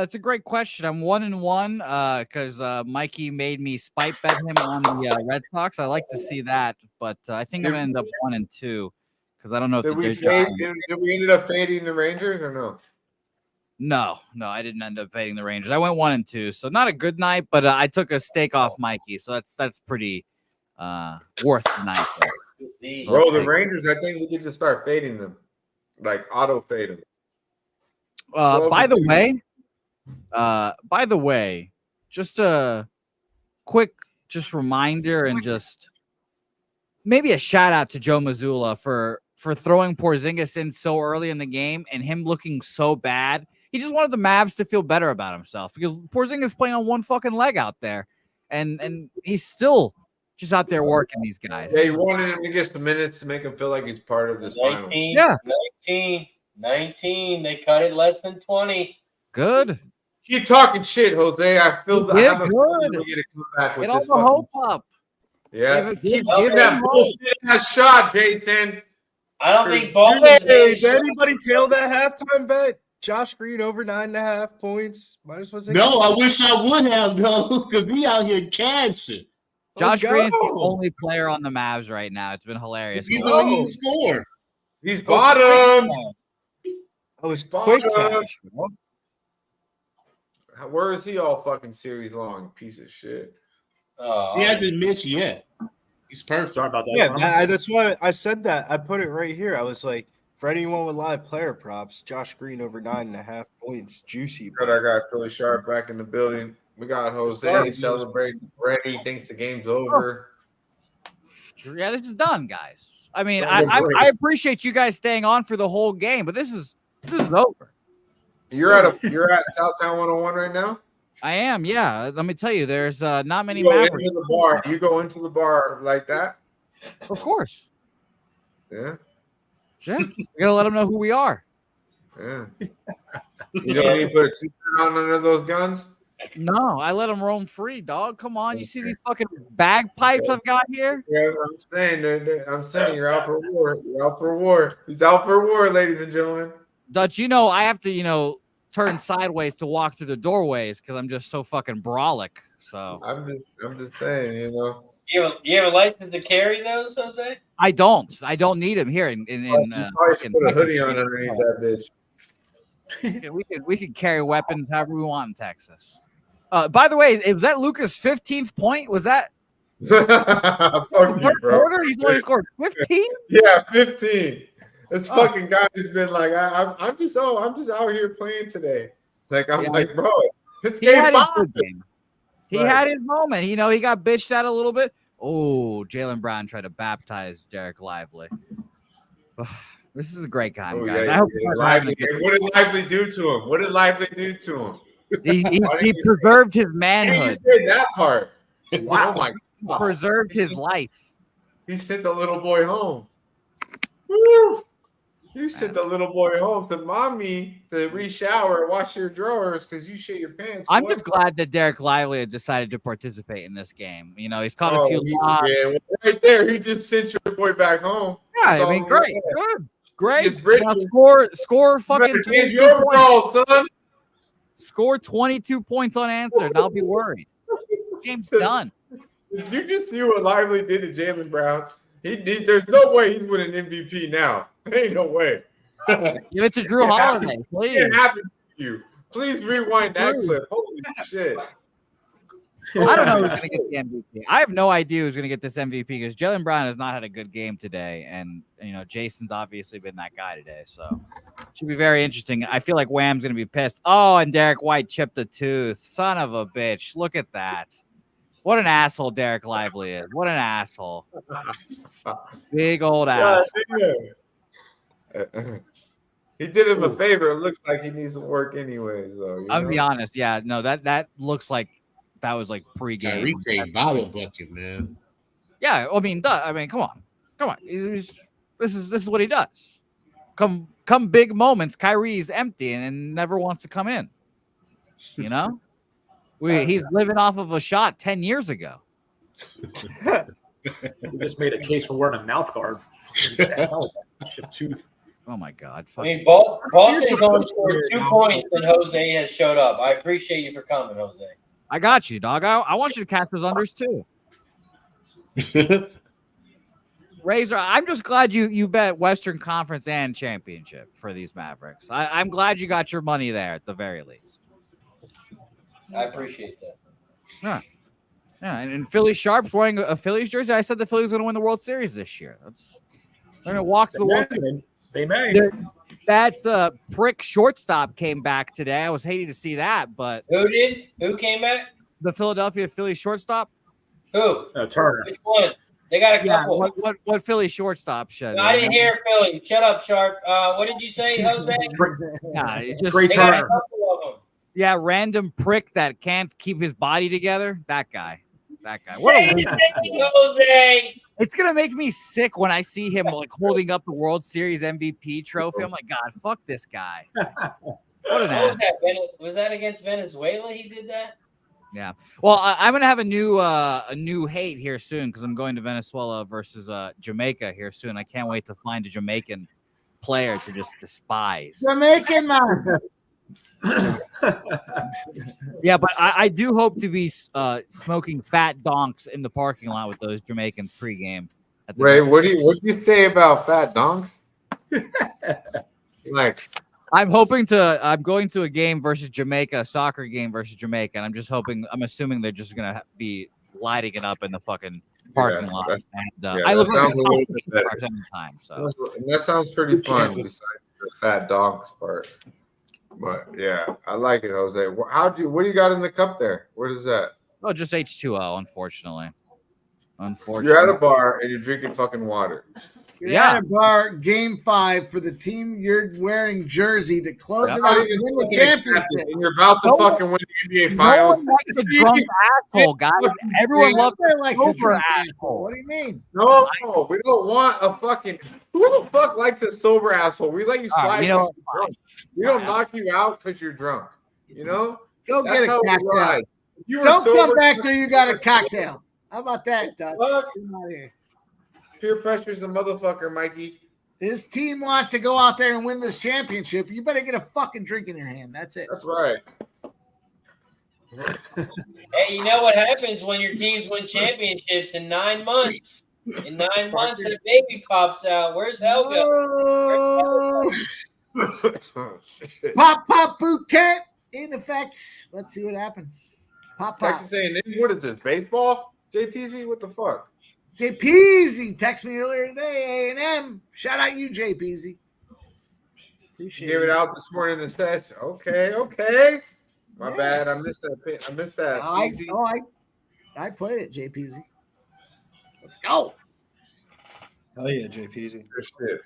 It's a great question. I'm 1-1 because Mikey made me spite bet him on the Red Sox. I like to see that, but I think I'm gonna end up 1-2 because I don't know if did we ended up fading the Rangers or no? No, I didn't end up fading the Rangers. I went 1-2, so not a good night, but I took a stake off Mikey, so that's pretty worth the night. So, bro, the Rangers, I think we could just start fading them, like auto fade them. By the way, just a quick reminder and just maybe a shout out to Joe Mazzulla for throwing Porzingis in so early in the game and him looking so bad. He just wanted the Mavs to feel better about himself because Porzingis is playing on one fucking leg out there, and he's still just out there working these guys. Yeah, he wanted him to get some minutes to make him feel like he's part of this 19, final. Yeah. 19. They cut it less than 20. Good. Keep talking shit, Jose. I feel that. Yeah, I have a good. feeling we're gonna come back with Get all this the hope up. Yeah, Give that bullshit ass shot, Jason. I don't think Boston's Hey, did anybody tail that halftime bet? Josh Green over 9.5 points. Might as well say No, I wish I would have though, because we out here cancer. Josh Green is the only player on the Mavs right now. It's been hilarious. He's the leading scorer. He's bottom. Oh, it's quick cash. Where is he all fucking series long? Piece of shit. He hasn't missed yet. He's perfect. Sorry about that. Yeah, that's why I said that. I put it right here. I was like, for anyone with live player props, Josh Green over 9.5 points. Juicy. Good, I got Philly Sharp back in the building. We got Jose celebrating ready. Thinks the game's over. Yeah, this is done, guys. I mean, I appreciate you guys staying on for the whole game, but this is over. You're at Southtown 101 right now? I am, yeah. Let me tell you, there's not many You go Mavericks. into the bar. You go into the bar like that? Of course. Yeah. Yeah. We gotta let them know who we are. Yeah. You don't need to put a t-shirt on under those guns? No, I let them roam free, dog. Come on. You see these fucking bagpipes I've got here? Yeah, I'm saying you're out for war. You're out for war. He's out for war, ladies and gentlemen. Dutch, I have to, turn sideways to walk through the doorways because I'm just so fucking brolic. So I'm just saying, You have a license to carry those, Jose? I don't need him here. You probably should put a hoodie on underneath that bitch. we could carry weapons however we want in Texas. By the way, was that Luka's 15th point? Was that Fuck you, bro. quarter? He's only scored 15? Yeah, 15. This fucking guy has been like, I'm just out here playing today. Like like, bro, it's game 5. He had his moment. He got bitched at a little bit. Oh, Jaylen Brown tried to baptize Derek Lively. This is a great time, guys. I hope Lively, what did Lively do to him? What did Lively do to him? He preserved his manhood. You said that part. Wow. Oh my God. Preserved his life. He sent the little boy home. Woo! You sent the little boy home to mommy to re-shower, wash your drawers because you shit your pants. I'm boy. just glad that Derek Lively had decided to participate in this game. You know, he's caught a few lobs. Yeah, well, right there, he just sent your boy back home. Yeah, I mean, great, good, great. Now score fucking 22 points. Son. Score 22 points unanswered. I'll be worried. Game's done. Did you just see what Lively did to Jaylen Brown? There's no way he's winning MVP now. There ain't no way. Give it to Drew Holiday, please. It happened to you. Please rewind that clip. Holy shit. I don't know who's going to get the MVP. I have no idea who's going to get this MVP because Jaylen Brown has not had a good game today. And, you know, Jason's obviously been that guy today. So it should be very interesting. I feel like Wham's going to be pissed. Oh, and Derek White chipped a tooth. Son of a bitch. Look at that. What an asshole Derek Lively is. What an asshole. Big old ass. He did him a favor. It looks like he needs some work anyways. So, I'll be honest. Yeah, no, that looks like that was like pregame. Vital bucket, man. Yeah, I mean, come on. This is what he does. Come big moments, Kyrie's empty and never wants to come in. You know? He's living off of a shot 10 years ago. We just made a case for wearing a mouth guard. Tooth. Oh my God! I mean, Boston's only scored 2 points, and Jose has showed up. I appreciate you for coming, Jose. I got you, dog. I want you to catch those unders too. Razor, I'm just glad you bet Western Conference and championship for these Mavericks. I'm glad you got your money there at the very least. I appreciate that. Yeah. And Philly Sharp's wearing a Phillies jersey. I said the Phillies are going to win the World Series this year. They're going to walk to the World Series. They may. That prick shortstop came back today. I was hating to see that, but who did? Who came back? The Philadelphia Phillies shortstop. Who? Turner. Which one? They got a couple. What Philly shortstop should? No, I didn't hear Philly. Shut up, Sharp. What did you say, Jose? Yeah, just Great they got Turner. a couple of them. Yeah, random prick that can't keep his body together. That guy. Say Jose. It's gonna make me sick when I see him like holding up the World Series MVP trophy. I'm like, God, fuck this guy. What an ass. Was that against Venezuela? He did that. Yeah. Well, I'm gonna have a new hate here soon because I'm going to Venezuela versus Jamaica here soon. I can't wait to find a Jamaican player to just despise. Jamaican man. Yeah, but I do hope to be smoking fat donks in the parking lot with those Jamaicans pregame. Ray, what do you say about fat donks? Like, I'm going to a game versus Jamaica, a soccer game versus Jamaica, and I'm assuming they're just gonna be lighting it up in the fucking parking lot. And I look like a time, so that sounds pretty fun. Besides the fat donks part. But yeah, I like it, Jose. What do you got in the cup there? What is that? Oh, just H2O, unfortunately. You're at a bar and you're drinking fucking water. You're at a bar, game 5 for the team you're wearing jersey to close it out and win the championship. And you're about to fucking win the NBA Finals. No one likes a drunk asshole, guys. Everyone loves likes a drunk asshole. What do you mean? No, we don't want a fucking. Who the fuck likes a sober asshole? We let you slide. We don't knock you out because you're drunk. You know? Go get a cocktail. Don't come back till you got a cocktail. How about that, Dutch? Come out here. Peer pressure's a motherfucker, Mikey. This team wants to go out there and win this championship. You better get a fucking drink in your hand. That's it. That's right. Hey, you know what happens when your teams win championships in 9 months? In 9 months, a baby pops out. Where's Helga? Pop Phuket in effect. Let's see what happens. Pop. Texas A&M. What is this? Baseball? JPZ? What the fuck? JPZ text me earlier today. A&M. Shout out you, JPZ. Appreciate Gave it out this morning in the session. Okay. My bad. I missed that. I played it, JPZ. Let's go. Oh yeah, JPZ. Good shit.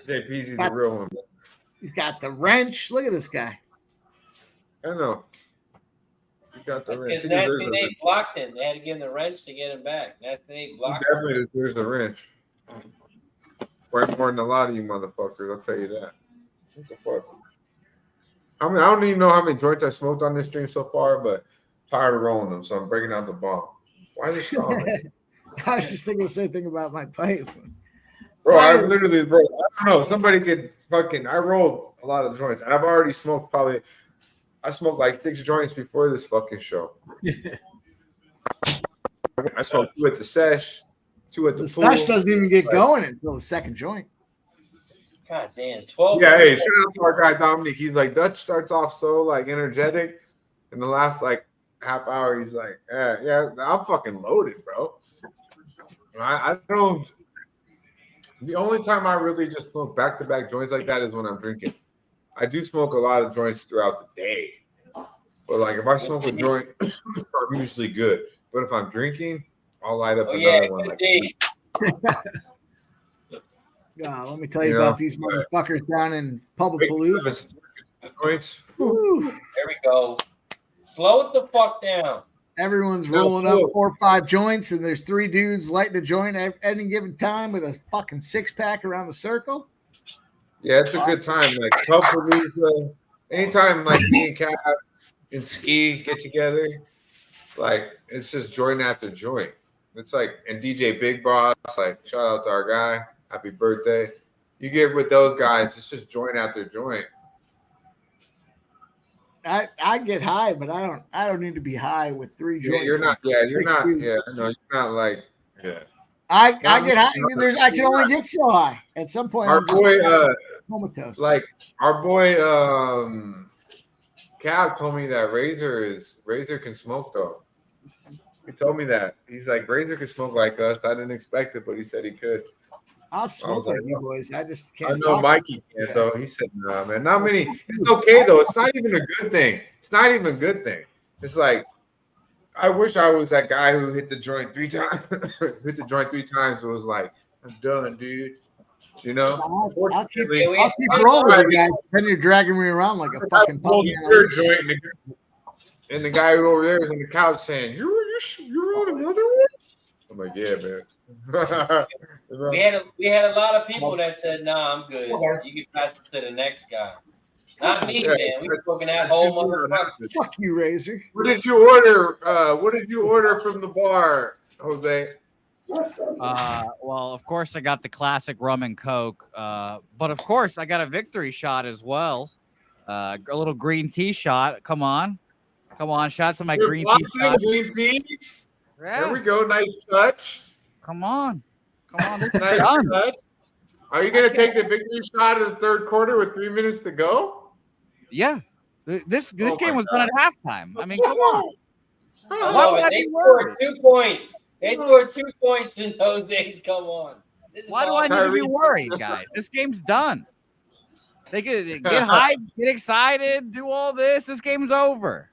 JPZ's the real one. He's got the wrench. Look at this guy. I know. He got the wrench. Because Nasty Nate blocked him. They had to give him the wrench to get him back. Nasty Nate blocked him. Definitely deserves the wrench. Way more than a lot of you motherfuckers. I'll tell you that. What the fuck? I mean, I don't even know how many joints I smoked on this stream so far, but I'm tired of rolling them, so I'm breaking out the bomb. Why is it strong? I was just thinking the same thing about my pipe. Bro, I literally, bro, I don't know. Somebody could fucking, I rolled a lot of joints, and I've already smoked I smoked like 6 joints before this fucking show. I smoked 2 at the sesh, 2 at the pool. The sesh doesn't even get going until the second joint. God damn, 12. Yeah, hey, shout out to our guy Dominic. He's like, Dutch starts off so like energetic. In the last like half hour, he's like, yeah, I'm fucking loaded, bro. I don't. The only time I really just smoke back-to-back joints like that is when I'm drinking. I do smoke a lot of joints throughout the day. But like if I smoke a joint, I'm usually good. But if I'm drinking, I'll light up another one. Let me tell you about these motherfuckers down in Public Palooza. There we go. Slow it the fuck down. Everyone's rolling up 4 or 5 joints, and there's 3 dudes lighting a joint at any given time with a fucking 6-pack around the circle. Yeah, it's a good time. Like Pub Palooza, anytime like me and Cap and Ski get together, like it's just joint after joint. It's like, and DJ Big Boss, like shout out to our guy, happy birthday. You get with those guys, it's just joint after joint. I get high, but I don't need to be high with 3 joints. You're not like I get high. I can only get so high. At some point, our boy comatose. Like our boy Cav told me that Razor can smoke though. He told me that. He's like, Razor can smoke like us. I didn't expect it, but he said he could. I'll smoke like you boys. I just can't. I know Mikey can't though. He said, "Nah, man, not many." It's okay though. It's not even a good thing. It's not even a good thing. It's like, I wish I was that guy who hit the joint 3 times. Hit the joint 3 times. It was like, I'm done, dude. You know. I'll keep rolling with you guys. Then you're dragging me around like a fucking puppy. And the guy over there is on the couch saying, "You're on another one." I'm like, yeah, man. we had a lot of people that said, "Nah, I'm good. You can pass it to the next guy." Not me, man. We were smoking that whole motherfucker. Fuck you, Razor. What did you order? What did you order from the bar, Jose? Well, of course, I got the classic rum and Coke. But of course, I got a victory shot as well. A little green tea shot. Come on. Shout out to my green tea shot. Green tea. Yeah. There we go. Nice touch. Come on. Nice touch. Are you gonna take the victory shot in the 3rd quarter with 3 minutes to go? Yeah. This game was done at halftime. I mean, come on. They scored 2 points. They scored 2 points in Jose's. Come on. Why do I need to be worried, guys? This game's done. They could get hyped, get excited, do all this. This game's over.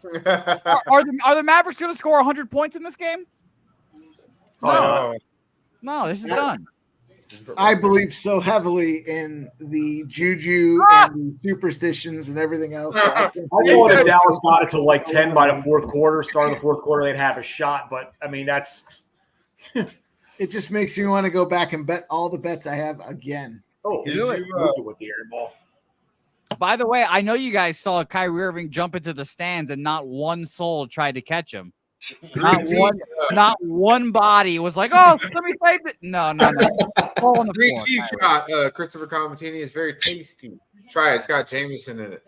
Are the Mavericks going to score 100 points in this game? No, this is done. I believe so heavily in the juju and the superstitions and everything else. I know if Dallas got it to like 10 by the 4th quarter, start of the 4th quarter, they'd have a shot. But I mean, that's it. Just makes me want to go back and bet all the bets I have again. Oh, do it with the air ball. By the way, I know you guys saw Kyrie Irving jump into the stands and not one soul tried to catch him. Not one body was like, "Oh, let me save it." No. Green tea shot, Christopher Comatini is very tasty. Try it. It's got Jameson in it.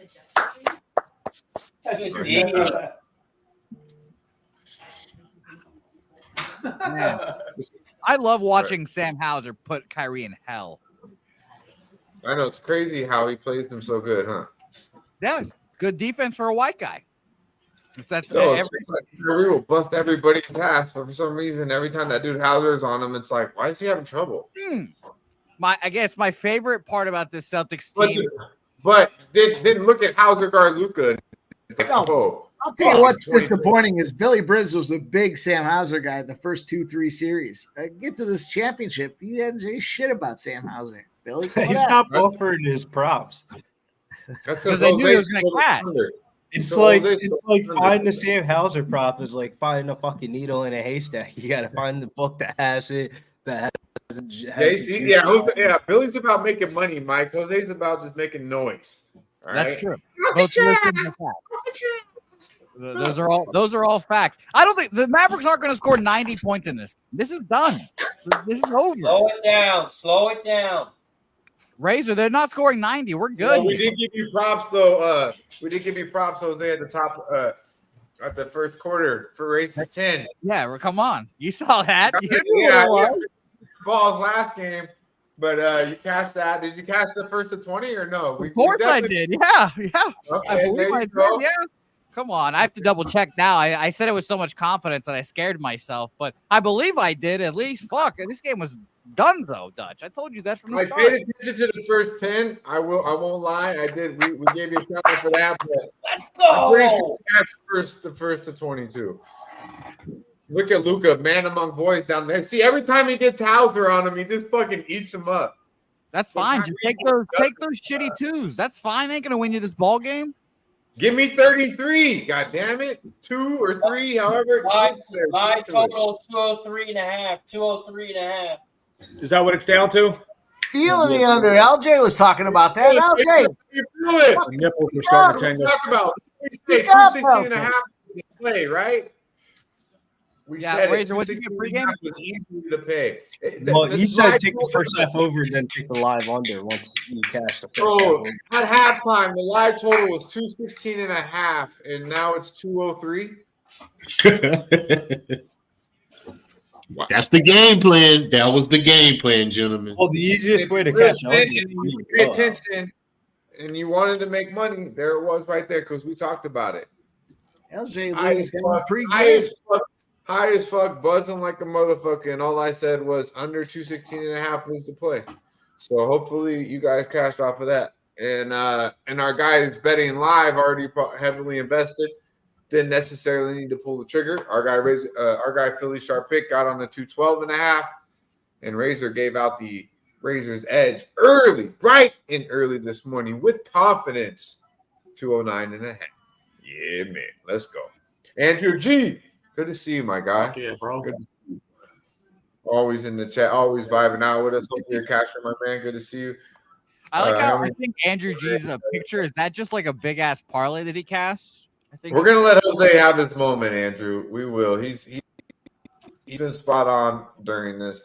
Man, I love watching Sam Hauser put Kyrie in hell. I know, it's crazy how he plays them so good, huh? Yeah, good defense for a white guy. Kyrie will bust everybody's ass, but for some reason, every time that dude Hauser's on him, it's like, why is he having trouble? I guess my favorite part about this Celtics team, but didn't look at Hauser guard Luka. I'll tell you what's disappointing is Billy Briz was a big Sam Hauser guy the first 2-3 series. Get to this championship, he hadn't say shit about Sam Hauser. Billy, he's not offering his props. That's because they knew he was going to catch. It's like finding the Sam Hauser prop is like finding a fucking needle in a haystack. You got to find the book that has it, that has Billy's about making money, Mike. Jose's about just making noise. All That's right? true. Both of those things are facts. Those are all facts. I don't think the Mavericks aren't going to score 90 points in this. This is done. This is over. Slow it down. Razor, they're not scoring 90. We're good. Well, we did give you props though. We did give you props, Jose, at the top at the first quarter for Razor 10. Yeah, well, come on. You saw that. Yeah, balls last game, but you cashed that. Did you cash the first to 20 or no? Of course I did. Yeah. Okay, I believe I did. Yeah. Come on. I have to double check now. I said it with so much confidence that I scared myself, but I believe I did at least. Fuck. This game was done though, Dutch. I told you that from the start. I paid attention to the first 10. I won't lie. I did. We gave you a shout out for that, but let's go. I'm pretty sure we cashed the first to 22. Look at Luka, man among boys down there. See, every time he gets Hauser on him, he just fucking eats him up. That's fine. Just take those shitty twos. That's fine. They ain't gonna win you this ball game. Give me 33. God damn it. 2 or 3, however. My total 203.5. 203.5. Is that what it's down to? Feeling the under. LJ was talking about that. LJ. The nipples are starting to tangle. Talk about 216.5 play, right? We said Razor, what did you get pregame? Was easy to pay. Well, he said take the first half over, then take the live under once you cash the first half. At halftime, the live total was 216.5, and now it's 203. That's the game plan. That was the game plan, gentlemen. Well, the easiest way to catch up. Pay attention, and you wanted to make money. There it was right there because we talked about it. LJ high as fuck, buzzing like a motherfucker, and all I said was under 216.5 was the play. So hopefully you guys cashed off of that. And our guy who's betting live already heavily invested. Didn't necessarily need to pull the trigger. Our guy Philly Sharp Pick got on the 212.5, and Razor gave out the Razor's edge bright and early this morning with confidence. 209.5. Yeah, man. Let's go. Andrew G. Good to see you, my guy. Yeah, bro. Good to see you. Always in the chat, always vibing out with us. Hope you're catching, my man. Good to see you. I like how I think Andrew G's picture. Is that just like a big ass parlay that he casts? I think we're gonna let Jose have his moment, Andrew. We will. He's been spot on during this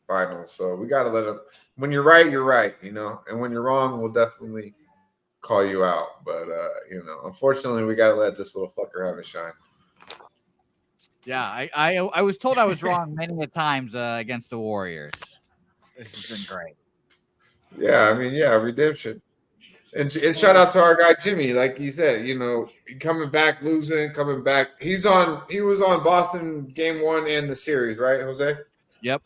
final, so we gotta let him. When you're right, you're right, and when you're wrong, we'll definitely call you out. But unfortunately, we gotta let this little fucker have a shine. Yeah, I was told I was wrong many a times against the Warriors. This has been great. Yeah, redemption. And shout out to our guy Jimmy, like you said, coming back, coming back. He was on Boston game 1 and the series, right, Jose? Yep.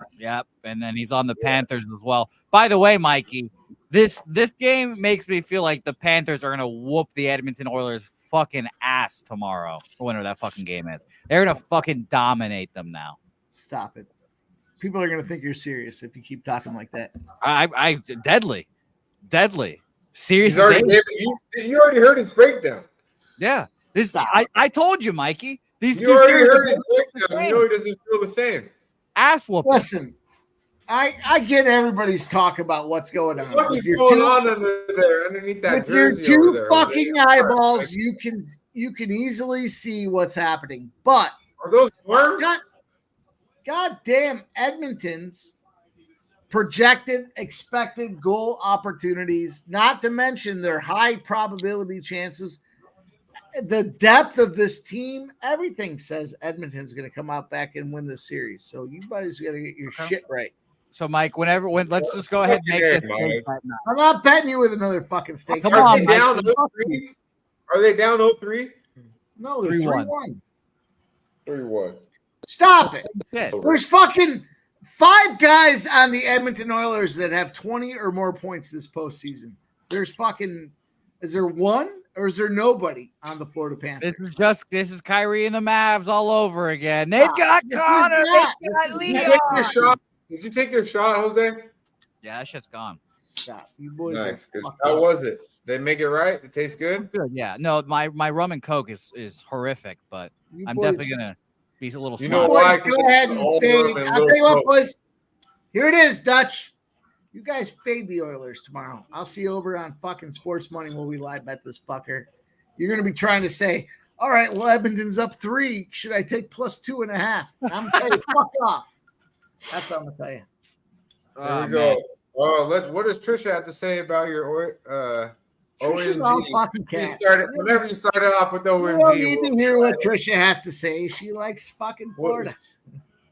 And then he's on the Panthers as well. By the way, Mikey, this game makes me feel like the Panthers are gonna whoop the Edmonton Oilers fucking ass tomorrow, or whenever that fucking game is. They're gonna fucking dominate them now. Stop it. People are gonna think you're serious if you keep talking like that. I deadly. Serious. You already heard his breakdown. Yeah. I told you, Mikey. These you already heard his breakdown. You know he doesn't feel the same. Ass whooping. Listen, I get everybody's talk about what's going on. What's going on under there, underneath that with your jersey two there, fucking eyeballs, you can easily see what's happening. But are those worms? Goddamn Edmonton's projected expected goal opportunities, not to mention their high probability chances, the depth of this team, everything says Edmonton's going to come out back and win this series. So you guys got to get your shit right. So, Mike, let's just go ahead and make this. I'm not betting you with another fucking stake. Come on, Mike. Are they down 0-3? No, they're 3-1. 3-1. Stop it. There's fucking 5 guys on the Edmonton Oilers that have 20 or more points this postseason. Is there one or is there nobody on the Florida Panthers? This is Kyrie and the Mavs all over again. They've got Connor. They've got Leon. Did you take your shot, Jose? Yeah, that shit's gone. Stop. You boys. Nice. How was it? They make it right? It tastes good? Good. Yeah. No, my rum and Coke is horrific, but I'm definitely going to be a little You know why? Go ahead and fade. I'll tell you what, boys. Here it is, Dutch. You guys fade the Oilers tomorrow. I'll see you over on fucking Sports Money when we live bet this fucker. You're going to be trying to say, all right, well, Edmonton's up 3. Should I take plus 2.5? I'm going to tell you, fuck off. That's what I'm going to tell you. There we go. Oh, what does Trisha have to say about your OMG? Whenever you started off with OMG. You don't need to hear what Trisha has to say. She likes fucking Florida.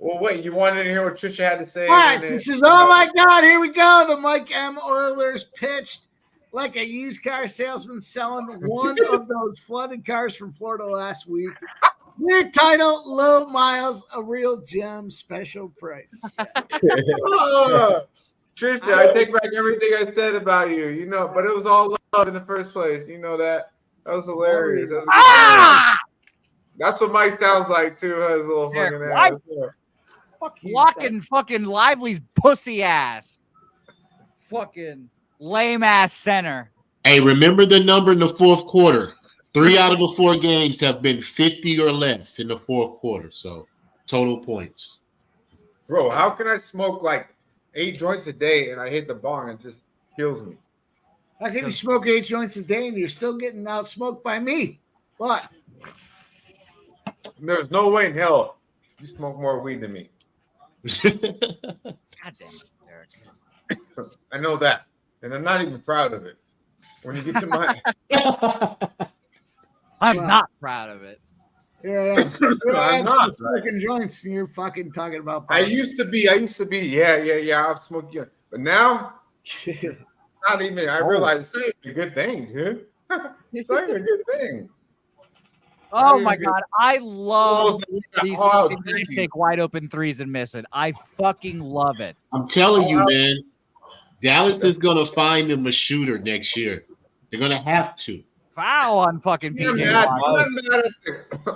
Well, wait, you wanted to hear what Trisha had to say? All right, she says, oh my God, here we go. The Mike M. Oilers pitched like a used car salesman selling one of those flooded cars from Florida last week. Weird title, low miles, a real gem, special price. Trisha, I take back everything I said about you, you know, but it was all love in the first place. You know that? That was hilarious. That's what Mike sounds like, too. His little fucking ass. Blocking fucking Lively's pussy ass. Fucking lame ass center. Hey, remember the number in the fourth quarter. 3 out of the 4 games have been 50 or less in the fourth quarter. So total points. Bro, how can I smoke like 8 joints a day and I hit the bong and it just kills me? How can you smoke 8 joints a day and you're still getting outsmoked by me? What? There's no way in hell you smoke more weed than me. God damn it, Derek. I know that. And I'm not even proud of it. When you get to my I'm not proud of it. Yeah. I'm not smoking joints and you're fucking talking about I used to be. Yeah. I've smoked, but now not even. I realize it's not even a good thing, dude. It's not even a good thing. Oh my God, I love these guys take wide open threes and miss it. I fucking love it. I'm telling you, man. Dallas is gonna find them a shooter next year. They're gonna have to. Foul on fucking PJ.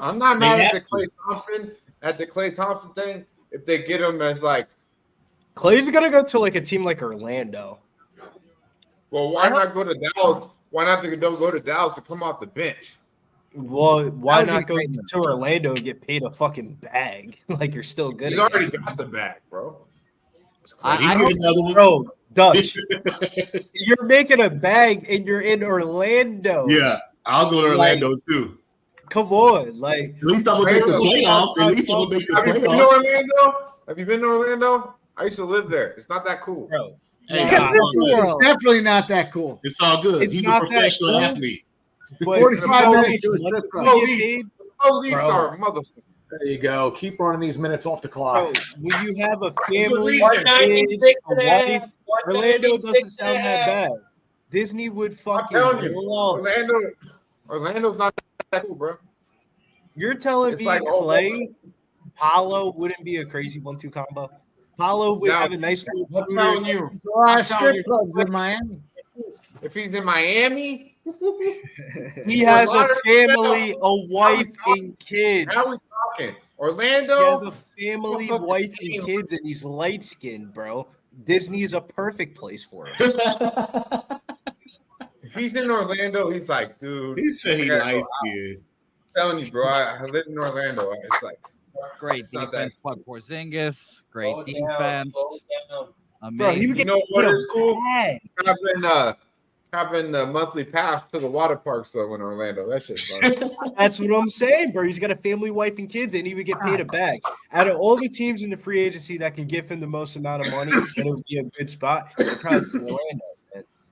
I'm not mad at the Klay Thompson thing. If they get him as like Clay's gonna go to like a team like Orlando. Well, why not go to Dallas? Why not go to Dallas to come off the bench? Well, why not go to Orlando and get paid a fucking bag? Like you're still good. He's already got the bag, bro. Bro, Dutch, you're making a bag and you're in Orlando. Yeah, I'll go to Orlando too. Come on, like at least I'm gonna make the playoffs. At least I'm gonna make the playoffs. Have you been to Orlando? Have you been to Orlando? I used to live there. It's not that cool, bro. It's definitely not that cool. It's all good. He's a professional athlete. 45 minutes to a strip club. Police are motherfuckers. There you go. Keep running these minutes off the clock. Bro, when you have a family, kids, a wife, Orlando doesn't sound that bad. Disney would fucking. I'm telling you, Orlando's not that cool, bro. You're telling me like, Clay, Paolo wouldn't be a crazy 1-2 combo? Paolo would have a nice little. I'm telling you, strip clubs in Miami. If he's in Miami, he has a family, a wife, and kids. Now we're talking. Orlando. He has a family, wife, and kids, and he's light skinned, bro. Disney is a perfect place for him. If he's in Orlando, he's like, dude. He said he light skinned. I'm telling you, bro. I live in Orlando. It's like great defense. Porzingis, great defense. Amazing. You know what is cool? Having the monthly pass to the water parks though in Orlando. That's just fun. That's what I'm saying, bro. He's got a family, wife, and kids, and he would get paid a bag. Out of all the teams in the free agency that can give him the most amount of money, and it would be a good spot. Probably Orlando.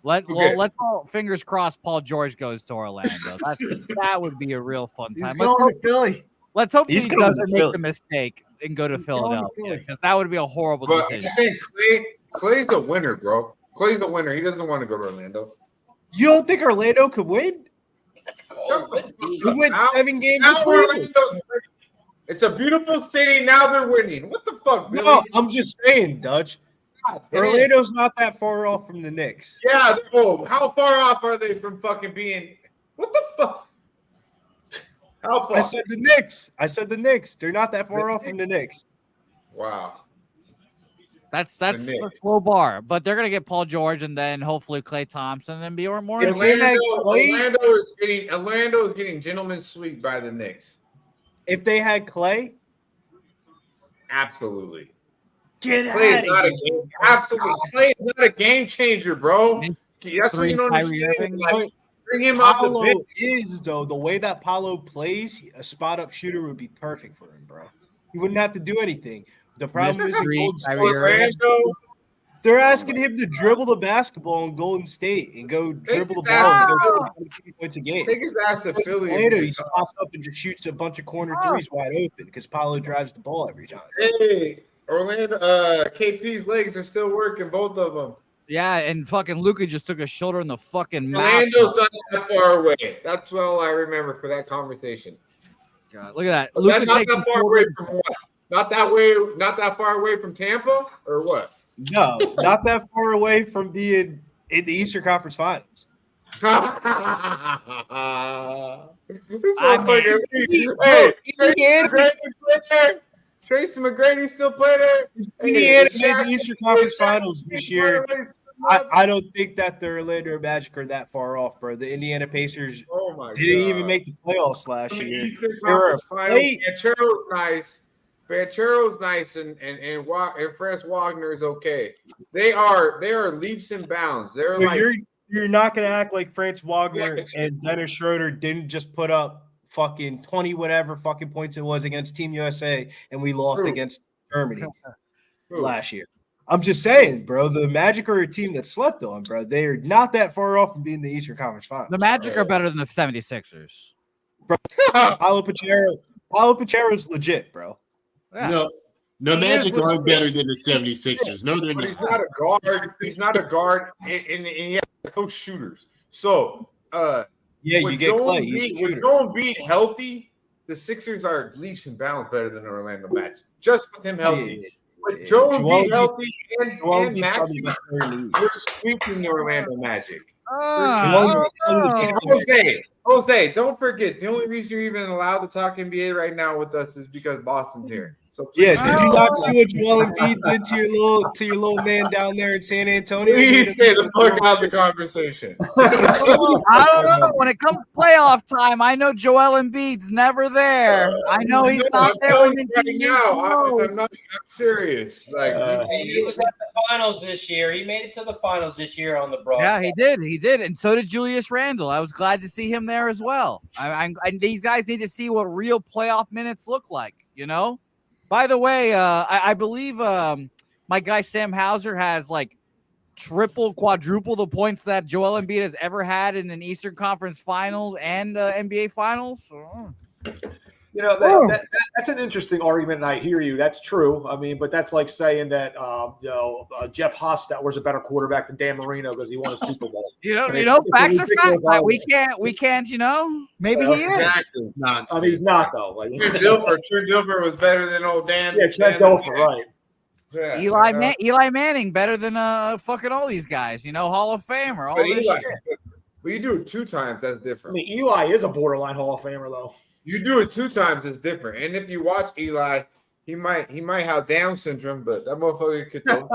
Let's all fingers crossed. Paul George goes to Orlando. That would be a real fun time. He's going to Philly. Let's hope he doesn't make the mistake and go to Philadelphia because that would be a horrible decision. I think Clay's a winner, bro. Clay's a winner. He doesn't want to go to Orlando. You don't think Orlando could win? That's cool. He went 7 games. It's a beautiful city. Now they're winning. What the fuck, Billy? No, I'm just saying, Dutch. Orlando's not that far off from the Knicks. Yeah. Oh, how far off are they from fucking being? What the fuck? How far? I said the Knicks. They're not that far off from the Knicks. Wow. That's a slow bar, but they're gonna get Paul George and then hopefully Klay Thompson and then be more. Orlando is getting gentleman's sweep by the Knicks. If they had Klay, absolutely. Get Clay out is not a of here. game. Absolutely, Clay is not a game changer, bro. That's what you don't Kyrie understand. Irving. Like, bring him off the Paolo bench. is, though, the way that Paolo plays, a spot-up shooter would be perfect for him, bro. He wouldn't have to do anything. The problem is in Golden State, they're asking him to dribble the basketball in Golden State and go dribble the ball and go score 20 points a game. Take his ass to Philly. Later, he spots up and just shoots a bunch of corner threes wide open because Paolo drives the ball every time. Hey, Orlando, KP's legs are still working, both of them. Yeah, and fucking Luka just took a shoulder in the fucking mouth. Orlando's not that far away. That's all I remember for that conversation. God, look at that. But that's not that far away from what? Not that far away from Tampa, or what? No, not that far away from being in the Eastern Conference Finals. Tracy McGrady still played there. Indiana made the Eastern Conference Finals this year. I don't think that the Orlando Magic are that far off, bro. The Indiana Pacers didn't even make the playoffs last year. Eastern Conference Finals. Banchero's nice, and Franz Wagner is okay. They are leaps and bounds. They're like you're not gonna act like Franz Wagner and Dennis Schroeder didn't just put up fucking 20 whatever fucking points it was against Team USA and we lost against Germany last year. I'm just saying, bro, the Magic are a team that slept on, bro. They are not that far off from being the Eastern Conference Finals. The Magic are better than the 76ers. Bro, Paulo Pachero's legit, bro. Yeah. No, Magic aren't better than the 76ers. No, they're but not. he's not a guard. He's not a guard, and he has coach shooters. So, you get Clay. With Joel Embiid healthy, the Sixers are leaps and bounds better than the Orlando Magic. Just with him healthy. With Joel Embiid healthy and Maxey, we're sweeping the Orlando Magic. Jose, don't forget, the only reason you're even allowed to talk NBA right now with us is because Boston's here. So did you not see what Joel Embiid did to your little man down there in San Antonio? Please stay the fuck out of the conversation. I don't know. When it comes to playoff time, I know Joel Embiid's never there. I know he's not there. I'm serious. Like he was at the finals this year. He made it to the finals this year on the broadcast. Yeah, he did, and so did Julius Randle. I was glad to see him there as well. These guys need to see what real playoff minutes look like. You know. By the way, I believe my guy Sam Hauser has like quadruple the points that Joel Embiid has ever had in an Eastern Conference Finals and NBA Finals. You know, that's an interesting argument, and I hear you. That's true. I mean, but that's like saying that Jeff Hostetler was a better quarterback than Dan Marino because he won a Super Bowl. Facts are facts. Like, we can't. Maybe he is. Exactly. I mean, he's not though. Like Trent Dilfer was better than old Dan. Yeah, Trent Dilfer, right? Yeah, Eli Manning better than fucking all these guys. Hall of Famer. All this shit. But you do it 2 times, that's different. I mean, Eli is a borderline Hall of Famer though. You do it 2 times, it's different. And if you watch Eli, he might have Down syndrome, but that motherfucker could throw.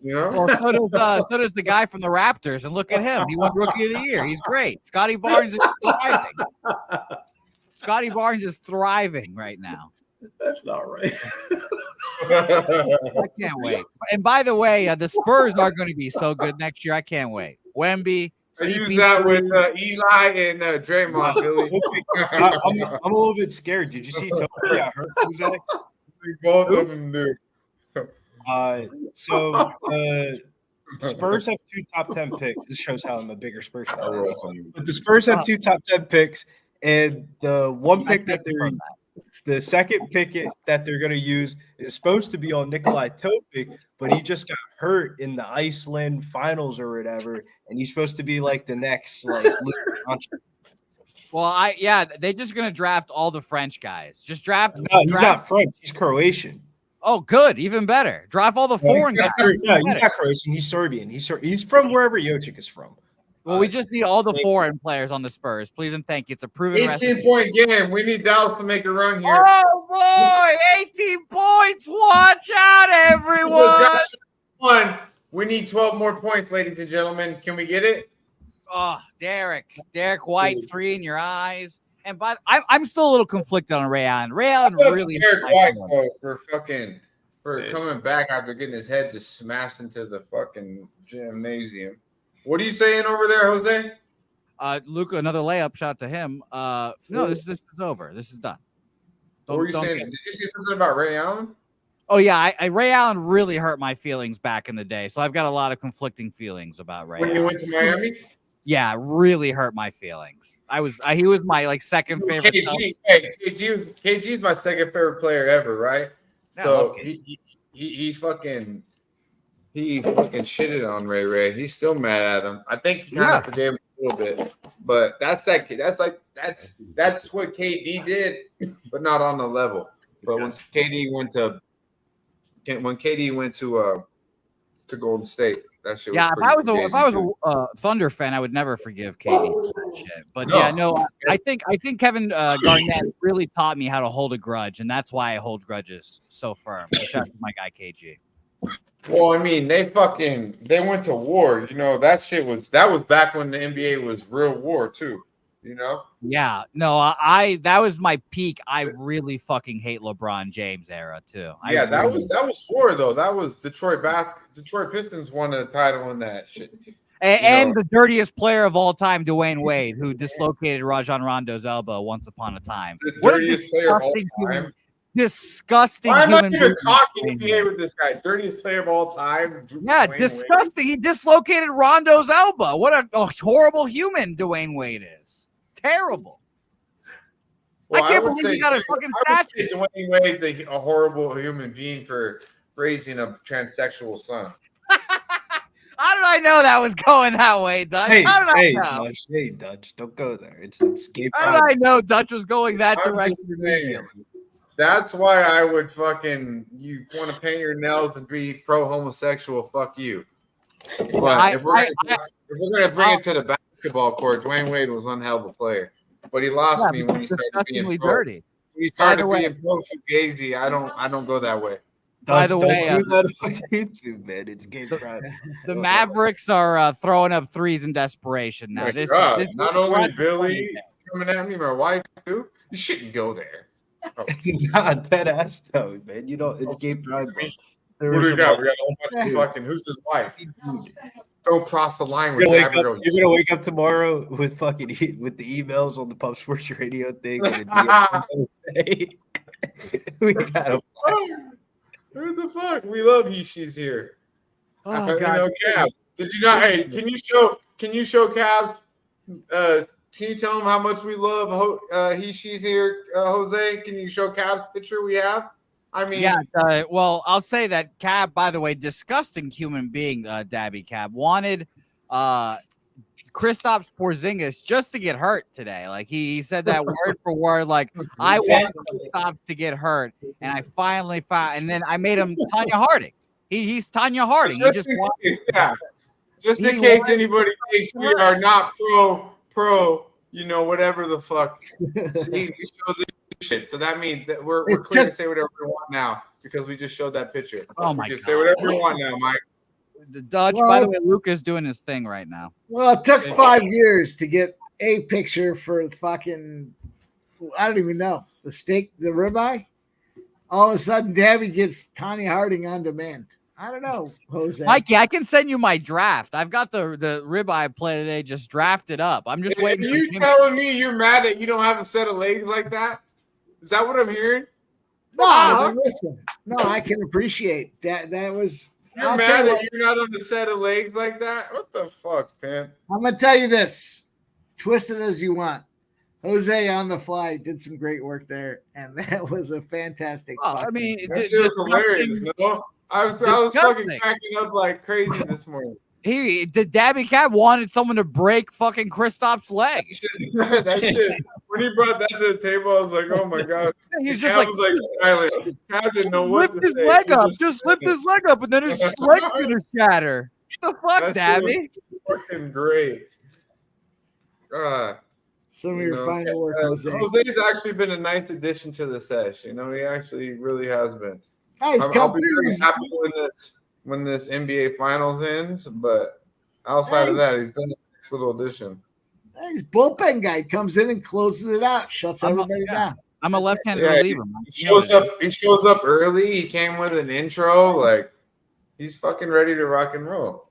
Well, so does the guy from the Raptors, and look at him. He won Rookie of the Year. He's great. Scotty Barnes is thriving. Scotty Barnes is thriving right now. That's not right. I can't wait. And by the way, the Spurs are going to be so good next year. I can't wait. Wemby. I use that with Eli and Draymond, Billy. I'm a little bit scared. Did you see Toby got hurt? Who's that? Both of them do. So Spurs have 2 top 10 picks. This shows how I'm a bigger Spurs fan. But the Spurs have 2 top 10 picks, and the one pick the second pick that they're going to use is supposed to be on Nikolai Topic, but he just got hurt in the Iceland finals or whatever, and he's supposed to be like the next Well, they're just going to draft all the French guys. Just draft. No, he's not French. He's Croatian. Oh, good, even better. Draft all the foreign guys. No, he's not Croatian. He's Serbian. He's from wherever Jokic is from. Well, we just need all the foreign players on the Spurs. Please and thank you. It's a proven 18-point game. We need Dallas to make a run here. Oh, boy. 18 points. Watch out, everyone. We need 12 more points, ladies and gentlemen. Can we get it? Oh, Derek White, 3 in your eyes. And I'm still a little conflicted on Ray Allen. Ray Allen really Derek White for for coming back after getting his head just smashed into the fucking gymnasium. What are you saying over there, Jose? Luka, another layup. Shout out to him. No, this is over. This is done. What were you saying? Did you say something about Ray Allen? Oh yeah, Ray Allen really hurt my feelings back in the day, so I've got a lot of conflicting feelings about Ray. When Allen. you went to Miami? Yeah, really hurt my feelings. He was my second favorite. KG's my second favorite player ever, right? Yeah, so he fucking shitted on Ray. He's still mad at him. I think he kind of forgave him a little bit, but that's what KD did, but not on the level. But when KD went to Golden State, that shit. Yeah, if I was a Thunder fan, I would never forgive KD for that shit. But I think Kevin Garnett really taught me how to hold a grudge, and that's why I hold grudges so firm. So shout out to my guy KG. Well, I mean, they went to war. You know, that was back when the NBA was real war too. You know? Yeah, no, that was my peak. I really fucking hate LeBron James era too. That was war though. That was Detroit Pistons won a title in that shit. And the dirtiest player of all time, Dwayne Wade, who dislocated Rajon Rondo's elbow once upon a time. The dirtiest player of all time. Disgusting. Why am I even talking NBA with this guy? Dirtiest player of all time. Yeah, Dwayne disgusting. Wade. He dislocated Rondo's elbow. What a horrible human Dwayne Wade is. Terrible. Well, I can't believe he got a fucking statue. Dwayne Wade's a horrible human being for raising a transsexual son. How did I know that was going that way, Dutch? How did I know? Dutch, Dutch, don't go there. It's gay. How did I know Dutch was going that direction? That's why I would you want to paint your nails and be pro-homosexual, fuck you. But if we're going to bring it to the basketball court, Dwayne Wade was one hell of a player. But he lost me when he started being dirty. When he started being pro-fugazi, I don't go that way. By the way, YouTube, man, it's gay pride. The Mavericks are throwing up threes in desperation now. This not only Billy coming at me, my wife too. You shouldn't go there. Oh. Not that ass though, man. You know it's gay pride. What do we got? We got a whole bunch of fucking. Who's his wife? Don't cross the line with you're gonna wake up tomorrow with the emails on the Pub Sports Radio thing. We got him. Who the fuck? We love she's here. Oh God. Cab. Did you not? Hey, can you show Cabs? Can you tell him how much we love she's here, Jose? Can you show Cab's picture we have? I mean, yeah. Well, I'll say that Cab, by the way, disgusting human being, Dabby Cab, wanted Kristaps Porzingis just to get hurt today. Like he said that word for word. Like I want Kristaps to get hurt, and I finally found. And then I made him Tanya Harding. He's Tanya Harding. He just wants. Just in case anybody thinks we are not pro, whatever the fuck. See, we show this shit. So that means that we're clear to say whatever we want now because we just showed that picture. Oh my God. Say whatever you want now, Mike. The Dutch, by the way, Luka's doing his thing right now. Well, it took 5 years to get a picture for fucking, I don't even know, the steak, the ribeye. All of a sudden, Dabby gets Tanya Harding on demand. I don't know, Jose. Mikey, I can send you my draft. I've got the ribeye play today just drafted up. I'm just waiting. Are you telling me you're mad that you don't have a set of legs like that? Is that what I'm hearing? No, listen. No, I can appreciate that. That was. You're mad that you're not on the set of legs like that? What the fuck, man? I'm going to tell you this. Twist it as you want. Jose on the fly did some great work there, and that was a fantastic. Oh, I mean, that shit was hilarious. No? I was fucking cracking up like crazy this morning. The Dabby Cat wanted someone to break fucking Kristaps' leg. That shit. When he brought that to the table, I was like, "Oh my God!" He's just like silent. Cat didn't know what to say. Lift his leg up. Just lift his leg up, and then his leg's gonna shatter. What the fuck, Dabby? Fucking great. Some of your final work, Jose. Jose's actually been a nice addition to the sesh. He actually really has been. I'll be very happy when this NBA Finals ends, but outside of that, he's been a nice little addition. He's bullpen guy. Comes in and closes it out, shuts everybody down. I'm a left-handed Yeah, reliever. He shows up early. He came with an intro. Like he's fucking ready to rock and roll.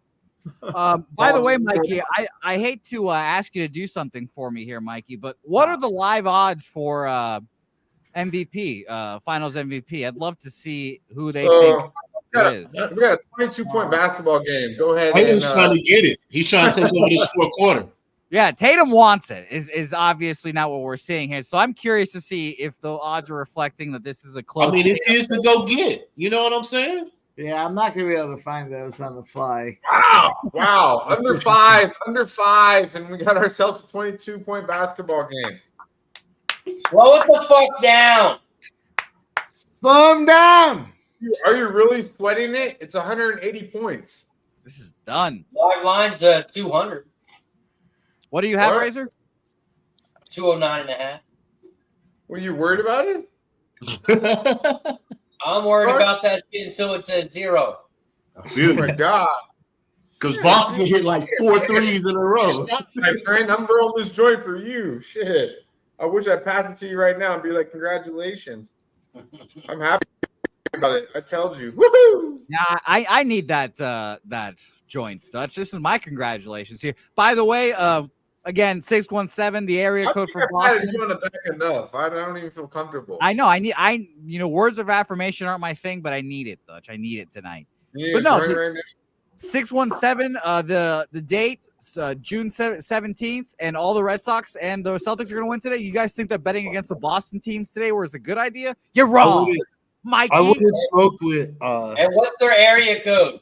By the way, Mikey, I hate to ask you to do something for me here, Mikey, but what are the live odds for MVP, Finals MVP? I'd love to see who they think it is. We got a 22-point basketball game. Go ahead. Tatum's trying to get it. He's trying to take over this fourth quarter. Yeah, Tatum wants it. Is obviously not what we're seeing here. So I'm curious to see if the odds are reflecting that this is a close. I mean, it's his to go get. You know what I'm saying? Yeah, I'm not going to be able to find those on the fly. Wow. Under five, and we got ourselves a 22-point basketball game. Slow it the fuck down. Slow him down. Are you really sweating it? It's 180 points. This is done. Live line's 200. What do you have, What? Razor? 209.5. Were you worried about it? I'm worried about that shit until it says 0. Oh my God. Because Boston hit like 4 threes in a row. My friend, I'm rolling this joint for you. Shit. I wish I passed it to you right now and be like, congratulations. I'm happy about it. I told you. Woohoo! Yeah, I need that joint, Dutch. This is my congratulations here. By the way, again, 617, the area code for Boston. You on the back enough. I don't even feel comfortable. I know. Words of affirmation aren't my thing, but I need it, Dutch. I need it tonight. Yeah, But no, right now. 617, the date, June 17th, and all the Red Sox and the Celtics are going to win today. You guys think that betting against the Boston teams today was a good idea? You're wrong, Mikey. I wouldn't smoke with. And what's their area code?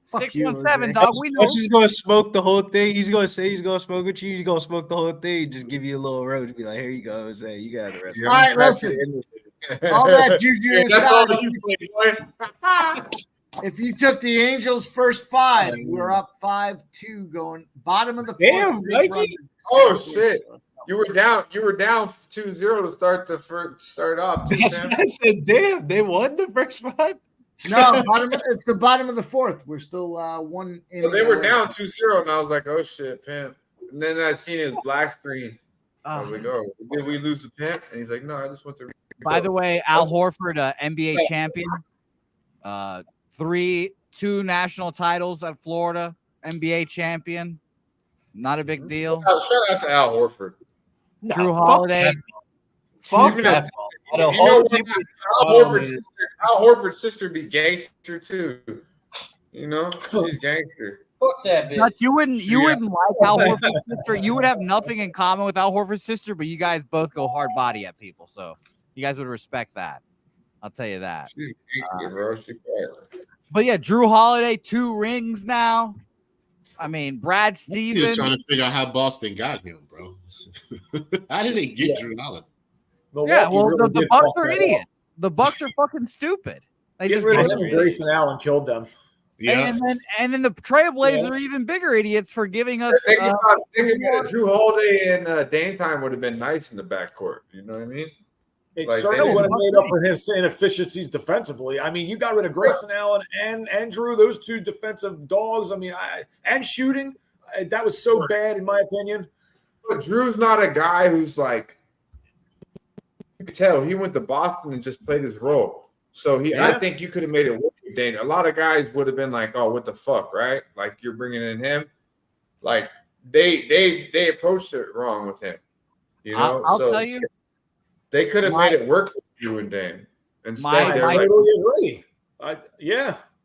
617, dog. We know. He's going to smoke the whole thing. He's going to say he's going to smoke with you. He's going to smoke the whole thing. Just give you a little road to be like, here you go, Jose. You got the rest. All right, listen. All that juju aside, if you took the Angels' first 5, we're up 5-2 going bottom of the fourth. Damn, Mikey. Oh shit. You were down 2-0 to start off. That's what I said. Damn, they won the first 5. No, it's the bottom of the fourth. We're still one. So they were down 2-0, and I was like, "Oh shit, pimp!" And then I seen his black screen. I was like, "Oh, did we lose the pimp?" And he's like, "No, I just went to." By the way, Al Horford, NBA champion, 2 national titles at Florida, NBA champion. Not a big deal. Oh, shout out to Al Horford. Drew Holiday. Fuck that. Al Horford's sister be gangster too. You know, she's gangster. Fuck that bitch. But you wouldn't like Al Horford's sister. You would have nothing in common with Al Horford's sister, but you guys both go hard body at people, so you guys would respect that. I'll tell you that. She's gangster, bro. She's fire. But yeah, Drew Holiday, 2 rings now. I mean, Brad Still Stevens. trying to figure out how Boston got him, bro. How did they get Drew Holiday? Yeah, well, the Bucks are idiots. The Bucks are fucking stupid. They Get just rid of him. Grayson Allen killed them. Yeah. And then the Trailblazers are even bigger idiots for giving us. Think about Drew Holiday and Dame time would have been nice in the backcourt. You know what I mean? It Like, certainly they would have didn't- made up for his inefficiencies defensively. I mean, you got rid of Grayson Allen and Drew, those 2 defensive dogs. I mean, and shooting. That was so bad, in my opinion. But Drew's not a guy who's like, you could tell he went to Boston and just played his role. So I think you could have made it work with Dane. A lot of guys would have been like, "Oh, what the fuck," right? Like you're bringing in him. Like they approached it wrong with him. You know, I'll tell you, they could have made it work with you and Dane. Instead, they're like, Totally agree.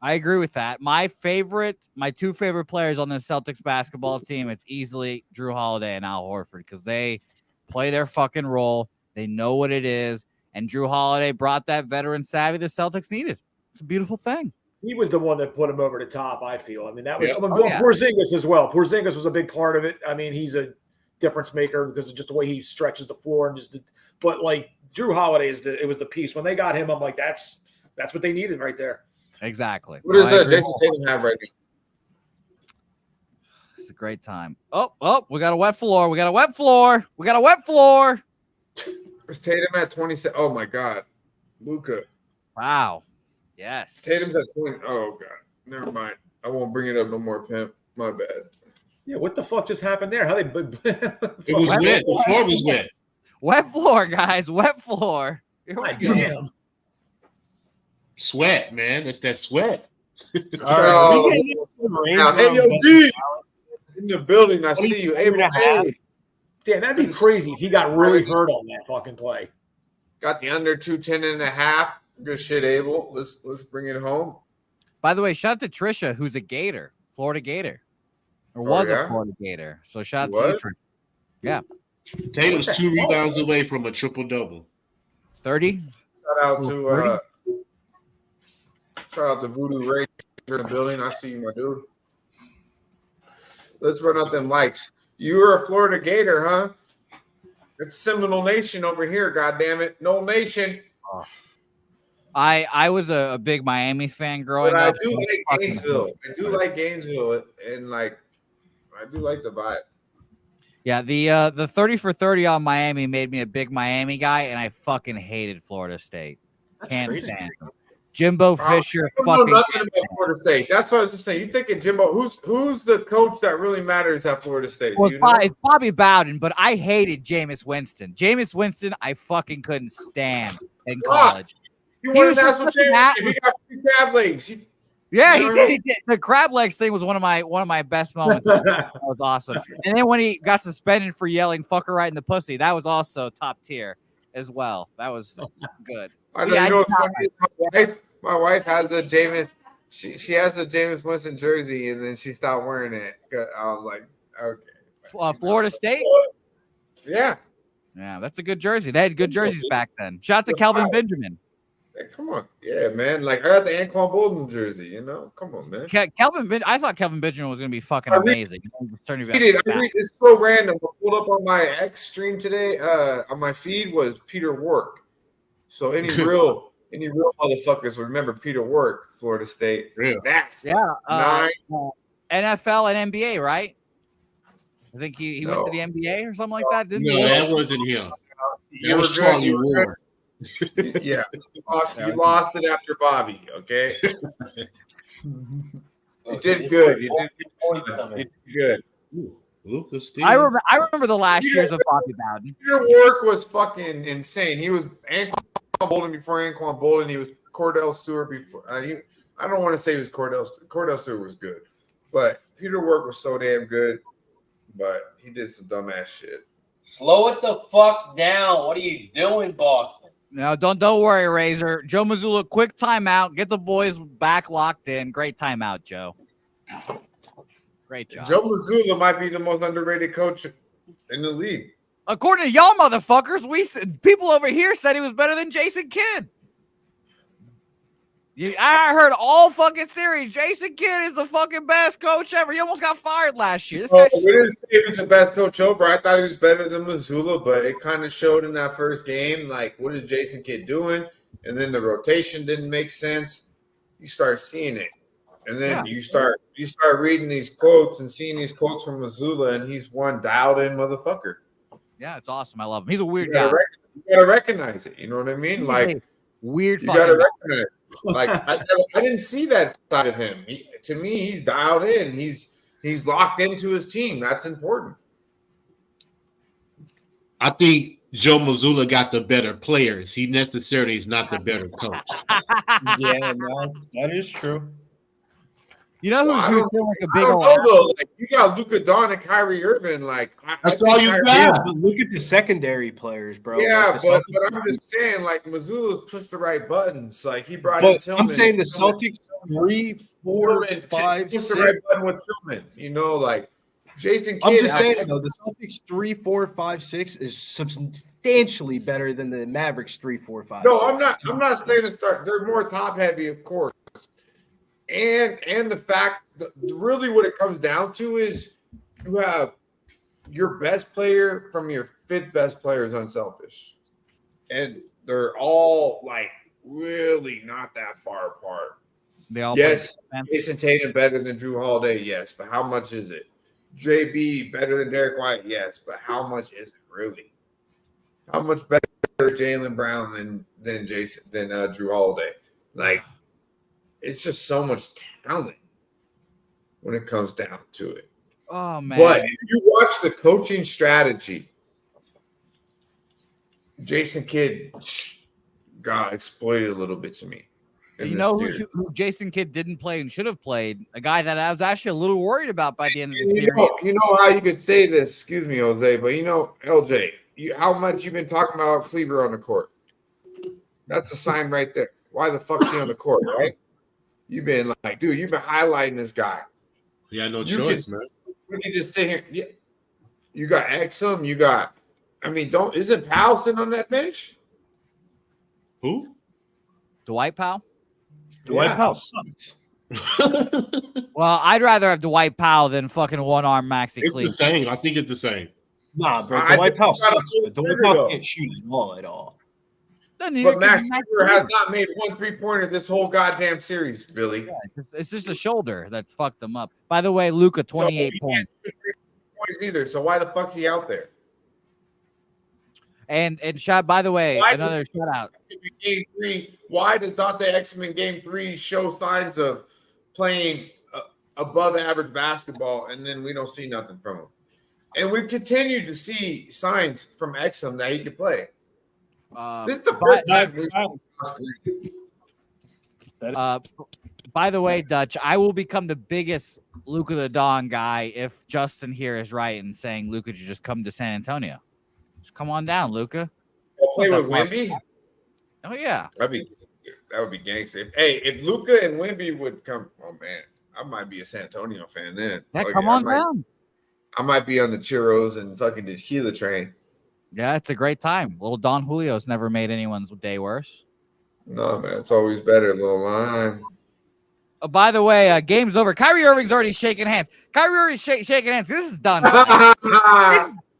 I agree with that. My 2 favorite players on the Celtics basketball team, it's easily Drew Holiday and Al Horford because they play their fucking role. They know what it is. And Drew Holiday brought that veteran savvy the Celtics needed. It's a beautiful thing. He was the one that put him over the top, I feel. I mean, that was Yeah. Porzingis as well. Porzingis was a big part of it. I mean, he's a difference maker because of just the way he stretches the floor and but like Drew Holiday it was the piece. When they got him, I'm like, that's what they needed right there. Exactly. what does Jason Tatum have right now? It's a great time. Oh, we got a wet floor. We got a wet floor. Where's Tatum at 27? Oh my God, Luka. Wow. Yes. Tatum's at 20. Oh God, never mind. I won't bring it up no more, pimp. My bad. Yeah, what the fuck just happened there? How they? It was wet. The floor was wet. Wet floor, guys. Wet floor. Here we go. Damn. Sweat, man. It's that sweat. Oh, now, hey, yo, D, in the building, I see you. Hey, Damn, that'd be crazy if he got really hurt on that fucking play. got the under 210.5. Good shit, Abel. Let's bring it home. By the way, shout out to Trisha, who's a Gator, Florida Gator, or was a Florida Gator. So shout out to you, Trisha. Yeah. Tatum's 2 rebounds away from a triple-double. 30. Shout out to Voodoo Ray in the building. I see you, my dude. Let's run up them likes. You're a Florida Gator, huh? It's Seminole Nation over here, goddammit. No Nation. I was a big Miami fan growing But up. I do like Gainesville. I do like Gainesville, and like I do like the vibe. Yeah, the 30 for 30 on Miami made me a big Miami guy, and I fucking hated Florida State. Can't stand them. Jimbo Fisher. I don't know nothing about Florida State. That's what I was just saying. You thinking Jimbo? Who's the coach that really matters at Florida State? Well, it's Bobby Bowden, but I hated Jameis Winston. Jameis Winston, I fucking couldn't stand in college. He won a national championship. He got 3 crab legs. He did. The crab legs thing was one of my best moments. That was awesome. And then when he got suspended for yelling "fucker" right in the pussy, that was also top tier as well. That was good. I know. You know what's funny? My wife has the Jameis. She has the Jameis Winston jersey, and then she stopped wearing it. I was like, okay. Florida State. Yeah, that's a good jersey. They had good jerseys back then. Shout out to Kelvin Benjamin. Hey, come on, yeah, man. Like I got the Anquan Bolden jersey. You know, come on, man. I thought Kelvin Benjamin was going to be fucking amazing. It's so random. I pulled up on my X stream today. On my feed was Peter Work. So any real motherfuckers remember Peter Work, Florida State. Real. NFL and NBA, right? I think he went to the NBA or something like that. Didn't he? That wasn't him. That was Charlie Ward. Yeah, you lost it after Bobby. Okay, you did good. You did good. I remember the last years of Bobby Bowden. Your work was fucking insane. He was Anquan Bolden before Anquan Bolden. He was Cordell Stewart before. I don't want to say he was Cordell. Cordell Stewart was good, but Peter Work was so damn good. But he did some dumbass shit. Slow it the fuck down. What are you doing, Boston? No, don't worry, Razor. Joe Mazzulla, quick timeout. Get the boys back locked in. Great timeout, Joe. Great job. Joe Mazzulla might be the most underrated coach in the league. According to y'all motherfuckers, people over here said he was better than Jason Kidd. I heard all fucking series. Jason Kidd is the fucking best coach ever. He almost got fired last year. We didn't say he was the best coach ever. I thought he was better than Mazzulla, but it kind of showed in that first game. Like, what is Jason Kidd doing? And then the rotation didn't make sense. You start seeing it, and then you start reading these quotes and seeing these quotes from Mazzulla, and he's one dialed-in motherfucker. Yeah, it's awesome. I love him. He's a weird guy. You gotta recognize it. You know what I mean? Like weird. You gotta recognize it. Like I didn't see that side of him. To me, he's dialed in. He's locked into his team. That's important. I think Joe Mazzulla got the better players. He necessarily is not the better coach. Yeah, no, that is true. You know who's feeling like a big old like you got Luka Doncic and Kyrie Irving. Like that's all you got. But look at the secondary players, bro. Yeah, but I'm just saying, like Mazzulla pushed the right buttons. Like he brought in Tillman. I'm saying the Celtics 3, 4, 5, 6. The right button with Tillman. You know, like Jason Kidd. I'm just saying though, the Celtics 3, 4, 5, 6 is substantially better than the Mavericks 3, 4, 5. No, 6. I'm not saying to start. They're more top heavy, of course. And the fact that really what it comes down to is you have your best player from your 5th best player is unselfish. And they're all like really not that far apart. They all Jason Tatum better than Drew Holiday, yes, but how much is it? JB better than Derek White, yes, but how much is it really? How much better is Jaylen Brown than Drew Holiday? Like, it's just so much talent when it comes down to it. Oh man! But if you watch the coaching strategy, Jason Kidd got exploited a little bit to me. You know who Jason Kidd didn't play and should have played? A guy that I was actually a little worried about by the end of the series. You know how you could say this, excuse me, Jose, but LJ, how much you've been talking about Kleber on the court? That's a sign right there. Why the fuck's he on the court, right? You've been like, dude, you've been highlighting this guy. Yeah, no choice, man. We can just sit here. Yeah, you got Exum. You got. I mean, isn't Powell sitting on that bench? Who? Dwight Powell. Dwight Powell sucks. Well, I'd rather have Dwight Powell than fucking one-arm Maxi It's Kleber. the same. I think it's the same. Nah, bro. Dwight Powell sucks. But Dwight Powell can't shoot at all. But Max Kleber has not made one 3-pointer this whole goddamn series, Billy. Yeah, it's just a shoulder that's fucked them up. By the way, Luka, 28 points. Either. So why the fuck's he out there? And shot. By the way, another shout out. Game 3. Why does Dante Exum in Game 3 show signs of playing above average basketball, and then we don't see nothing from him? And we've continued to see signs from Exum that he can play. This is the first time. By the way, Dutch, I will become the biggest Luka the Don guy if Justin here is right in saying Luka should just come to San Antonio. Just come on down, Luka. Play with Wemby? Oh yeah, that would be gangster. Hey, if Luka and Wemby would come, oh man, I might be a San Antonio fan then. Come on down. I might be on the churros and fucking the tequila train. Yeah, it's a great time. Little Don Julio's never made anyone's day worse. No, man, it's always better. Little line. By the way, game's over. Kyrie Irving's already shaking hands. Kyrie Irving's shaking hands. This is done.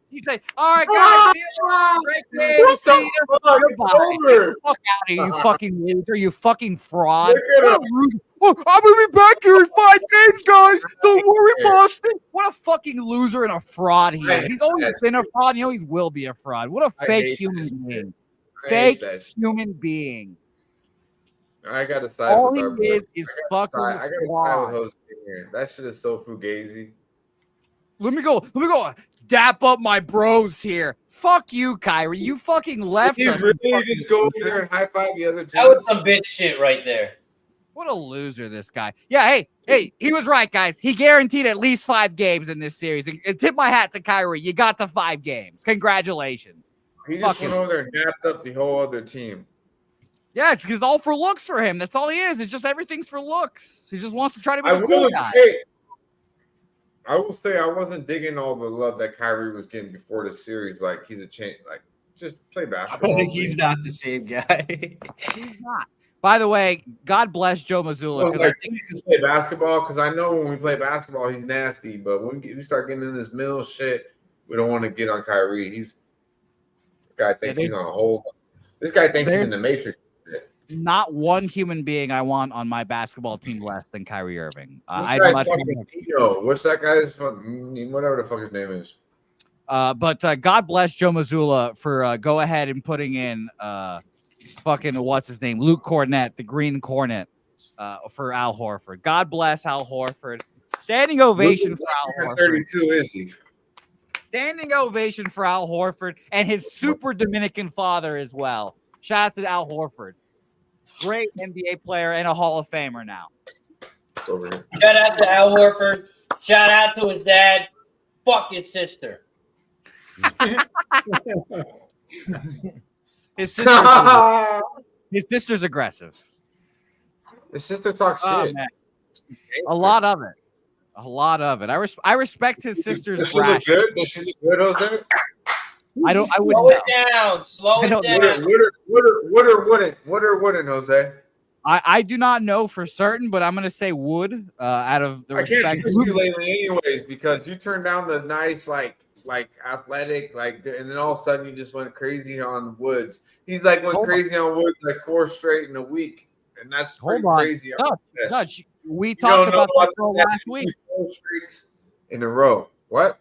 He said, "All right, guys, see you. Great game. See you. Goodbye. Get the fuck out of here, you fucking loser, you fucking fraud." I'm gonna be back here in 5 games, guys. Don't worry, Boston. What a fucking loser and a fraud he is. He's always been a fraud. He always will be a fraud. What a fake human being. Fake human being. I got to side all with he is fucking fraud. That shit is so fugazi. Let me go dap up my bros here. Fuck you, Kyrie. You fucking left us. Really just go over there and high five the other team? That was some bitch shit right there. What a loser, this guy. Yeah, hey, he was right, guys. He guaranteed at least 5 games in this series. And tip my hat to Kyrie. You got to 5 games. Congratulations. He just went over there and dapped up the whole other team. Yeah, it's because all for looks for him. That's all he is. It's just everything's for looks. He just wants to try to be the cool guy. I will say I wasn't digging all the love that Kyrie was getting before the series. Like he's a change. Like just play basketball. I think he's not the same guy. He's not. By the way, God bless Joe Mazzulla. I think he should play basketball because I know when we play basketball he's nasty. But when we start getting in this middle shit, we don't want to get on Kyrie. This guy thinks he's on a whole. This guy thinks he's in the Matrix. Not one human being I want on my basketball team less than Kyrie Irving. What's that guy's whatever the fuck his name is? But God bless Joe Mazzulla for go ahead and putting in fucking what's his name, Luke Cornett, the Green Cornet, for Al Horford. God bless Al Horford. Standing ovation for Al Horford. 32 is he? Standing ovation for Al Horford and his super Dominican father as well. Shout out to Al Horford. Great NBA player and a Hall of Famer now. Over here. Shout out to Al Horford. Shout out to his dad. Fuck his sister. His sister's aggressive. His sister talks shit. Man. A lot of it. I respect his sister's Does she look good? Does she look good, Jose? I would slow it down. Slow it down. Would or wouldn't, Jose? I do not know for certain, but I'm going to say would out of the respect. I can't trust you lately anyways because you turned down the nice, like athletic, and then all of a sudden you just went crazy on Woods. He's went crazy on Woods 4 straight in a week, and that's pretty crazy. Dutch, we talked about that girl last week. 4 straight in a row. What?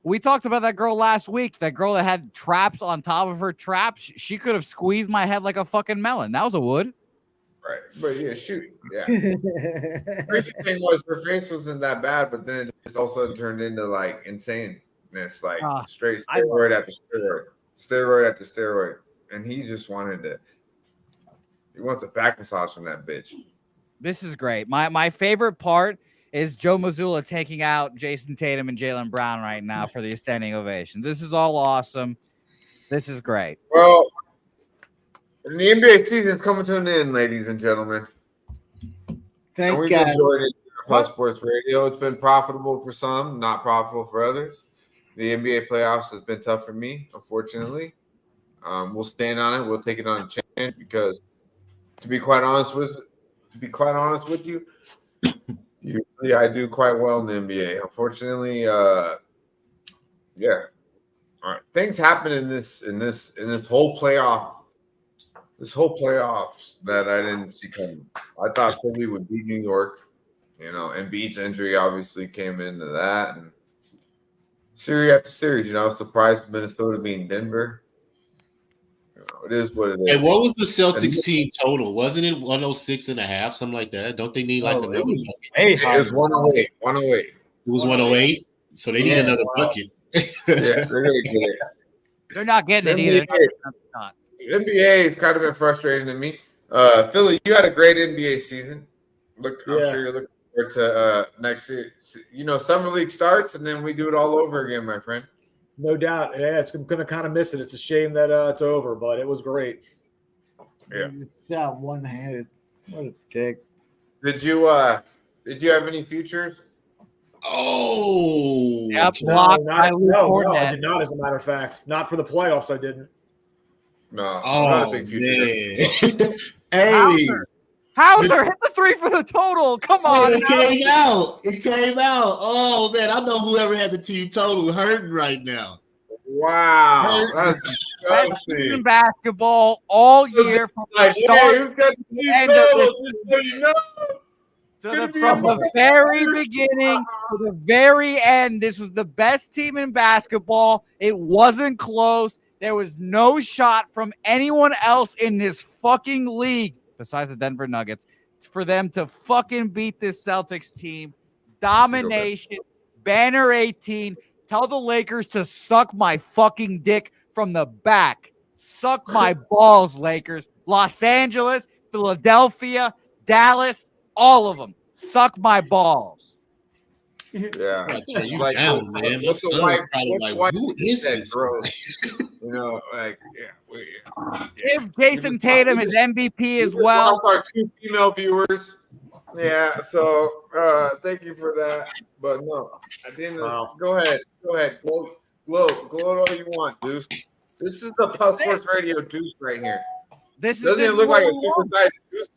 We talked about that girl last week. That girl that had traps on top of her traps. She could have squeezed my head like a fucking melon. That was a wood. Right. But yeah, shoot. Yeah. Crazy thing was her face wasn't that bad, but then it just also turned into insaneness, straight steroid after steroid. Steroid after steroid. and he just he wants a back massage from that bitch. This is great. My favorite part is Joe Mazzulla taking out Jason Tatum and Jaylen Brown right now for the standing ovation. This is all awesome. This is great. Well, the NBA season is coming to an end, ladies and gentlemen. Thank we've God. enjoyed it on Plus Sports Radio. It's been profitable for some, not profitable for others. The NBA playoffs has been tough for me, unfortunately. We'll stand on it. We'll take it on a chance because, to be quite honest with you, usually I do quite well in the NBA. Unfortunately, yeah. All right, things happen in this whole playoffs that I didn't see coming. I thought Philly would beat New York. Embiid's injury obviously came into that, and series after series. I was surprised Minnesota being Denver. It is what it is. And what was the Celtics team total? Wasn't it 106.5, something like that? Don't they need another bucket? It was 108. 108. It was 108. So they need another bucket. Yeah, they're gonna get it. They're not getting it either. NBA has kind of been frustrating to me. Philly, you had a great NBA season. I'm sure you're looking forward to next year. Summer league starts, and then we do it all over again, my friend. No doubt. Yeah, it's going to kind of miss it. It's a shame that it's over, but it was great. Yeah. Shot one-handed. What a dick. Did you have any futures? Oh. Yeah, No, I did not, as a matter of fact. Not for the playoffs, I didn't. No. Not a big future. Hey. Hauser hit the 3 for the total. Come on. It came out. Oh, man. I know whoever had the team total hurting right now. Wow. That's best team in basketball all year from the start from the very beginning to the very end. This was the best team in basketball. It wasn't close. There was no shot from anyone else in this fucking league besides the Denver Nuggets for them to fucking beat this Celtics team. Domination, banner 18. Tell the Lakers to suck my fucking dick from the back. Suck my balls, Lakers. Los Angeles, Philadelphia, Dallas, all of them. Suck my balls. Yeah. You like, down, man. What's the white who is this? Give Jason Tatum his MVP as well. We lost our 2 female viewers. Yeah, so thank you for that. But no, at the end of go ahead. Gloat all you want, Deuce. This is the Plus Sports Radio Deuce right here. Doesn't it look like a supersized Deuce?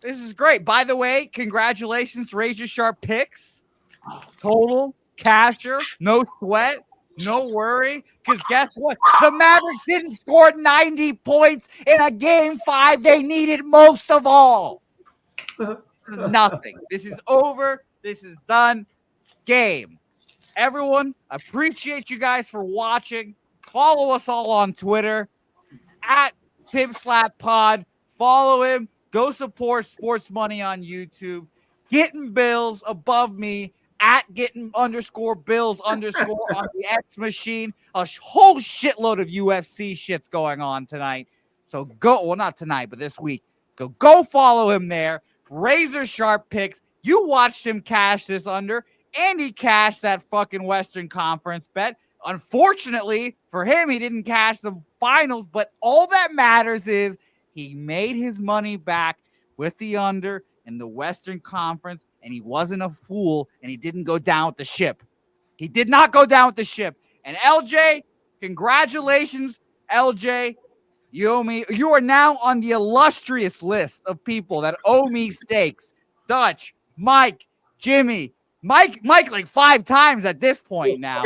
This is great. By the way, congratulations, Razor Sharp picks. Total, casher, no sweat, no worry. Because guess what? The Mavericks didn't score 90 points in a game 5 they needed most of all. This is nothing. This is over. This is done. Game. Everyone, appreciate you guys for watching. Follow us all on Twitter at PipSlapPod. Follow him. Go support Sports Money on YouTube. Getting Bills above me at getting_Bills_ on the X machine. A whole shitload of UFC shit's going on tonight. So not tonight, but this week. Go follow him there. Razor Sharp picks. You watched him cash this under, and he cashed that fucking Western Conference bet. Unfortunately for him, he didn't cash the finals, but all that matters is he made his money back with the under in the Western Conference, and he wasn't a fool, and he didn't go down with the ship. He did not go down with the ship. And LJ, congratulations, LJ. You are now on the illustrious list of people that owe me steaks. Dutch, Mike, Jimmy, Mike like 5 times at this point now.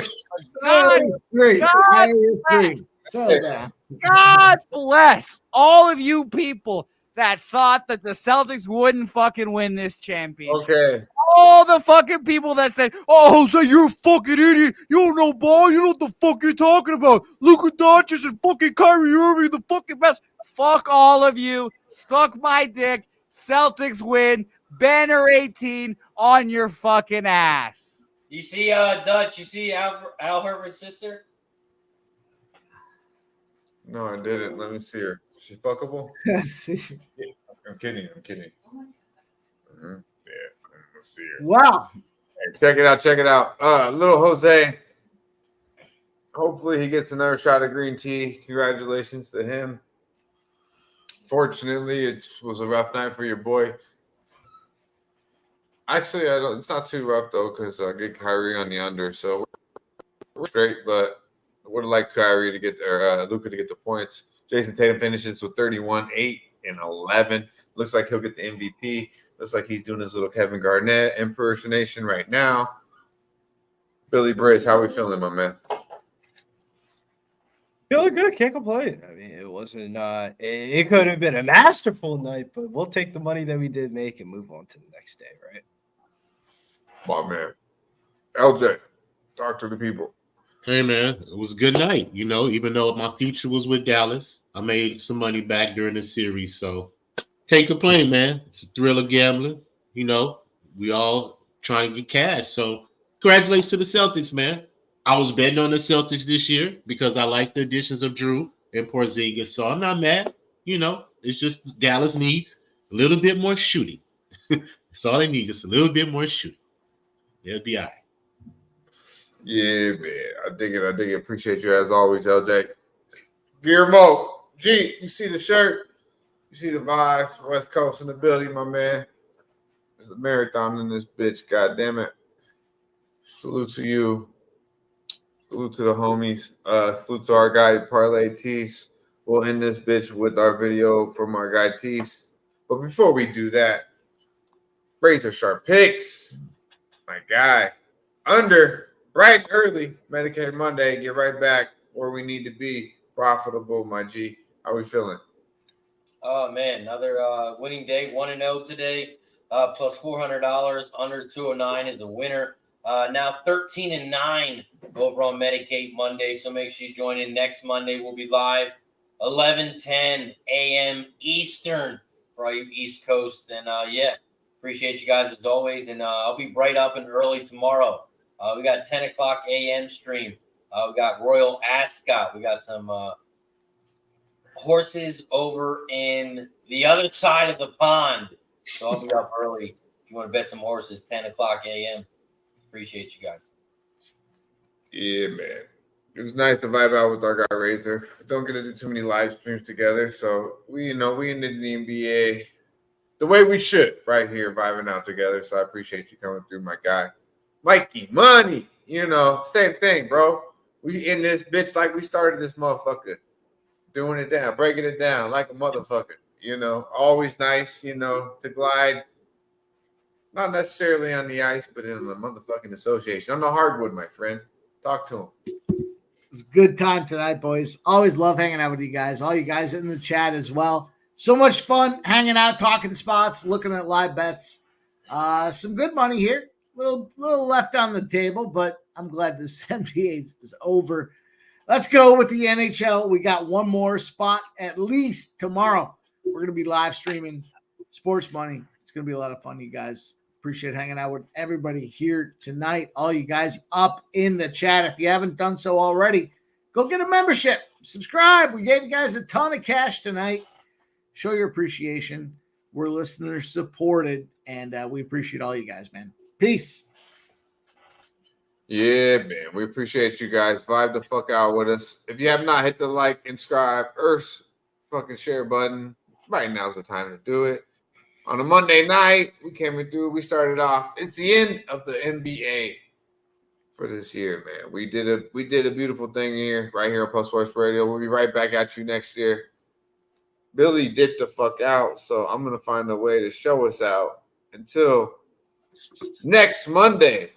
God bless all of you people that thought that the Celtics wouldn't fucking win this championship. Okay. All the fucking people that said, "Oh, Jose, you're a fucking idiot. You don't know ball. You know what the fuck you're talking about. Luka Magic and fucking Kyrie Irving, the fucking best." Fuck all of you. Suck my dick. Celtics win. Banner 18 on your fucking ass. You see, Dutch, you see Al Horford's sister? No, I didn't. Let me see her. Is she fuckable? Let's see. I'm kidding. Yeah, let's see her. Wow. Hey, check it out. Little Jose. Hopefully he gets another shot of green tea. Congratulations to him. Fortunately, it was a rough night for your boy. Actually, it's not too rough though, because I get Kyrie on the under, so we're straight. But I would have liked Kyrie to get Luka to get the points. Jason Tatum finishes with 31, 8, and 11. Looks like he'll get the MVP. Looks like he's doing his little Kevin Garnett impersonation right now. Billy Bridge, how we feeling, my man? Feeling good. Can't complain. I mean, it wasn't. It could have been a masterful night, but we'll take the money that we did make and move on to the next day, right? My man. LJ, talk to the people. Hey, man, it was a good night. You know, even though my future was with Dallas, I made some money back during the series. So can't complain, man. It's a thrill of gambling. You know, we all trying to get cash. So congratulations to the Celtics, man. I was betting on the Celtics this year because I like the additions of Drew and Porzingis. So I'm not mad. You know, it's just Dallas needs a little bit more shooting. That's all they need, just a little bit more shooting. They'll be all right. Yeah, man. I dig it. Appreciate you as always, LJ. Guillermo, G, you see the shirt? You see the vibes? West Coast in the building, my man. There's a marathon in this bitch, God damn it. Salute to you. Salute to the homies. Salute to our guy, Parlay Tees. We'll end this bitch with our video from our guy, Tees. But before we do that, razor sharp picks. My guy. Under, bright and early, Medicaid Monday. Get right back where we need to be. Profitable, my G. How we feeling? Oh, man. Another winning day. 1-0 today. Plus $400. Under 209 is the winner. Now 13-9 over on Medicaid Monday. So make sure you join in next Monday. We'll be live 11:10 a.m. Eastern for all you East Coast. And yeah, appreciate you guys as always. And I'll be bright up and early tomorrow. We got 10 o'clock a.m. stream. We got Royal Ascot. We got some horses over in the other side of the pond. So I'll be up early. If you want to bet some horses, 10 o'clock a.m. Appreciate you guys. Yeah, man. It was nice to vibe out with our guy Razor. Don't get to do too many live streams together. So we ended the NBA the way we should right here, vibing out together. So I appreciate you coming through, my guy. Mikey, money, same thing, bro. We in this bitch like we started this motherfucker. Doing it down, breaking it down like a motherfucker. Always nice, to glide. Not necessarily on the ice, but in the motherfucking association. On the hardwood, my friend. Talk to him. It was a good time tonight, boys. Always love hanging out with you guys. All you guys in the chat as well. So much fun hanging out, talking spots, looking at live bets. Some good money here. Little left on the table, but I'm glad this NBA is over. Let's go with the NHL. We got one more spot at least tomorrow. We're going to be live streaming Sports Money. It's going to be a lot of fun, you guys. Appreciate hanging out with everybody here tonight. All you guys up in the chat. If you haven't done so already, go get a membership. Subscribe. We gave you guys a ton of cash tonight. Show your appreciation. We're listener supported, and we appreciate all you guys, man. Peace. Yeah, man. We appreciate you guys. Vibe the fuck out with us. If you have not hit the like and subscribe or fucking share button, right now's the time to do it. On a Monday night, we came in through. We started off. It's the end of the NBA for this year, man. We did a beautiful thing here, right here on Post Sports Radio. We'll be right back at you next year. Billy dipped the fuck out, so I'm gonna find a way to show us out until next Monday.